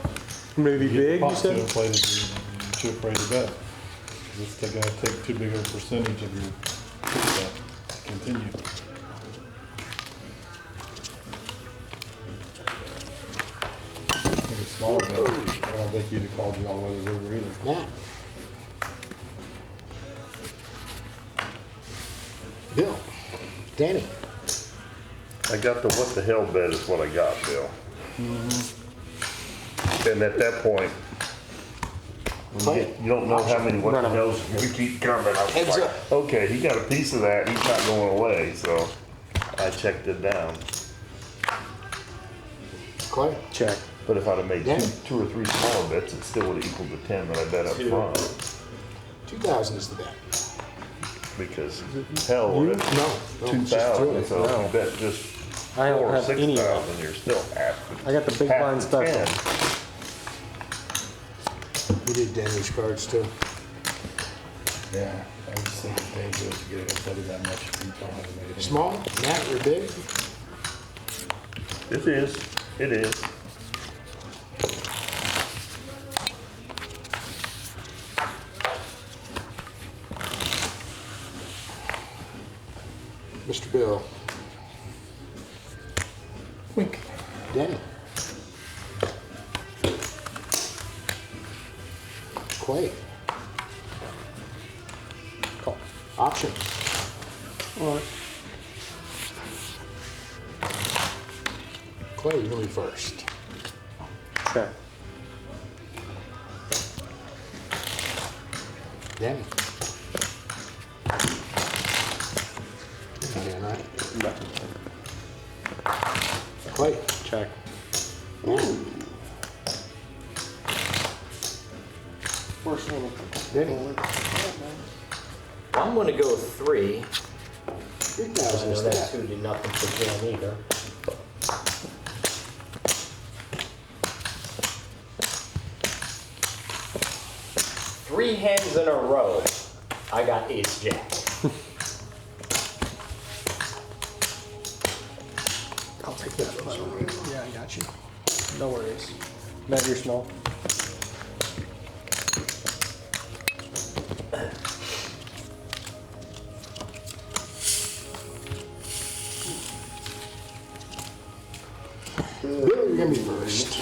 Maybe big, you Pot's gonna said? play the chip ready to bet. It's gonna take too big of a percentage of your chip bet to continue. I think it's smaller bet. I don't think you'd have called you all the way over either. Matt? Bill? Danny? I got the what the hell bet is what I got, Bill. And at that point, when you don't know how many what the hells you keep coming. I was Heads like, up. okay, he got a piece of that. He's not going away. So I checked it down. Clay? Check. But if I'd have made Yeah. two or three smaller bets, it still would have equaled the 10 that I bet up Two. front. 2,000 is the bet. Because hell, we're at No. no, it's just 2,000. three. So if you bet just I don't 4 or have any of 6,000, you're still half. I got the big half blind the special. 10. You did Danny's cards too. Yeah, I just think it's dangerous to get it flooded that much if you don't have anything. Small? Matt, you're big? It is. It is. Mr. Bill. Wink. Denny. Clay. Call. Option. All right. Clay, you're gonna be first. Check. Denny. Not in, right? Clay. Check. First one. Denny. I'm gonna go 3. 3,000 I is know that that. 2 did nothing for Jan either. Three hands in a row. I got ace jack. I'll take that. Yeah, I got you. No worries. Matt, you're small. Bill, you're gonna be first.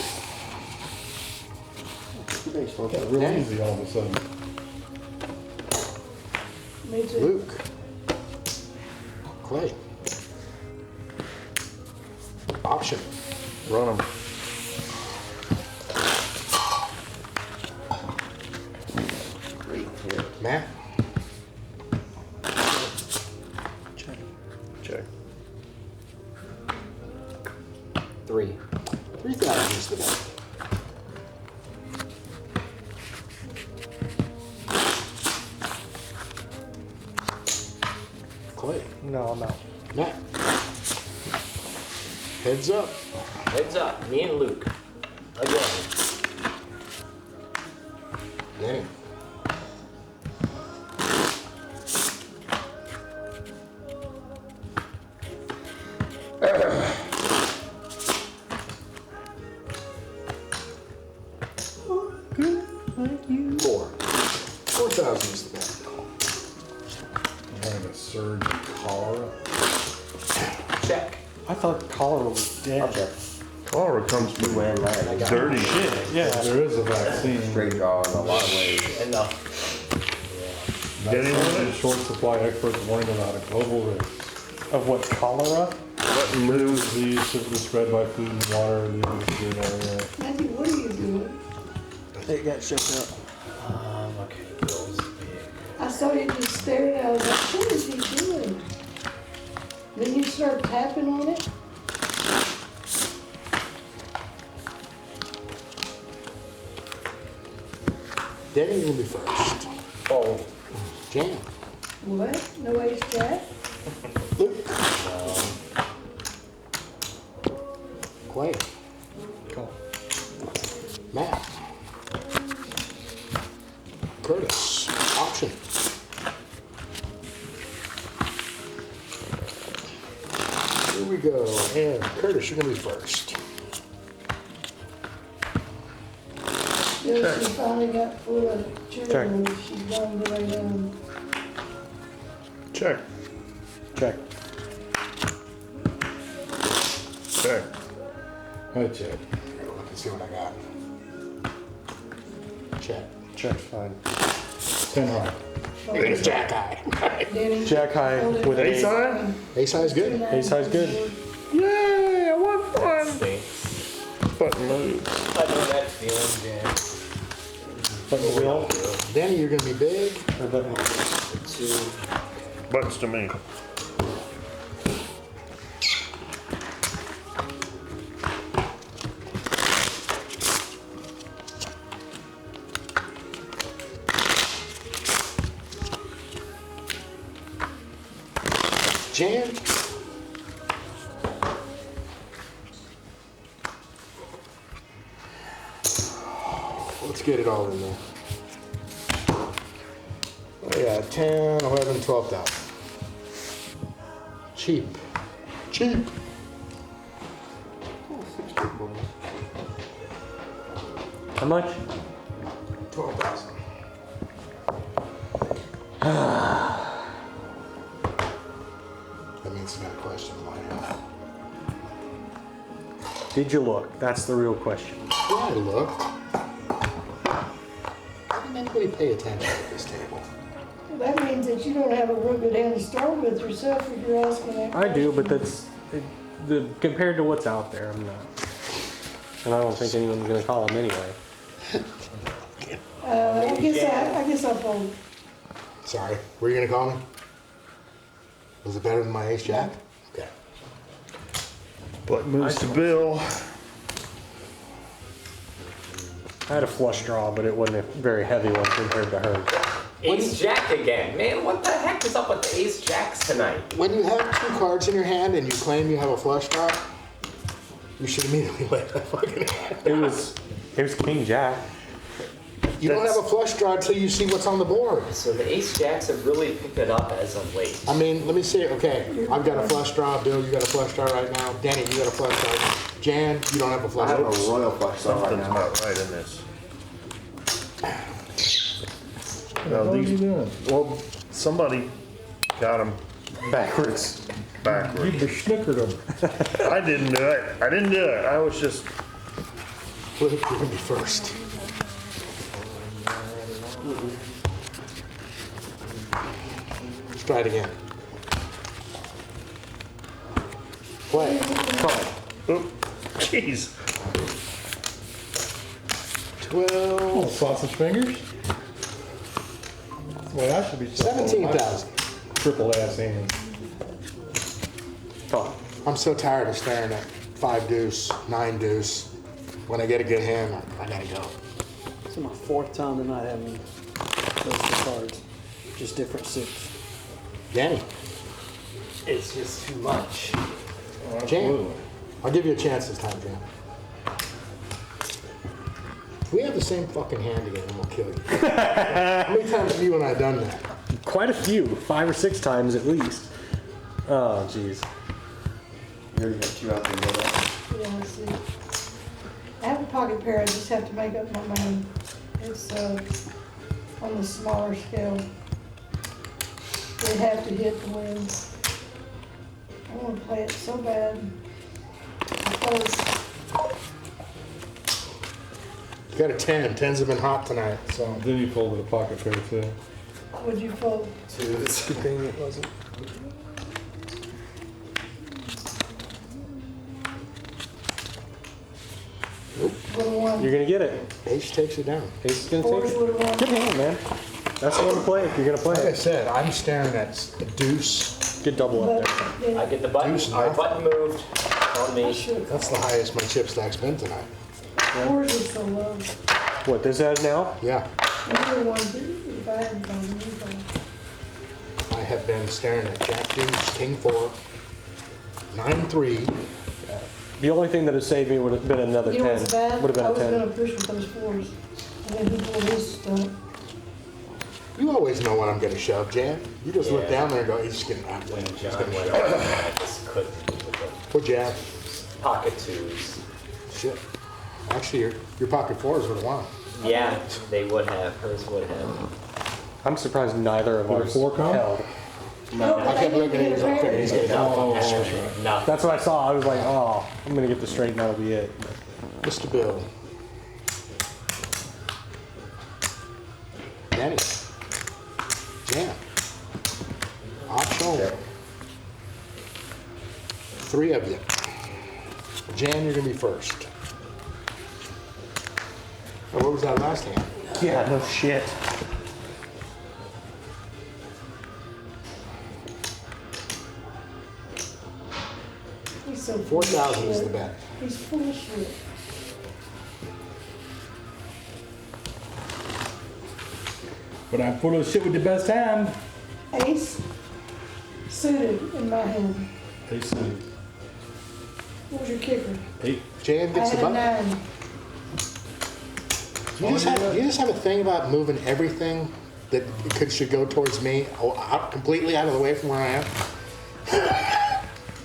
Got real easy all of a sudden. Me too. Luke. Clay. Option. Run them. Matt. Check. Check. 3. 3,000 is the bet. Clay. No, I'm out. Matt. Heads up. Heads up, me and Luke. Again. Denny. Four. 4,000 is the bet. I'm having a surge of cholera. Check. I thought cholera was dead. I'll check. Cholera comes You from win, man. dirty. Shit, yeah. There is a vaccine. Straight draw in a lot of ways. Enough. Denny, That's short supply experts warning about a global risk. Of what, cholera? button move. Disease typically spread by food and water in the atmosphere and everywhere. Matthew, what are you doing? It got shook up. Okay, Bill's big. I saw you just staring at it. I was like, what is he doing? Then you start tapping on it. Denny, you're gonna be first. Oh, Jan. What? No ace jack? Luke. Clay. Call. Matt. Curtis. Option. Here we go. And Curtis, you're gonna be first. Still, she finally got full of cheerleaders. She's going to lay down. Check. Check. Check. I check. Look and see what I got. Check. Check's fine. 10 high. It's Jack high. Danny, Jack high hold it. with an Ace ace. high? Ace high is good. Ace high's good. Yay! I won one. stinks. Button move. I know that feeling, Jan. Button wheel. Danny, you're gonna be big. Or button. 2. Buttons to me. Jan. Let's get it all in there. Oh, yeah, got 10, 11, 12,000. Cheap. Cheap. How much? 12,000. That means it's not a question in my head. Did you look? That's the real question. Yeah, I looked. Why didn't anybody pay attention at this table? Well, that means that you don't have a real good hand to start with yourself if you're asking that I do, but question. compared to what's out there, I'm not. And I don't think anyone's gonna call him anyway. I guess I'll fold. Sorry, were you gonna call me? Was it better than my ace jack? Okay. What moves to Bill? I had a flush draw, but it wasn't a very heavy one compared to her. Ace Jack again. Man, what the heck is up with the Ace Jacks tonight? When you have 2 cards in your hand and you claim you have a flush draw, you should immediately lay that fucking hand. It was King Jack. You don't have a flush draw until you see what's on the board. So the Ace Jacks have really picked it up as of late. I mean, let me see it. Okay, I've got a flush draw. Bill, you got a flush draw right now. Danny, you got a flush draw. Jan, you don't have a I flush have a draw. royal flush draw right Something's now. not right in this. What are you doing? Well, somebody got him Backwards. backwards. You snookered them. I didn't do it. I didn't do it. I was just. Flip, you're gonna be first. Let's try it again. Play. Oh, jeez. 12, Sausage fingers? Well, I should be 17,000. triple ass hands. Talk. I'm so tired of staring at 5 deuce, 9 deuce. When I get a good hand, I gotta go. This is my 4th time tonight having those 2 cards. Just different suits. Danny, It's just too much. Jan, I'll give you a chance this time, Jan. If we have the same fucking hand again, I'm gonna kill you. How many times have you and I done that? Quite a few, 5 or 6 times at least. Oh, jeez. You already got 2 out there. Yeah, let's see. I have a pocket pair, I just have to make up my mind. It's on the smaller scale. They have to hit the win. I want to play it so bad. Close. You got a 10. 10s have been hot tonight, so. Then you folded a pocket pair too. Would you fold? It's a good thing it wasn't. Would have won. You're gonna get it. Ace takes it down. Ace is gonna Fours take it. would have won. Good hand, man. That's the one to play if you're gonna play Like I it. said, I'm staring at a deuce. Good double up But, there. yeah, I get the button. Deuce My nothing. button moved on I me. should have. That's the highest my chip stack's been tonight. Fours is so low. What this has now? Yeah, Neither one, if I hadn't found anything. I have been staring at Jack deuce, King 4, 9-3. The only thing that had saved me would have been another You know 10. what's bad? Would have I been was a 10. gonna push with those 4s. And then he pulled his stuff. You always know when I'm gonna shove, Jan. You just look Yeah. down there and go, he's just getting out. When He's John gonna went shove. on, I just couldn't with the What jab? pocket 2s. Shit. Actually, your pocket 4s would have won. Yeah, they would have. Hers would have. I'm surprised neither of With a ours 4 count? held. No, I but kept I looking at didn't his get a up there. pair. He's getting out. Nothing. That's what I saw. I was like, oh, I'm gonna get this straight and that'll be it. Mr. Bill. Danny. Jan. Option. 3 of you. Jan, you're gonna be first. Oh, what was that last hand? Yeah, no shit. He's so full of 4,000 is shit. the bet. He's full of shit. But I'm full of shit with the best time. Ace suited in my hand. Ace suited. What was your kicker? 8. Jan I gets the had a button. 9. You just have a thing about moving everything that should go towards me, completely out of the way from where I am.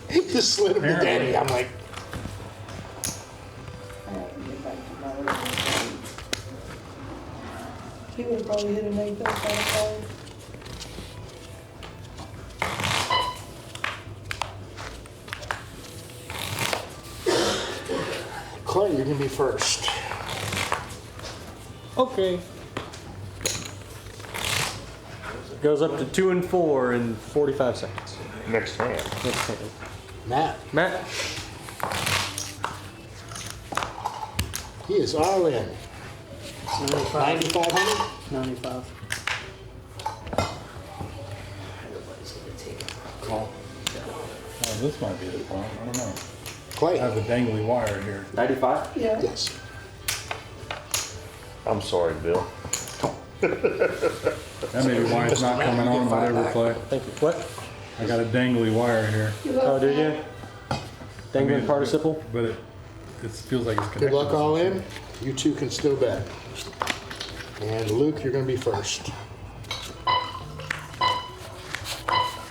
He just slid him to Denny. I'm like, He would have probably hit an 8-35. Clay, you're gonna be first. Okay. Goes up to 2 and 4 in 45 seconds. Next hand. Next hand. Matt, Matt, he is all in. 9,500? 95. Call. Oh, this might be the problem. I don't know. I Clay, have a dangly wire here. 95? Yeah. yes. I'm sorry, Bill. That may be why it's not coming on, whatever, Clay. thank you. What? I got a dangly wire here, Oh, did you? Dangling participle? but it feels like it's connected. Good luck to all something. in. You two can still bet. And Luke, you're gonna be first.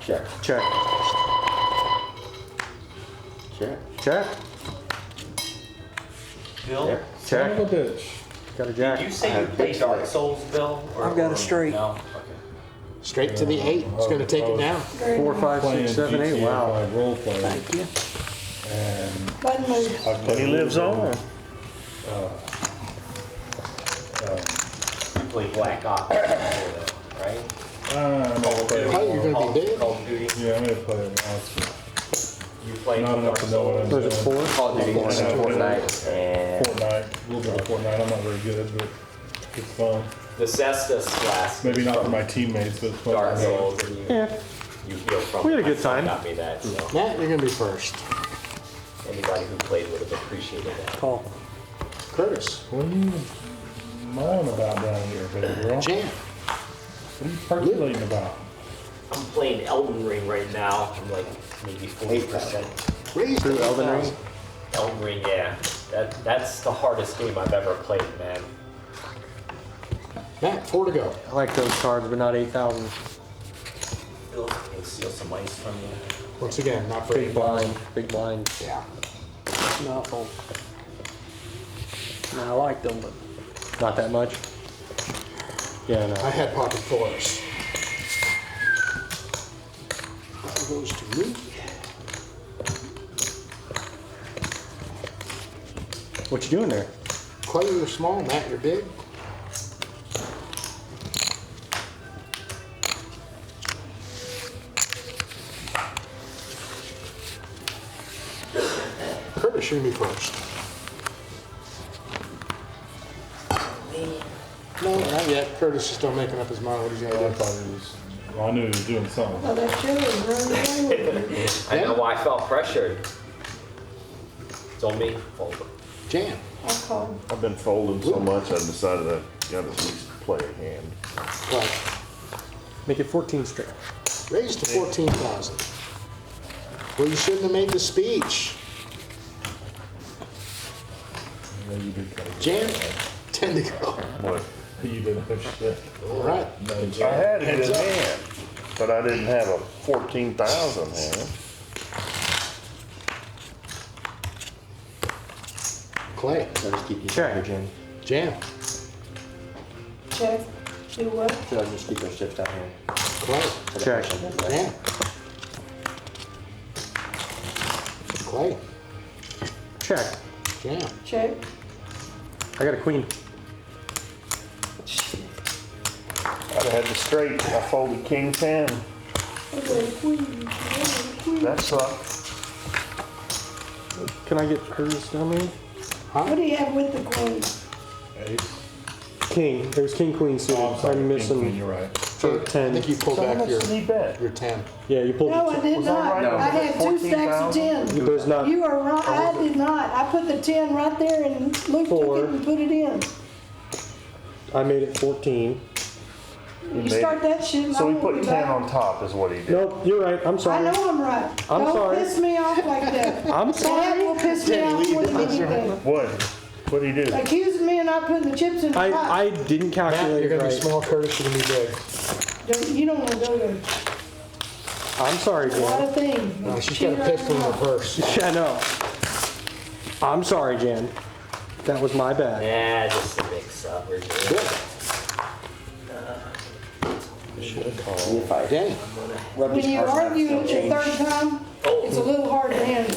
Check. Check. Check. Check. Bill, Yep. Son of Check. a bitch. Got a did jack. you say you play Dark Souls, Bill? I've got a straight. No? Okay. Straight to the 8. It's gonna take it now. 4, 5, Playing 6, 7, 8. GTA Wow. 5 role play, Thank you. and Button move. And he lives on. You play Black Ops, right? I'm gonna play it Clay, you're tomorrow. gonna be big. Call of Duty. Yeah, I'm gonna play it once. You play Not enough Dark to know what I'm Souls. Was it doing. 4? Call of Duty and Fortnite and Fortnite, a little bit of Fortnite. I'm not very good, but it's fun. The Cestus Flask. Maybe is not for from my teammates, but it's fun. Dark Souls, and Yeah. you heal from. We had a it. good My son time. Got me that. So Matt, you're gonna be first. anybody who played would have appreciated that. Call. Curtis, What are you mowing about down here, baby girl? Jan, What are you percolating about? I'm playing Elden Ring right now. I'm like maybe 40%. raise Through the Elden Ring? Elden Ring, yeah. That's the hardest game I've ever played, man. Matt, 4 to go. I like those cards, but not 8,000. Bill, can steal some ice from you. Once again, not for Big 8,000. blind. Big blind. Yeah. No. No, I like them, but Not that much. Yeah, I no. had pocket fours. That goes to me. What you doing there? Clay, you're small. Matt, you're big. Curtis, you're gonna be first. No, not yet. Curtis is still making up his mind what he's I gonna do. thought he was, well, I knew he was doing something. Oh, that chili is running away with me. I know why I felt pressured. It's on me. Fold. Jan, I'll call. I've been folding so much, I decided I gotta at least play a hand. Clay, Make it 14 straight. raise to 14,000. Well, you shouldn't have made the speech. Yeah, you did kind of. Jan, 10 to go. What? You didn't push shit. All right. I had a good hand, but I didn't have a 14,000 hand. Clay, so just keep these Check. average in. Jan, Check. Do what? So I'll just keep those chips down here. Clay, So Check. that person is Jan. Clay, Check. Jan. Check. I got a queen. I'd have had the straight, I folded king 10. Okay, queen. Queen. That sucked. Can I get hers down there? What do you have with the queen? Ace. King. There's king, queen suited. Oh, I'm sorry. I'm missing King, you're right. for I 10. think you pulled So how back much your, did he bet? your 10. Yeah, you pulled No, I did Was that not. right? No. I had 2 stacks of 10. There's not. You are wrong. I did not. I put the 10 right there and Luke took 4. it and put it in. I made it 14. You made start that shit and I So he won't put be 10 back. on top is what he did. Nope, you're right. I'm I sorry. know I'm right. I'm Don't sorry. piss me off like that. I'm That sorry. will piss me off more than anything. What? What'd he do? Accusing me of not putting the chips in the pot. I didn't Matt, calculate you're it gonna be right. small, Curtis, you're gonna be big. You don't want to go to I'm sorry, a lot Jan. of things. No, she's got a pistol in her purse. Yeah, I know. I'm sorry, Jan. That was my bad. Yeah, just a mix up. We're good. Good. If I Danny, rub When these you cards out, argue they'll the change. third time, it's a little hard to handle.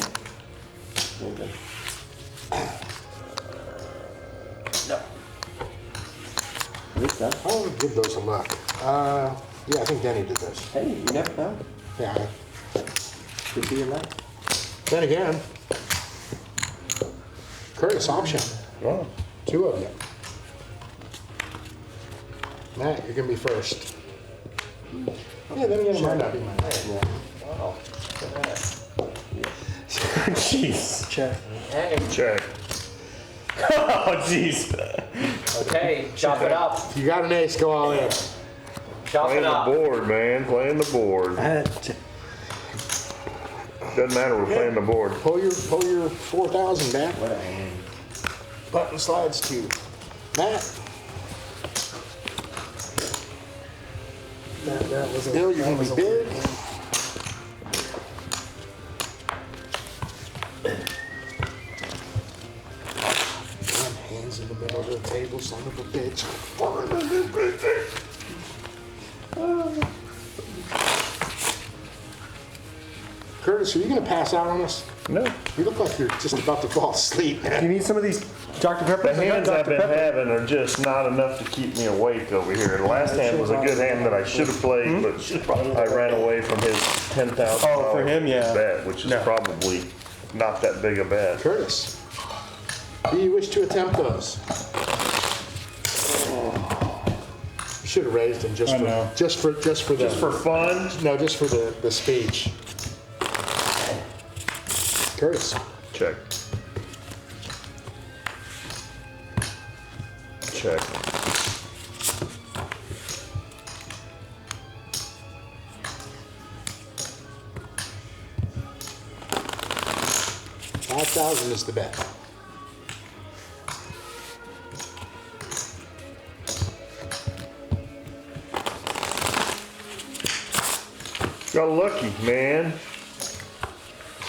At least that. I'll give those a look. Yeah, I think Denny did this. Hey, you never know. Yeah. Could be a night. Then again, Curtis option. Oh, 2 of you. Matt, you're gonna be first. Yeah, then again, it might not be mine. Oh, look at that. Jeez. Check. Hey, check. Oh, jeez. okay, chop it up. If you got an ace, go all in. Chop Playing it the up. board, man. Playing the board. Doesn't matter. We're playing the board. Pull your 4,000 back. Button slides to Matt. That was a, Bill, you're that gonna was be a big. weird one. Hands in the middle of the table, son of a bitch. Curtis, are you gonna pass out on us? No. You look like you're just about to fall asleep, Do you man. need some of these Dr. Pepper? The hands I've been having are just not enough to keep me awake over here. The last hand was a good hand that I should have played, but I ran away from his $10,000 Oh, for him, yeah. bet, which is No. probably not that big a bet. Curtis, do you wish to attempt those? Should have raised him just I know. for Just for fun? no, just for the speech. Curtis, Check. Check. $5,000 is the bet. Got lucky, man.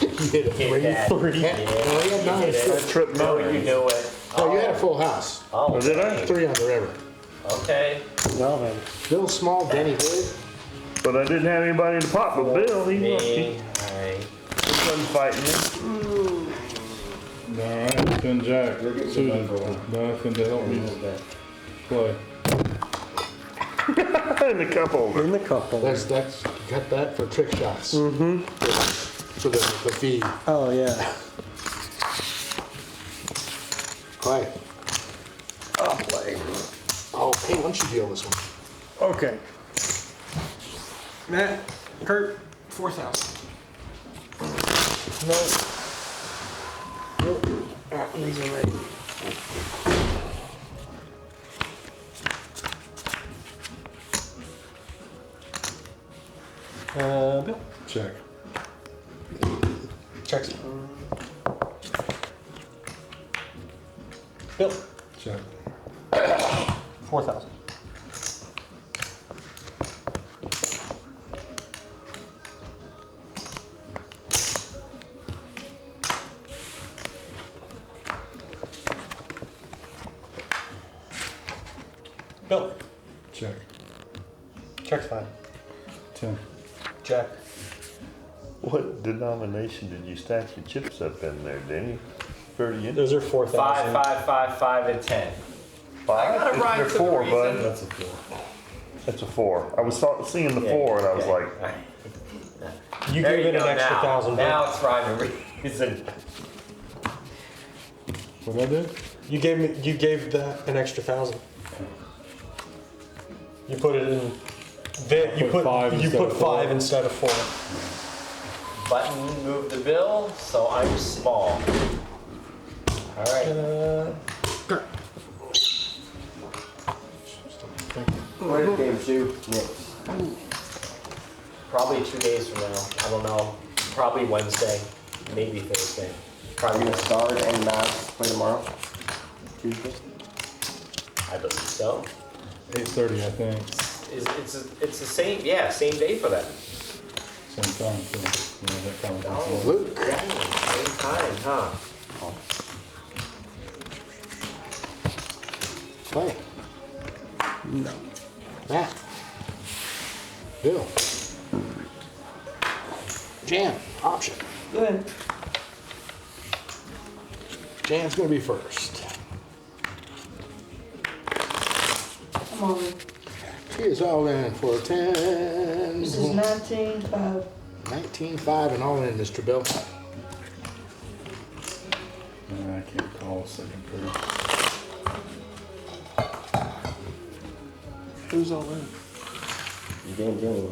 You hit a Hit that. three. Yeah. No, you had You nine. hit it. I tripped No, nine. you knew it. Oh, you had a full house. Oh, Oh, did I? 3 on the river. okay. Well, then. Bill Small, Denny Hood. But I didn't have anybody to pop but Bill. He's Me. lucky. Alright. He wasn't fighting me. All right, 10 jack. Suited. Nothing to help me play. In the cup holder. In the couple. That's got that for trick shots. Mm-hmm. For the feed. Oh, yeah. Clay. I'll play. Oh, hey, why don't you deal this one? Okay. Matt, Kurt, 4,000. These are ready. Bill. Check. Checks. Bill. Check. 4,000. Bill. Check. Check's fine. 10. Check. What denomination did you stack your chips up in there, Denny? 30 Those are 4,000. 5, 5, 5, 5, and 10. Five? got it right They're for the 4, reason. bud. That's a 4. That's a 4. I was seeing the 4 and I was like, You There gave you it an go extra now. 1,000. Bill. Now it's rhyme and reason. What I did? You gave that an extra 1,000. You put it in. You put five you instead put of four. 5 instead of 4. Button moved the bill, so I'm small. Alright. What game 2? Next. Probably 2 days from now. I don't know. Probably Wednesday. Maybe Thursday. Are Probably you gonna Wednesday. start and not play tomorrow? Tuesday? I believe so. 8:30, I think. It's the same, yeah, same day for them. Same time, too. You know, that kind of thing. Luke. Same time, huh? Clay. No. Matt. Bill. Jan, option. Go ahead. Jan's gonna be first. Come on. She is all in for 10. This is 19.5. 19.5 and all in, Mr. Bill. I can't call a second third. Who's all in? Game Denny.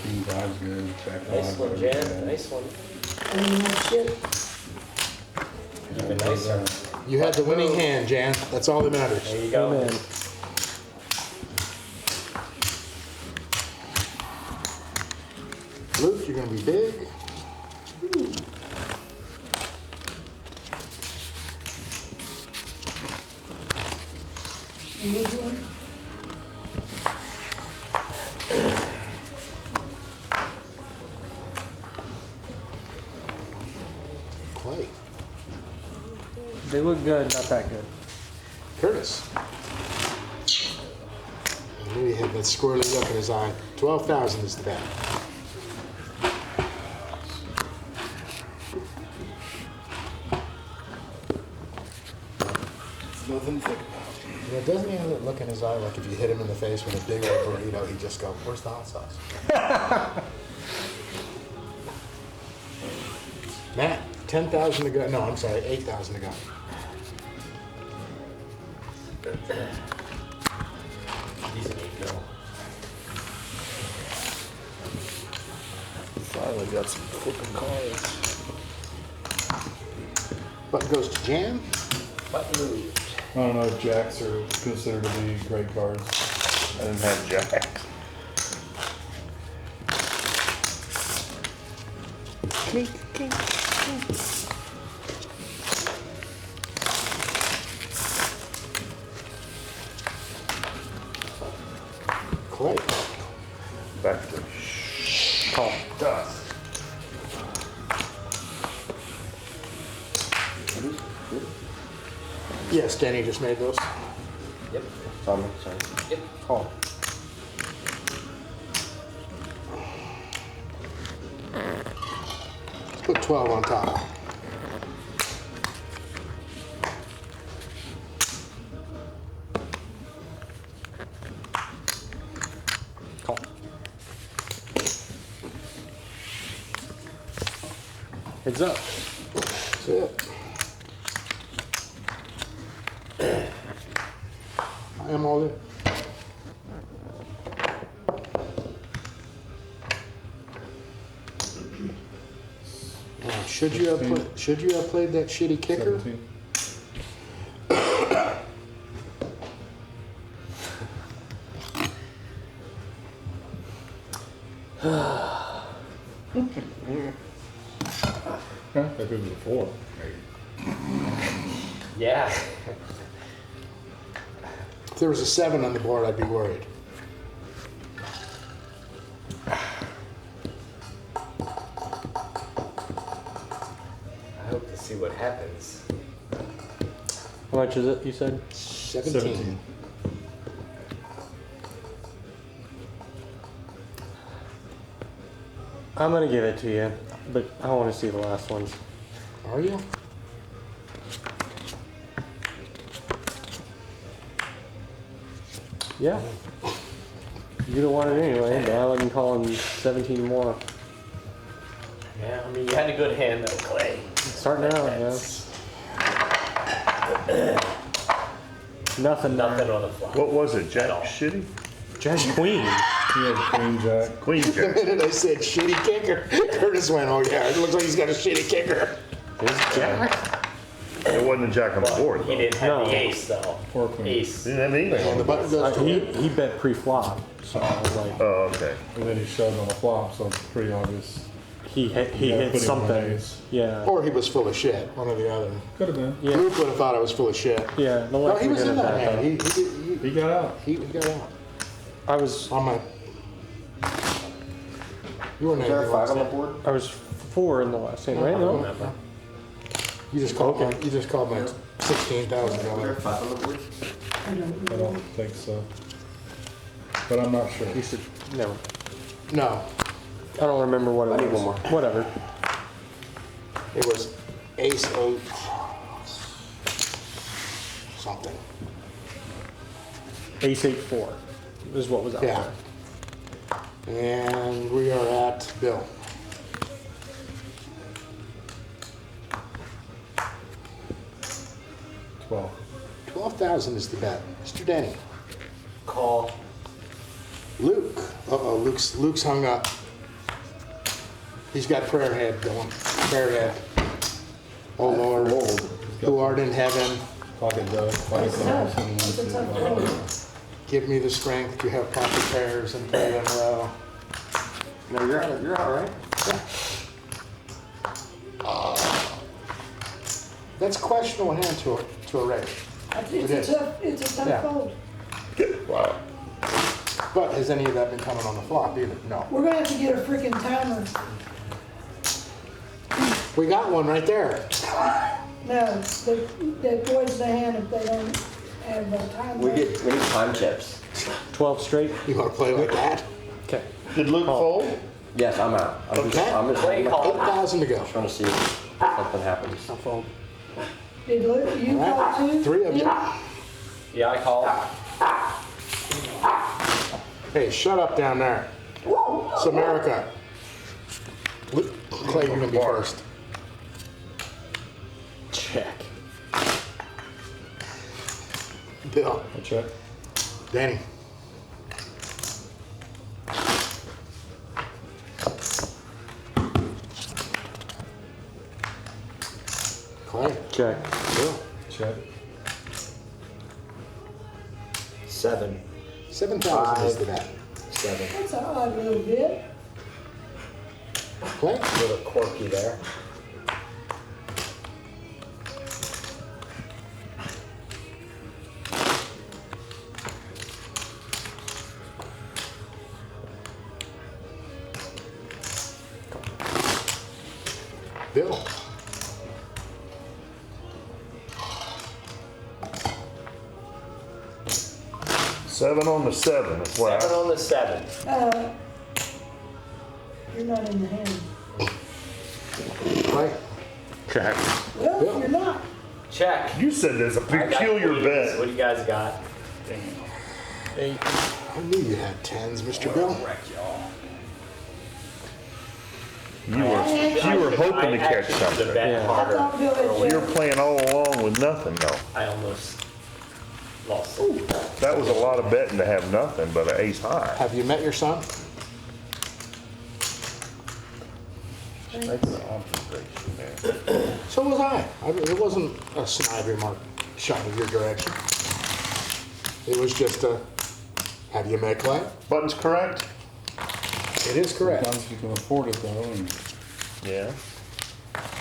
King 5's good. Jack Nice 5's one, good. Jan, nice one. I mean, that shit. Even nicer. You had the winning hand, Jan. That's all that matters. There you go. Amen. Luke, you're gonna be big. You need one? Clay. They look good, not that good. Curtis. I knew he had that squirrely look in his eye. 12,000 is the bet. Nothing to think about. You know, doesn't he have that look in his eye like if you hit him in the face with a big old burrito, he'd just go, "Where's the hot sauce?" Matt, 10,000 to go. No, I'm sorry, 8,000 to go. He's an 8 go. Finally got some flipping cards. Button goes to Jan. Button moved. I don't know if jacks are considered to be great cards. I didn't have Jack. Clay. Back to Call. dust. Yes, Denny just made those. Yep, Sorry. yep. Call. Let's put 12 on top. Call. Heads up. That's it. I am all in. Now, should you have played that shitty kicker? 17. That could be a 4. Yeah. If there was a 7 on the board, I'd be worried. I hope to see what happens. How much is it, you said? 17. I'm gonna give it to you, but I want to see the last ones. Are you? Yeah. You don't want it anyway, but I wouldn't call him 17 more. Yeah, I mean, you had a good hand though, Clay. Starting out, yeah. Nothing. Nothing on the flop. What was it, Jack? At all. Shitty? Jack Queen. He had Queen Jack. Queen The Jack. minute I said shitty kicker, Curtis went, "Oh yeah, it looks like he's got a shitty kicker." There's Jack. It wasn't a Jack on the board, He though. didn't have No. the ace though. Or Queen. Ace. Didn't have anything And on the the board. button goes to him. He bet pre-flop, so I was like, Oh, okay. And then he shoved on the flop, so it's pretty obvious. he Yeah, hit put him on something. ace. Yeah. Or he was full of shit, one or the other. Could have been. Yeah. Luke would have thought I was full of shit. Yeah. The No, he was likelihood in of that hand. though. He got out. He got out. I was On my. You weren't Is there a anything 5 on the like board? I was 4 in the last hand, right? I don't No. remember. You just called Okay. my. You just called my Is there $16,000. 5 on the board? I don't I know. don't think so. But I'm not sure. You should never. No, I don't remember what it I need was. one more. Whatever. it was ace 8 something. Ace 8-4 is what was out Yeah. there. And we are at Bill. Well, 12,000 is the bet. Mr. Denny. Call. Luke. Uh-oh, Luke's hung up. He's got prayer head going. Prayer head. Oh Lord, who art in heaven, pocket does. It's tough. It's a tough one. give me the strength to have proper prayers and pray them well. No, you're all right. That's questionable hand to a raise. It is. It's a Yeah. tough fold. Wow. But has any of that been coming on the flop either? No. We're gonna have to get a freaking timer. We got one right there. No, they poison the hand if they don't have a timer. We need time chips. 12 straight. You want to play like that? Okay. Did Luke fold? Yes, I'm out. I'm Okay. Play call. 8,000 to go. trying to see if something happens. I'll fold. Did you call too? 3 of you. Yeah, I call. Hey, shut up down there. It's America. Clay, you're gonna be first. Check. Bill. I check. Danny. Clay. Check. Bill. Check. 7. 7,000 is the bet. 7. That's an odd little bit. Clay. A little quirky there. Bill. Seven on the 7 is what 7 on the 7. You're not in the hand. Clay. Check. Well, Bill. you're not. Check. You said there's a I got peculiar queens. bet. What do you guys got? 8. I knew you had 10s, Mr. Bill. Wreck y'all. You were hoping to catch The something. bet Yeah. I harder. thought Bill had You're checked. playing all along with nothing though. I almost lost. That was a lot of betting to have nothing but an ace high. Have you met your son? So was I. It wasn't a snide remark shot in your direction. It was just a, have you met Clay? Button's correct? It is correct. Sometimes you can afford it though, and Yeah.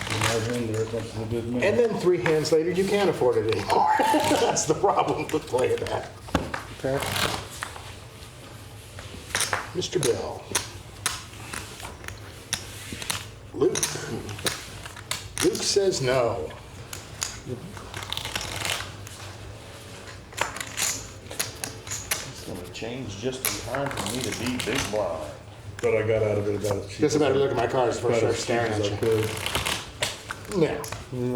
you're never in there as much as it did me. And then 3 hands later, you can't afford it anymore. That's the problem with playing that. Fair. Mr. Bill. Luke. Luke says no. It's gonna change just in time for me to be big blind. But I got out of it about as cheap. Doesn't matter, look at my cards before I about start as cheap staring as at I you. could. No.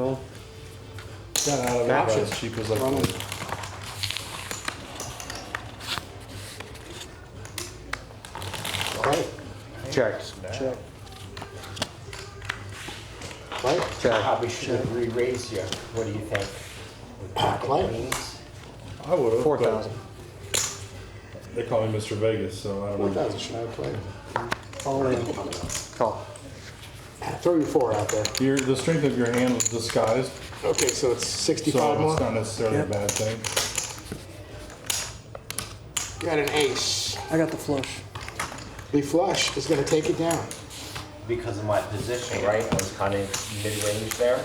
No. Got out of it about Options. as cheap as I could. Clay. Check. Check. Clay. Check. Probably should have re-raised you. What do you think? With pocket Clay. queens? I would have. 4,000. They call me Mr. Vegas, so I don't know. 4,000 should I have played? All in. Call. Throw your 4 out there. The strength of your hand was disguised, Okay, so it's 65 so more. it's not necessarily a bad thing. You got an ace. I got the flush. The flush is gonna take it down. because of my position, right? I was kind of mid-range there.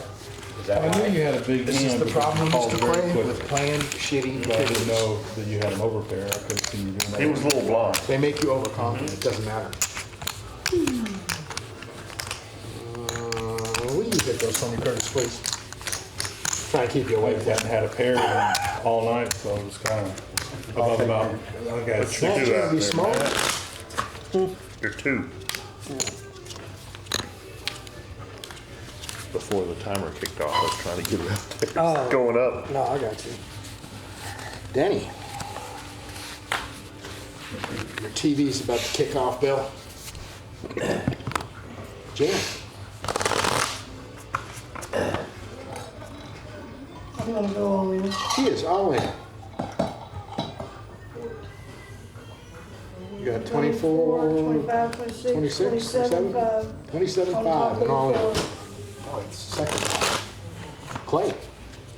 Is that I knew right? you had a big This is hand, the but you problem, called Mr. very Clay, quickly. with playing shitty But I didn't kids. know that you had an overpair. I couldn't see you doing that. He was a little blind. They make you overconfident, it doesn't matter. Will you hit those for me, Curtis, please? Try to keep you I awake then. hadn't had a pair all night, so it was kind of above about. Okay, What you Matt, do you out be there, small? Matt? You're two. Before the timer kicked off, I was trying to get it out there. Oh. Going up. No, I got you. Denny. Your TV's about to kick off, Bill. Jan. I'm gonna go all in. She is all in. You got 24, 25, 26, 26, 27, 5. 27.5 and all in. Oh, it's second. Clay.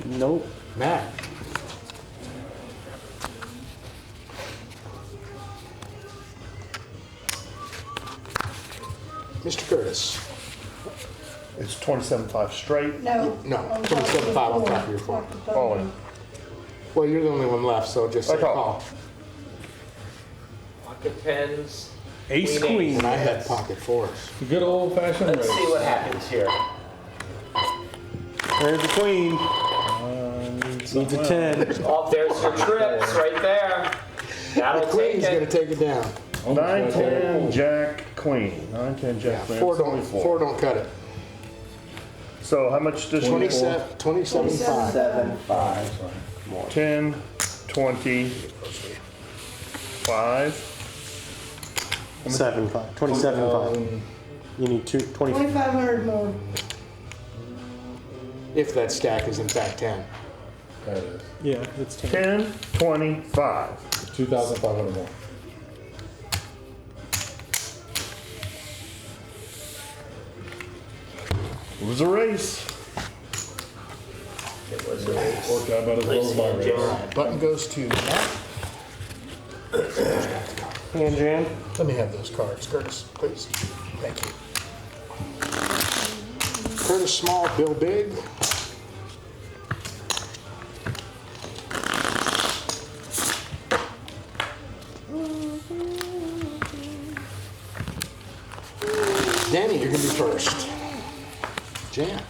Nope. Matt. Mr. Curtis. It's 27.5 straight. No. No, on top of 27.5 on top of your four. four. All in. Well, you're the only one left, so just say I call. call. Pocket pens. Ace Queen, queen. And I had pocket fours. Good old fashioned race. Let's see what happens here. There's the queen. Needs a 10. Oh, there's your trips right there. The That'll take queen's gonna it. take it down. 9, 10, jack, queen. 9, 10, Yeah, jack, queen. four That's only don't, four don't cut it. So how much does 27, 27.5. 7-5. 10, 20, 5. 7.5. 27.5. You need 20. 2,500 more. If that stack is in fact 10. That is. Yeah, it's 10. 10, 25. 2,500 more. It was a race. It was a race. Worked out about as well as my race. Button goes to Matt. And Jan? Let me have those cards, Curtis, please. Thank you. Curtis Small, Bill Big. Danny, you're gonna be first. Jan.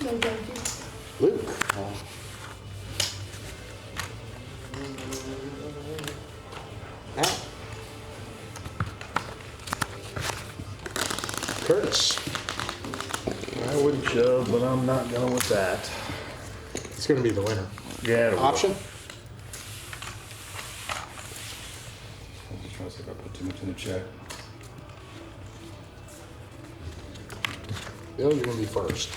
No, thank you. Luke. Matt. Curtis. I would shove, but I'm not going with that. It's gonna be the winner. Yeah, it'll Option? I'm just trying to see if I put too much in the check. Bill, you're gonna be first.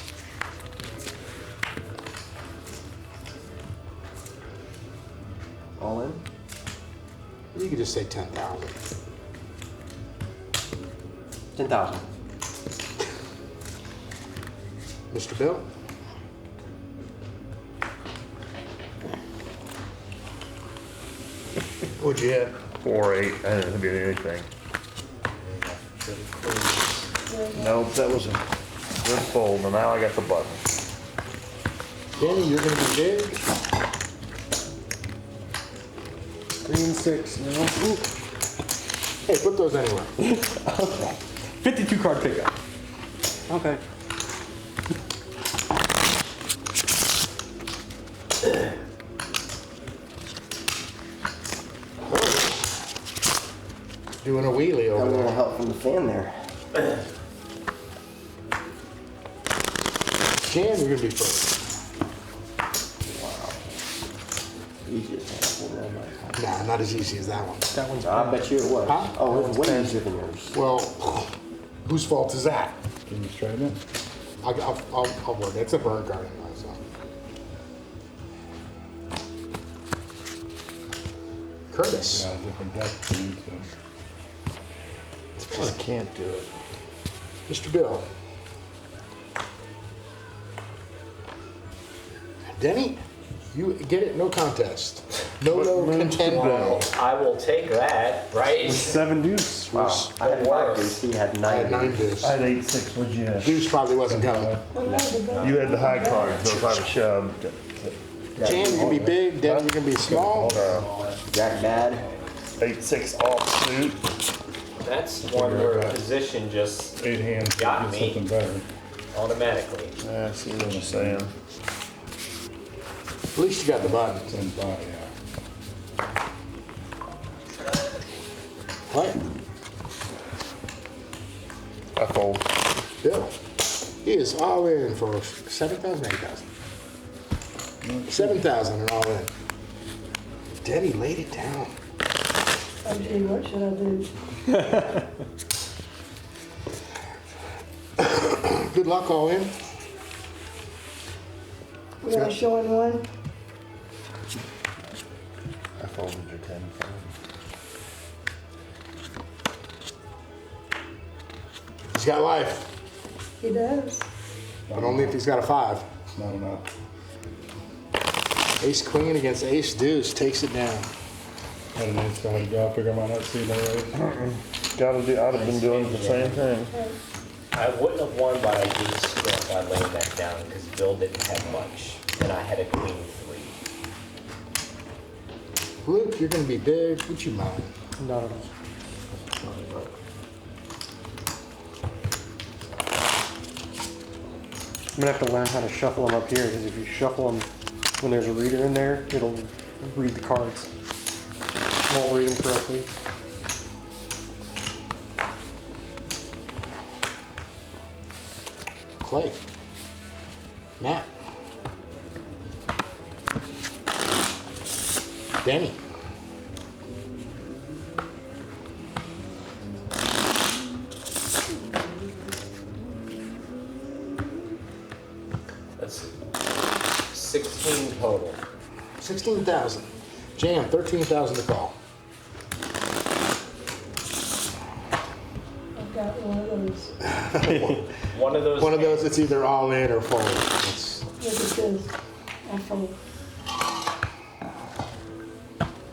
All in? You could just say 10,000. 10,000. Mr. Bill? What'd you hit? 4, 8. I didn't hit anything. Nope, that was a good fold. And now I got the button. Danny, you're gonna be big. 3 and 6 now. Ooh. Hey, put those anywhere. 52 card pickup. Okay. Doing a wheelie Got a over little there. help from the fan there. Jan, you're gonna be first. Easiest one. Nah, not as easy as that one. That one's I bet you it was. Huh? Oh, it was way easier than yours. Well, whose fault is that? Can you straighten it? I'll work it. It's a burn card anyway, so. Curtis. Got a different deck too, so. I can't do it. Mr. Bill. Denny, you get it, no contest. No contender. Well, I will take that, right? 7 deuce. Wow. I had 5 deuce, he had I 9 had 9 deuce. deuce. I had 8-6. What'd you have? Deuce probably wasn't coming. You had the high cards. So if I'd have shoved. Jam, you can be big, Denny, you can be small. Jack bad. 8-6 offsuit. That's one where a position just 8 hands. Got Get me. something better. automatically. I see what you're saying. At least you got the button. 10-5, yeah. What? I fold. Bill. He is all in for 7,000, 8,000. 7,000 and all in. Denny laid it down. Okay, what should I do? Good luck all in. We are showing one. I folded your 10. He's got life, He does. but only if he's got a 5. Not enough. Ace queen against ace deuce takes it down. I had an ace guy to go figure my nut seed already. Gotta do. I'd have been doing the same thing. I wouldn't have won, but I did scrimp by laying that down because Bill didn't have much, and I had a queen 3. Luke, you're gonna be big. Would you mind? Not at all. I'm gonna have to learn how to shuffle them up here, because if you shuffle them when there's a reader in there, it'll read the cards. Won't read them correctly. Clay. Matt. Denny. That's 16 total. 16,000. Jam, 13,000 to call. I've got one of those. One of those. One of those, it's either all in or fold. It's, Look at this. I fold.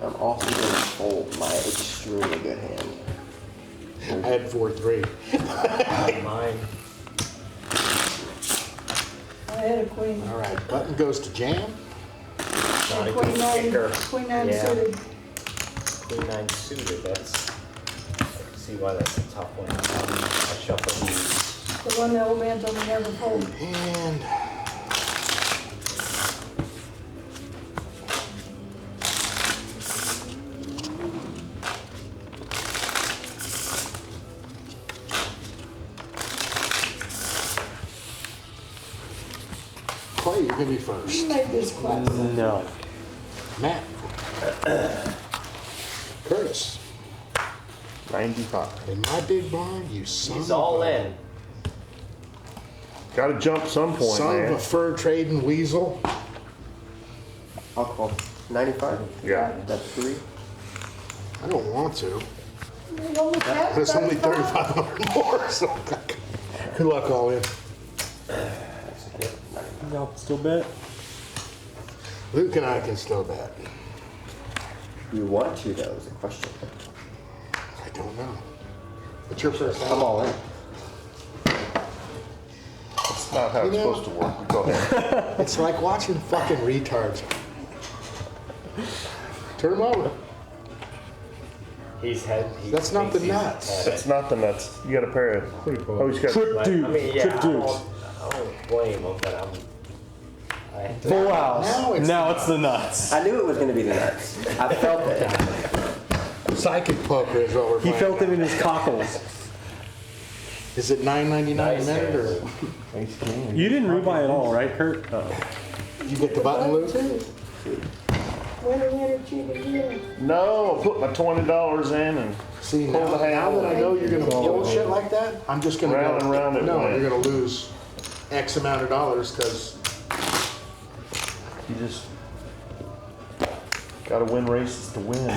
I'm also going to fold my extremely good hand. I had 4-3. Mine. I had a queen. All right, button goes to Jam. Not a Queen good nine. kicker. Queen nine Yeah. suited. Queen 9 suited. That's. I can see why that's a tough one. I shuffle these. The one the old man told me never fold. And Clay, you're gonna be first. You make this class. No. Matt. Curtis. 95. In my big blind, you son He's of all a, in. Gotta jump some point, son of man. a fur trading weasel. I'll call 95. Yeah. That's 3. I don't want to. You only have But it's only 35. 3,500 more, so good luck all in. Y'all still bet? Luke and I can still bet. You want to, though, is the question. I don't know. What's your first I'm all in. That's not how it's You know- supposed to work. Go ahead. It's like watching fucking retards. Turn them over. He's had. That's not the thinks he's nuts. had It's not the nuts. You got a pair of. Pretty cool. Oh, he's got. Trip it. dude. I mean, yeah, Trip I dudes. don't blame him, but I Full house. Now it's Now it's the nuts. I knew it was going to be the nuts. I felt it. Psychic poker is what we're He playing. felt them in his cockles. Is it $9.99 a Nice minute, or hand. You didn't rebuy at all, right, Kurt? Oh. you get the button, Luke? Winner, winner, chicken dinner. No, I put my $20 in and See, Pull now, the now handle. that I know you're gonna pull shit like that, I'm just gonna Round go, and round it no, went. you're gonna lose X amount of dollars, because you just gotta win races to win.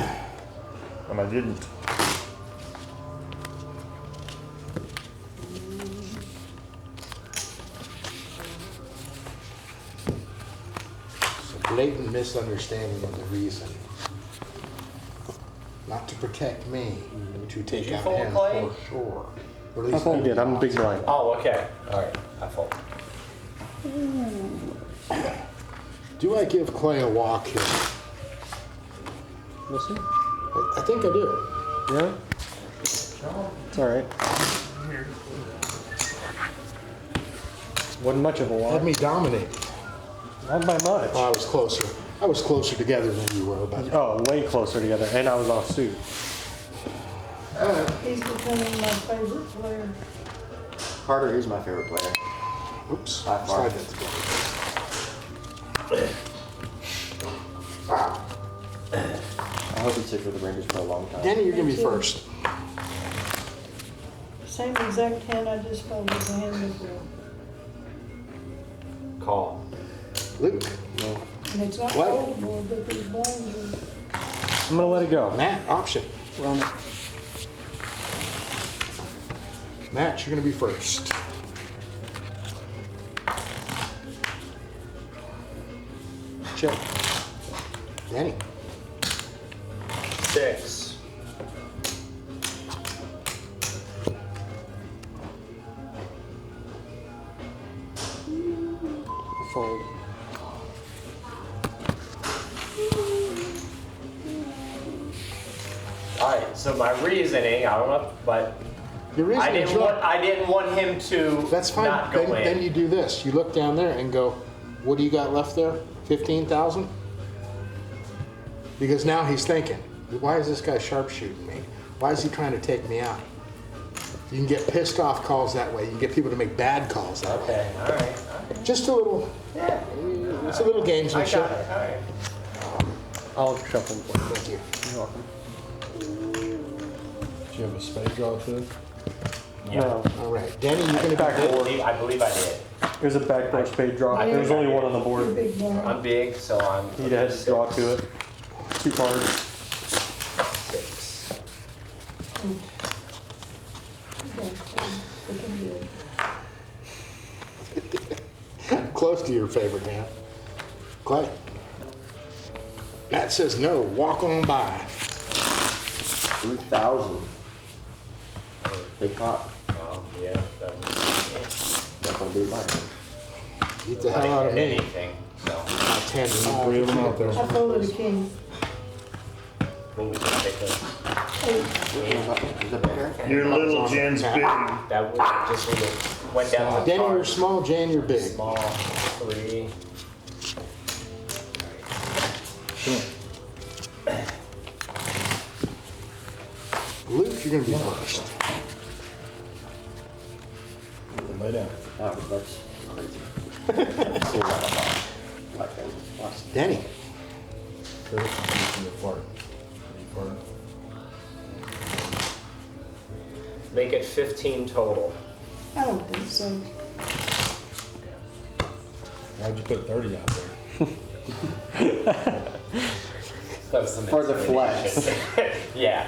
And I didn't. it's a blatant misunderstanding of the reason. not to protect me, to take you out fold, him Clay? for sure. Or at I least folded. I'm a big blind. Oh, okay. All right. I fold. Do I give Clay a walk here? We'll see. I think I do. Yeah. It's all right. Wasn't much of a Had walk. me dominate. Not by much. Oh, I was closer. I was closer together than you were, but Oh, way closer together, and I was off suit. He's becoming my favorite player. Carter is my favorite player. oops, By far. slide that together. I hope he sticks with the Rangers for a long time. Denny, you're gonna be first. Same exact hand I just folded the hand before. Call. Luke, And it's not What? foldable, but these blinds are. I'm gonna let it go. Matt, option. Run it. Matt, you're gonna be first. Check. Denny, 6. Fold. All right. So my reasoning, I don't know, but your reason is I didn't want him to That's fine. not go Then in. you do this. You look down there and go, what do you got left there? 15,000? Because now he's thinking, why is this guy sharpshooting me? Why is he trying to take me out? You can get pissed off calls that way. You can get people to make bad calls that way. Okay. All right. Just a little, Yeah. it's a little games I and shit. got it. All right. I'll shuffle. Thank you. You're welcome. Do you have a spade draw too? No, All right, Denny, you're gonna be Backboard. I believe I did. it was a backdoor spade draw. There was only one on the You're board. big blind. I'm big, so I'm. He'd had to draw to it. 2 cards. 6. Looking good. close to your favorite hand. Clay. Matt says no, walk on by. 3,000. Big pot. Yeah. That's gonna be mine. Get the hell out of me. Anything. So. I'll tend to Three of them out there. I folded a king. Well, we can take a. Eight. Is that better? Your little Jen's big. That would just need to went down to Denny, you're cards. small, Jan, you're big. Small 3. Luke, you're gonna be first. Lay down. That's crazy. That's a lot of thought. Like that. Lots. Denny, Curtis, I'm using the fart. Are you farting? Make it 15 total. I don't think so. Why'd you put 30 out there? That was some For the flex. Yeah.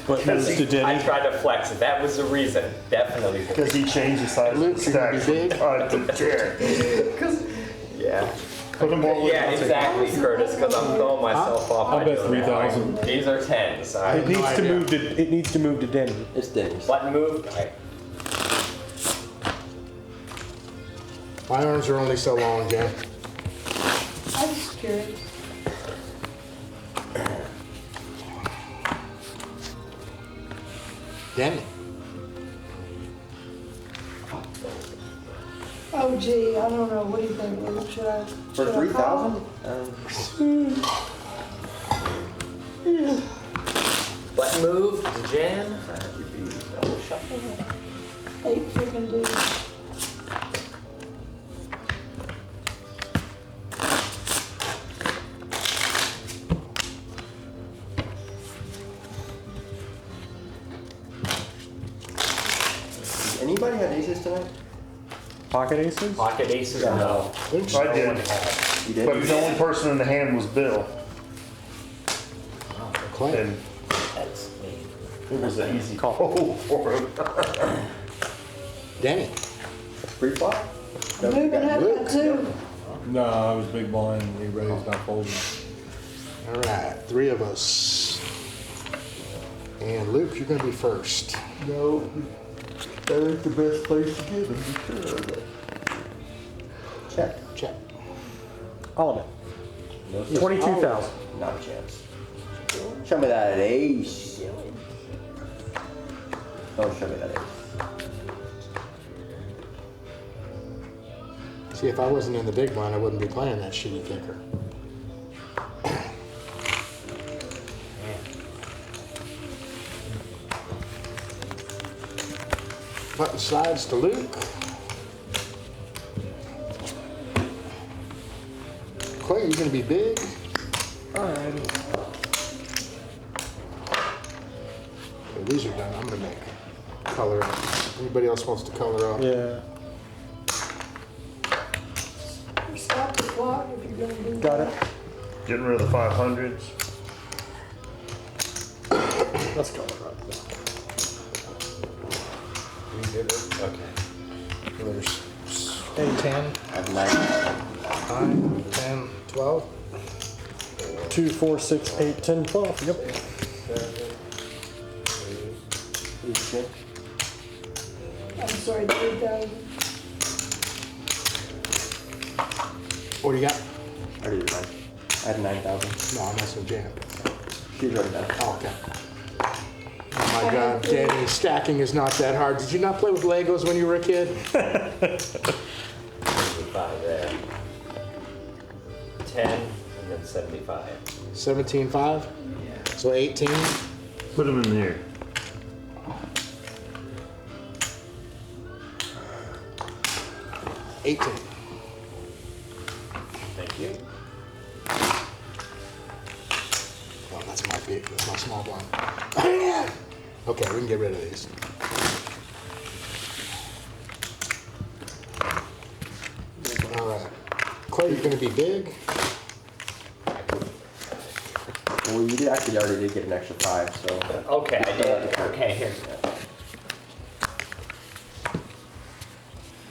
But moves to I Denny. tried to flex it. That was the reason. Definitely. Because he changed the size of Luke, the you're gonna stack be from big. 5 to 10. Yeah. Put them all Yeah, exactly, Curtis, because I'm throwing myself off. I by bet doing that. 3,000. These are 10s. All It right. needs to move to. It needs to move to Denny. It's Denny's. Button move. All right. my arms are only so long, Jan. I'm just curious. Denny, Oh gee, I don't know. What do you think, Luke? Should I? For should I call? 3,000? Button move. Jam. Double shuffle. 8 freaking dudes. Anybody had aces tonight? Pocket aces? Pocket aces or no? Luke's I did. You did? But the only person in the hand was Bill. Clay. And That's me. it was an easy call for him. Denny, Free flop? Moving up by 2. No, I was big blind. He raised, not folding. all right, 3 of us. And Luke, you're gonna be first. No, that ain't the best place to get them, sure. Check. Check. All of it. No, sir. 22,000. Not a chance. Show me that ace. Don't show me that ace. See, if I wasn't in the big blind, I wouldn't be playing that shitty kicker. Button slides to Luke. Clay, you're gonna be big. Alrighty. Okay, these are done. I'm gonna make color up. Anybody else wants to color up? Yeah. Stop the clock if you're gonna do Got that. it. Getting rid of the 500s. Let's go right there. You did it? Okay. There's 10, At 9. 9, 10, 12. 2, 4, 6, 8, 10, 12. Yep. I'm sorry, 3,000. What do you got? I already did mine. I had 9,000. No, I'm messing with Jan. She's already done. Oh, okay. Oh my God, Denny, stacking is not that hard. Did you not play with Legos when you were a kid? 75 there. 10 and then 75. 17.5? Yeah. So 18? Put them in here. $18. Thank you. Well, that's my small blind. Okay, we can get rid of these. All right. Clay, you're gonna be big. Well, you did actually already did get an extra 5, so. Okay, I did. Okay, here.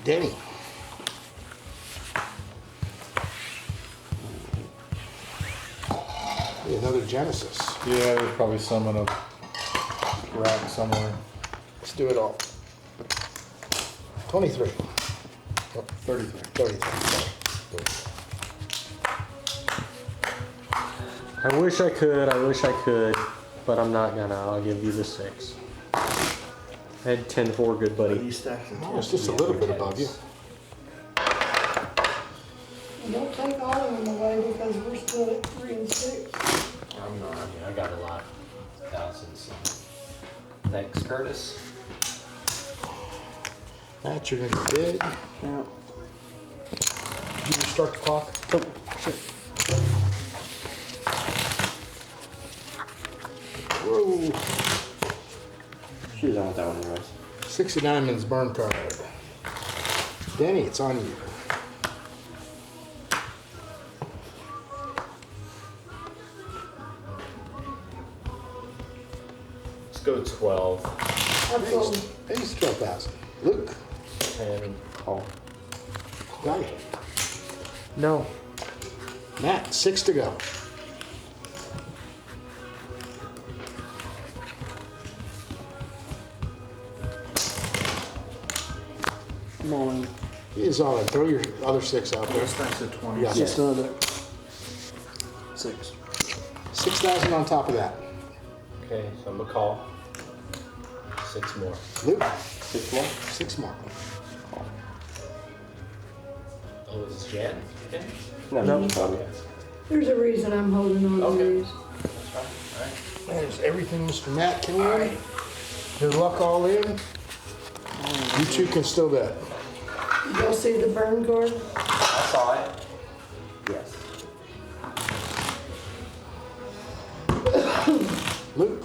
Denny. Hey, another Genesis. Yeah, there's probably some in a rack somewhere. Let's do it all. 23. 33. 33. I wish I could, but I'm not gonna. I'll give you the 6. I had 10-4, good buddy. Oh, it's just a little bit above you. And don't take all of them away because we're still at 3 and 6. I'm not. I got a lot. Thousands. Thanks, Curtis. Matt, you're gonna be big. Yeah. Did you start the clock? Oh, shit. Whoa. She was on with that one anyways. 60 diamonds burn card. Denny, it's on you. Let's go 12. Absolutely. Ace 12,000. Luke, 10. Call. got it. No. Matt, 6 to go. Come on. He's all in. Throw your other 6 out there. Stacks at 20. Yeah. Just another 6. 6,000 on top of that. Okay, so I'm gonna call. 6 more. Luke, 6 more? 6 more. Oh, is this Jan? Okay. No. Okay. There's a reason I'm holding on to Okay. these. That's fine. All right. There's everything Mr. Matt can All win. right. Good luck all in. You two can still bet. Did y'all see the burn card? I saw it. Yes. Luke,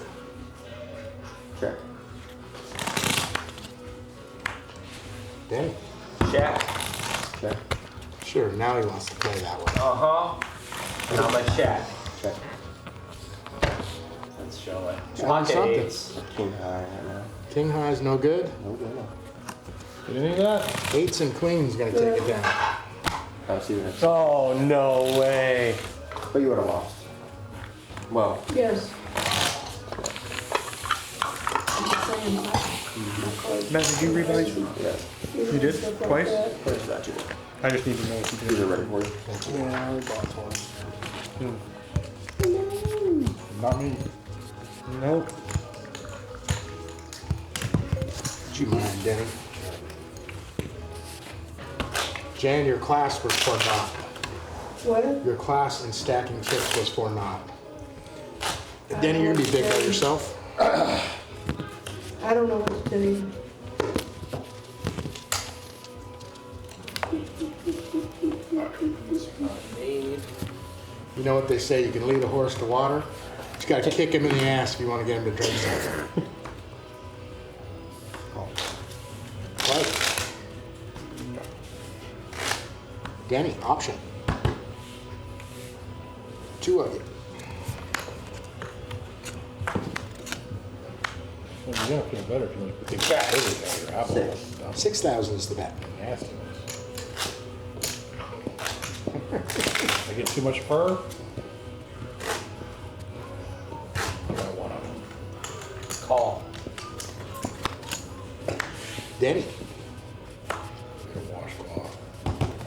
Check. Danny. Check. Check. Sure, now he wants to play that way. Uh-huh. And I'm gonna check. Check. Let's show it. Show me Pocket something. eights. King high right now. King high is no good. No, no, no. Did any of that? 8s and queens gonna take it down. I'll see what it's. Oh, no way. But you would have lost. Well, Yes. Matt, did you revise? You did? Twice? Where's that you? I just need to know if you These did. are ready for you. Yeah, I already bought twice. Not me. Nope. Would you mind, Denny? Jan, your class was for naught. What? Your class in stacking chips was for naught. Denny, you're gonna be big by yourself. I don't know what to do. You know what they say, you can lead a horse to water. You just gotta kick him in the ass if you wanna get him to drink something. Right. Denny, option. 2 of you. Well, you're gonna feel better if you put things out your apple. 6. 6,000 is the bet. Nasty. I get too much fur. I got one of them. Call. Denny, Get washcloth.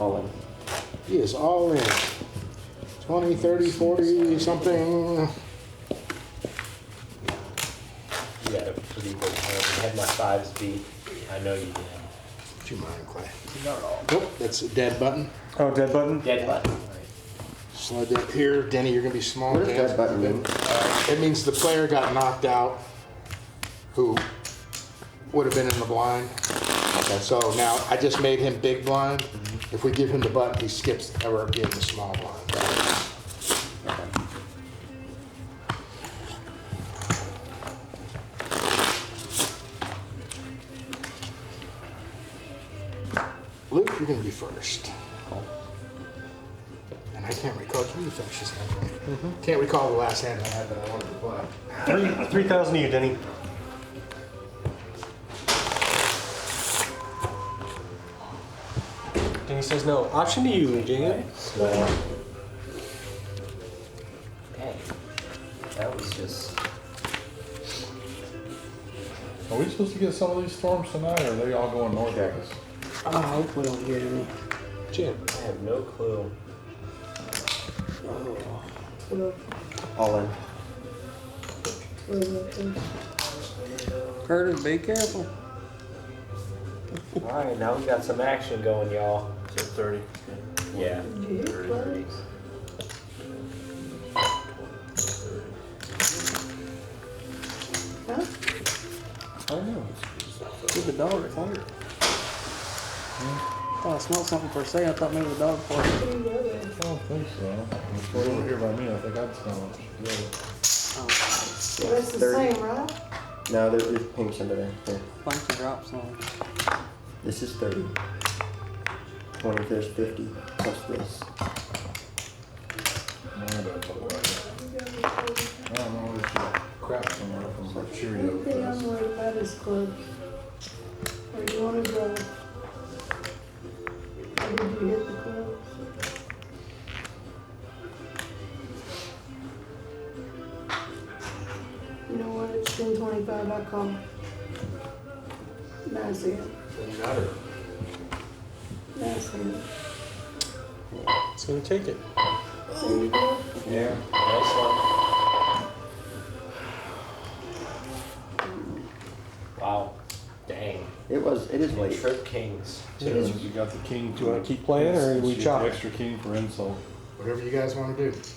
All in. he is all in. 20, 30, 40, something. You got a pretty good hand. You had my 5s beat. I know you did. Would you mind, Clay? Not at all. Nope, that's a dead button. Oh, dead button? Dead button. Slide that here. Denny, you're gonna be small. What does Dan. that button mean? It means the player got knocked out who would have been in the blind. Okay. So now I just made him big blind. If we give him the button, he skips ever being the small blind. Luke, you're gonna be first. And I can't recall. Can you finish this hand? Can't recall the last hand I had that I wanted to play. 3,000 to you, Denny. Denny says no. Option to you, Jan. Dang. That was just. Are we supposed to get some of these storms tonight, or are they all going north of us? I hope we don't get any. Jim. I have no clue. All in. Curtis, be careful. Alright, now we got some action going, y'all. So 30. Yeah. I don't know. Give the dog a fart. Oh, I smelled something for a second. I thought maybe the dog farted. I don't think so. It's right over here by me. I think I'd smell it. Yeah. That's the 30. same, right? No, there's pinks under there. Here. Bunch of drops on. This is 30. 20, there's 50. Plus this. I don't know. There's some crap somewhere from some Cheerio. One thing I'm worried about is clubs. Where you wanna go? Or did you hit the clubs? You know what, it's 10:25, I call. Nice hit, Nutter. nice hit. It's gonna take it. There you go. Yeah. Nice one. Wow. Dang. It is late. Trip Kings. You got the king. Do you want to keep playing, or do we Shoot chop? the extra king for insult. Whatever you guys want to do. It's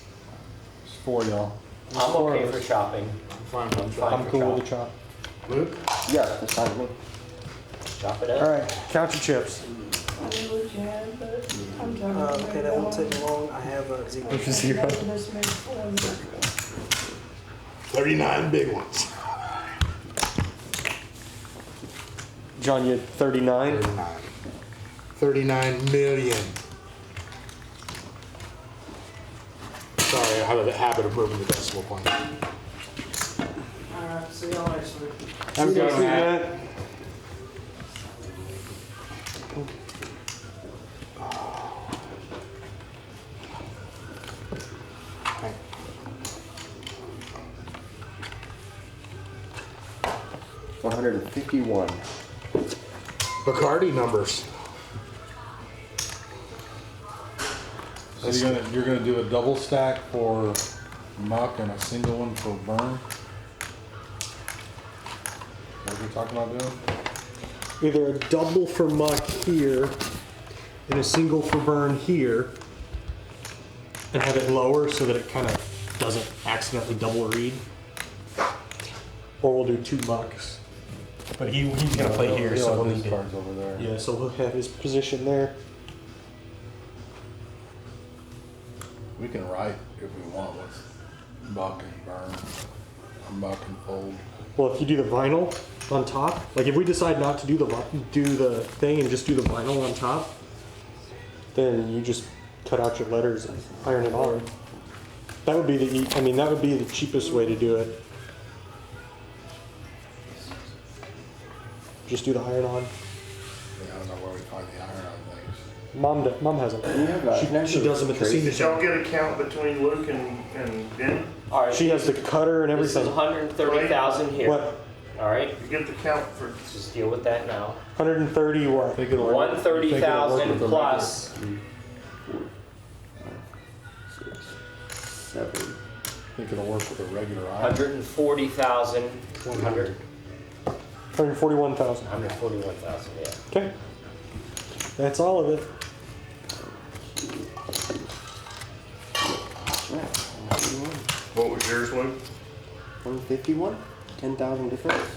for y'all. I'm Four okay of for us. chopping. I'm fine I'm with fine. I'm cool with the chop. Luke? Yeah, that's fine with me. Chop it up. All right, count your chips. I knew what you had, but I'm talking. Okay, that won't take long. I have a zero. This makes 39 big ones. John, you had 39. 39. 39 million. Sorry, I have a habit of moving the decimal point. Alright, see y'all next week. Have a good See one, you, Matt. Matt. Okay. 151. Bacardi numbers. So you're gonna do a double stack for muck and a single one for burn? What we're talking about doing? Either a double for muck here and a single for burn here, and have it lower so that it kind of doesn't accidentally double read. Or we'll do 2 mucks. But he's gonna play here, so we'll his need cards over there. Yeah, so we'll have his position there. We can write if we want with muck and burn, or muck and fold. Well, if you do the vinyl on top, like if we decide not to do the thing and just do the vinyl on top, then you just cut out your letters and iron it on. That would be that would be the cheapest way to do it. Just do the iron on. Yeah, I don't know where we find the iron on things. Mom has them. Yeah, She does them at the senior Did y'all center. get a count between Luke and Denny? All right. She has the cutter and This is everything. 130,000 here. What? All right. You get the count for, Just deal with that now. 130 I what? think it'll work. I think it'll work 130,000 with the plus. 7. I think it'll work with a regular iron. 140,100. 141,000. 141,000. Yeah. Okay. That's all of it. what was yours, Luke? 151? 10,000 difference?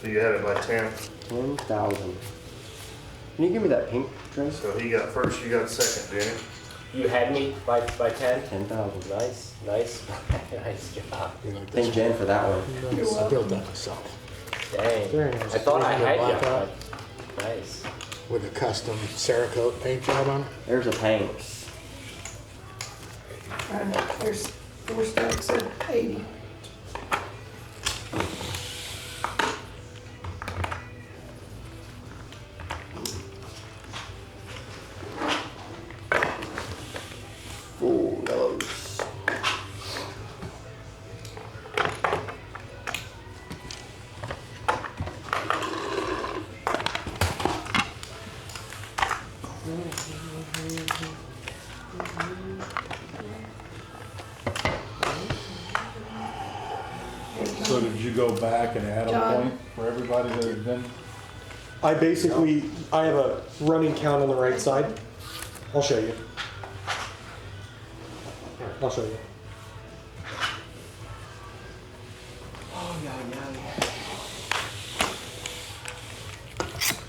So you had it by 10. 10,000. Can you give me that pink, Trace? So he got first, you got second, Denny. You had me by 10. 10,000. Nice, nice, nice job. Thank Jen for that one. I built that myself Dang. Very nice. I thought I had you. Blackout. Nice. with a custom Cerakote paint job on it. There's a paint. And there's 4 stacks of 80. Ooh, yellows. So did you go back and add a John. point for everybody that had been? I have a running count on the right side. I'll show you. I'll show you.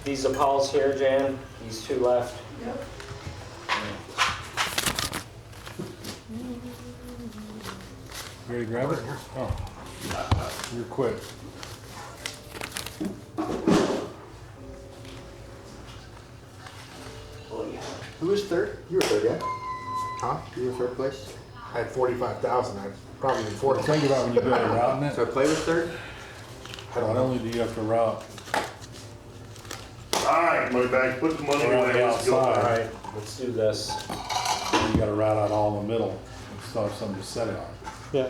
These are Paul's here, Jan. These 2 left. Yep. You ready to grab it? Oh, you're quick. Who was third? You were third, yeah? Huh? You were third place? I had 45,000. I probably did 40. Think about when you go to routing it. So Clay was third? Not only do you have to route Alright, money bags, put the money around away, the let's go. outside, Alright, let's do this. you gotta route out all in the middle and still have something to set it on. Yeah.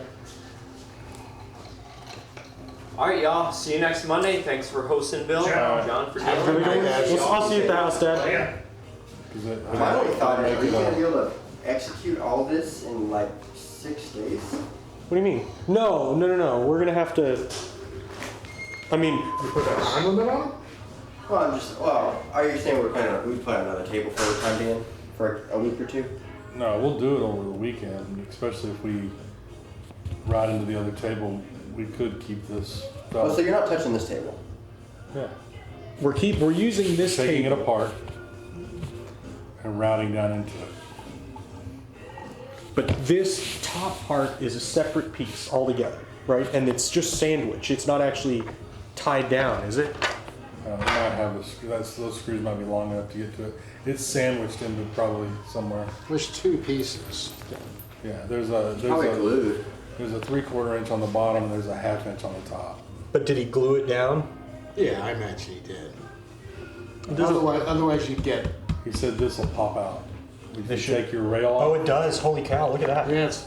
Alright, y'all. See you next Monday. Thanks for hosting, Bill. Ciao. John for Have a dealing. good night. I'll see you at the house, Dad. Yeah. 'Cause it- My only thought is, make are you it gonna a- be able to execute all this in like 6 days? What do you mean? No. We're gonna have to. I mean, You put a time limit on it? Well, are you saying we put another table for the time being? For a week or 2? No, we'll do it over the weekend, especially if we ride into the other table. We could keep this Oh, so stuff, you're not touching this table? yeah, we're using this taking it table. apart and routing down into it. But this top part is a separate piece altogether, right? And it's just sandwich. It's not actually tied down, is it? It might have those screws might be long enough to get to it. It's sandwiched into probably somewhere. There's 2 pieces. Yeah, there's a Probably glued. there's a 3/4 inch on the bottom and there's a 1/2 inch on the top. But did he glue it down? Yeah, I imagine he did. Otherwise you'd get, He said this will pop out. If you This should- take your rail Oh, off, it does. Holy cow! Look at that. yeah, it's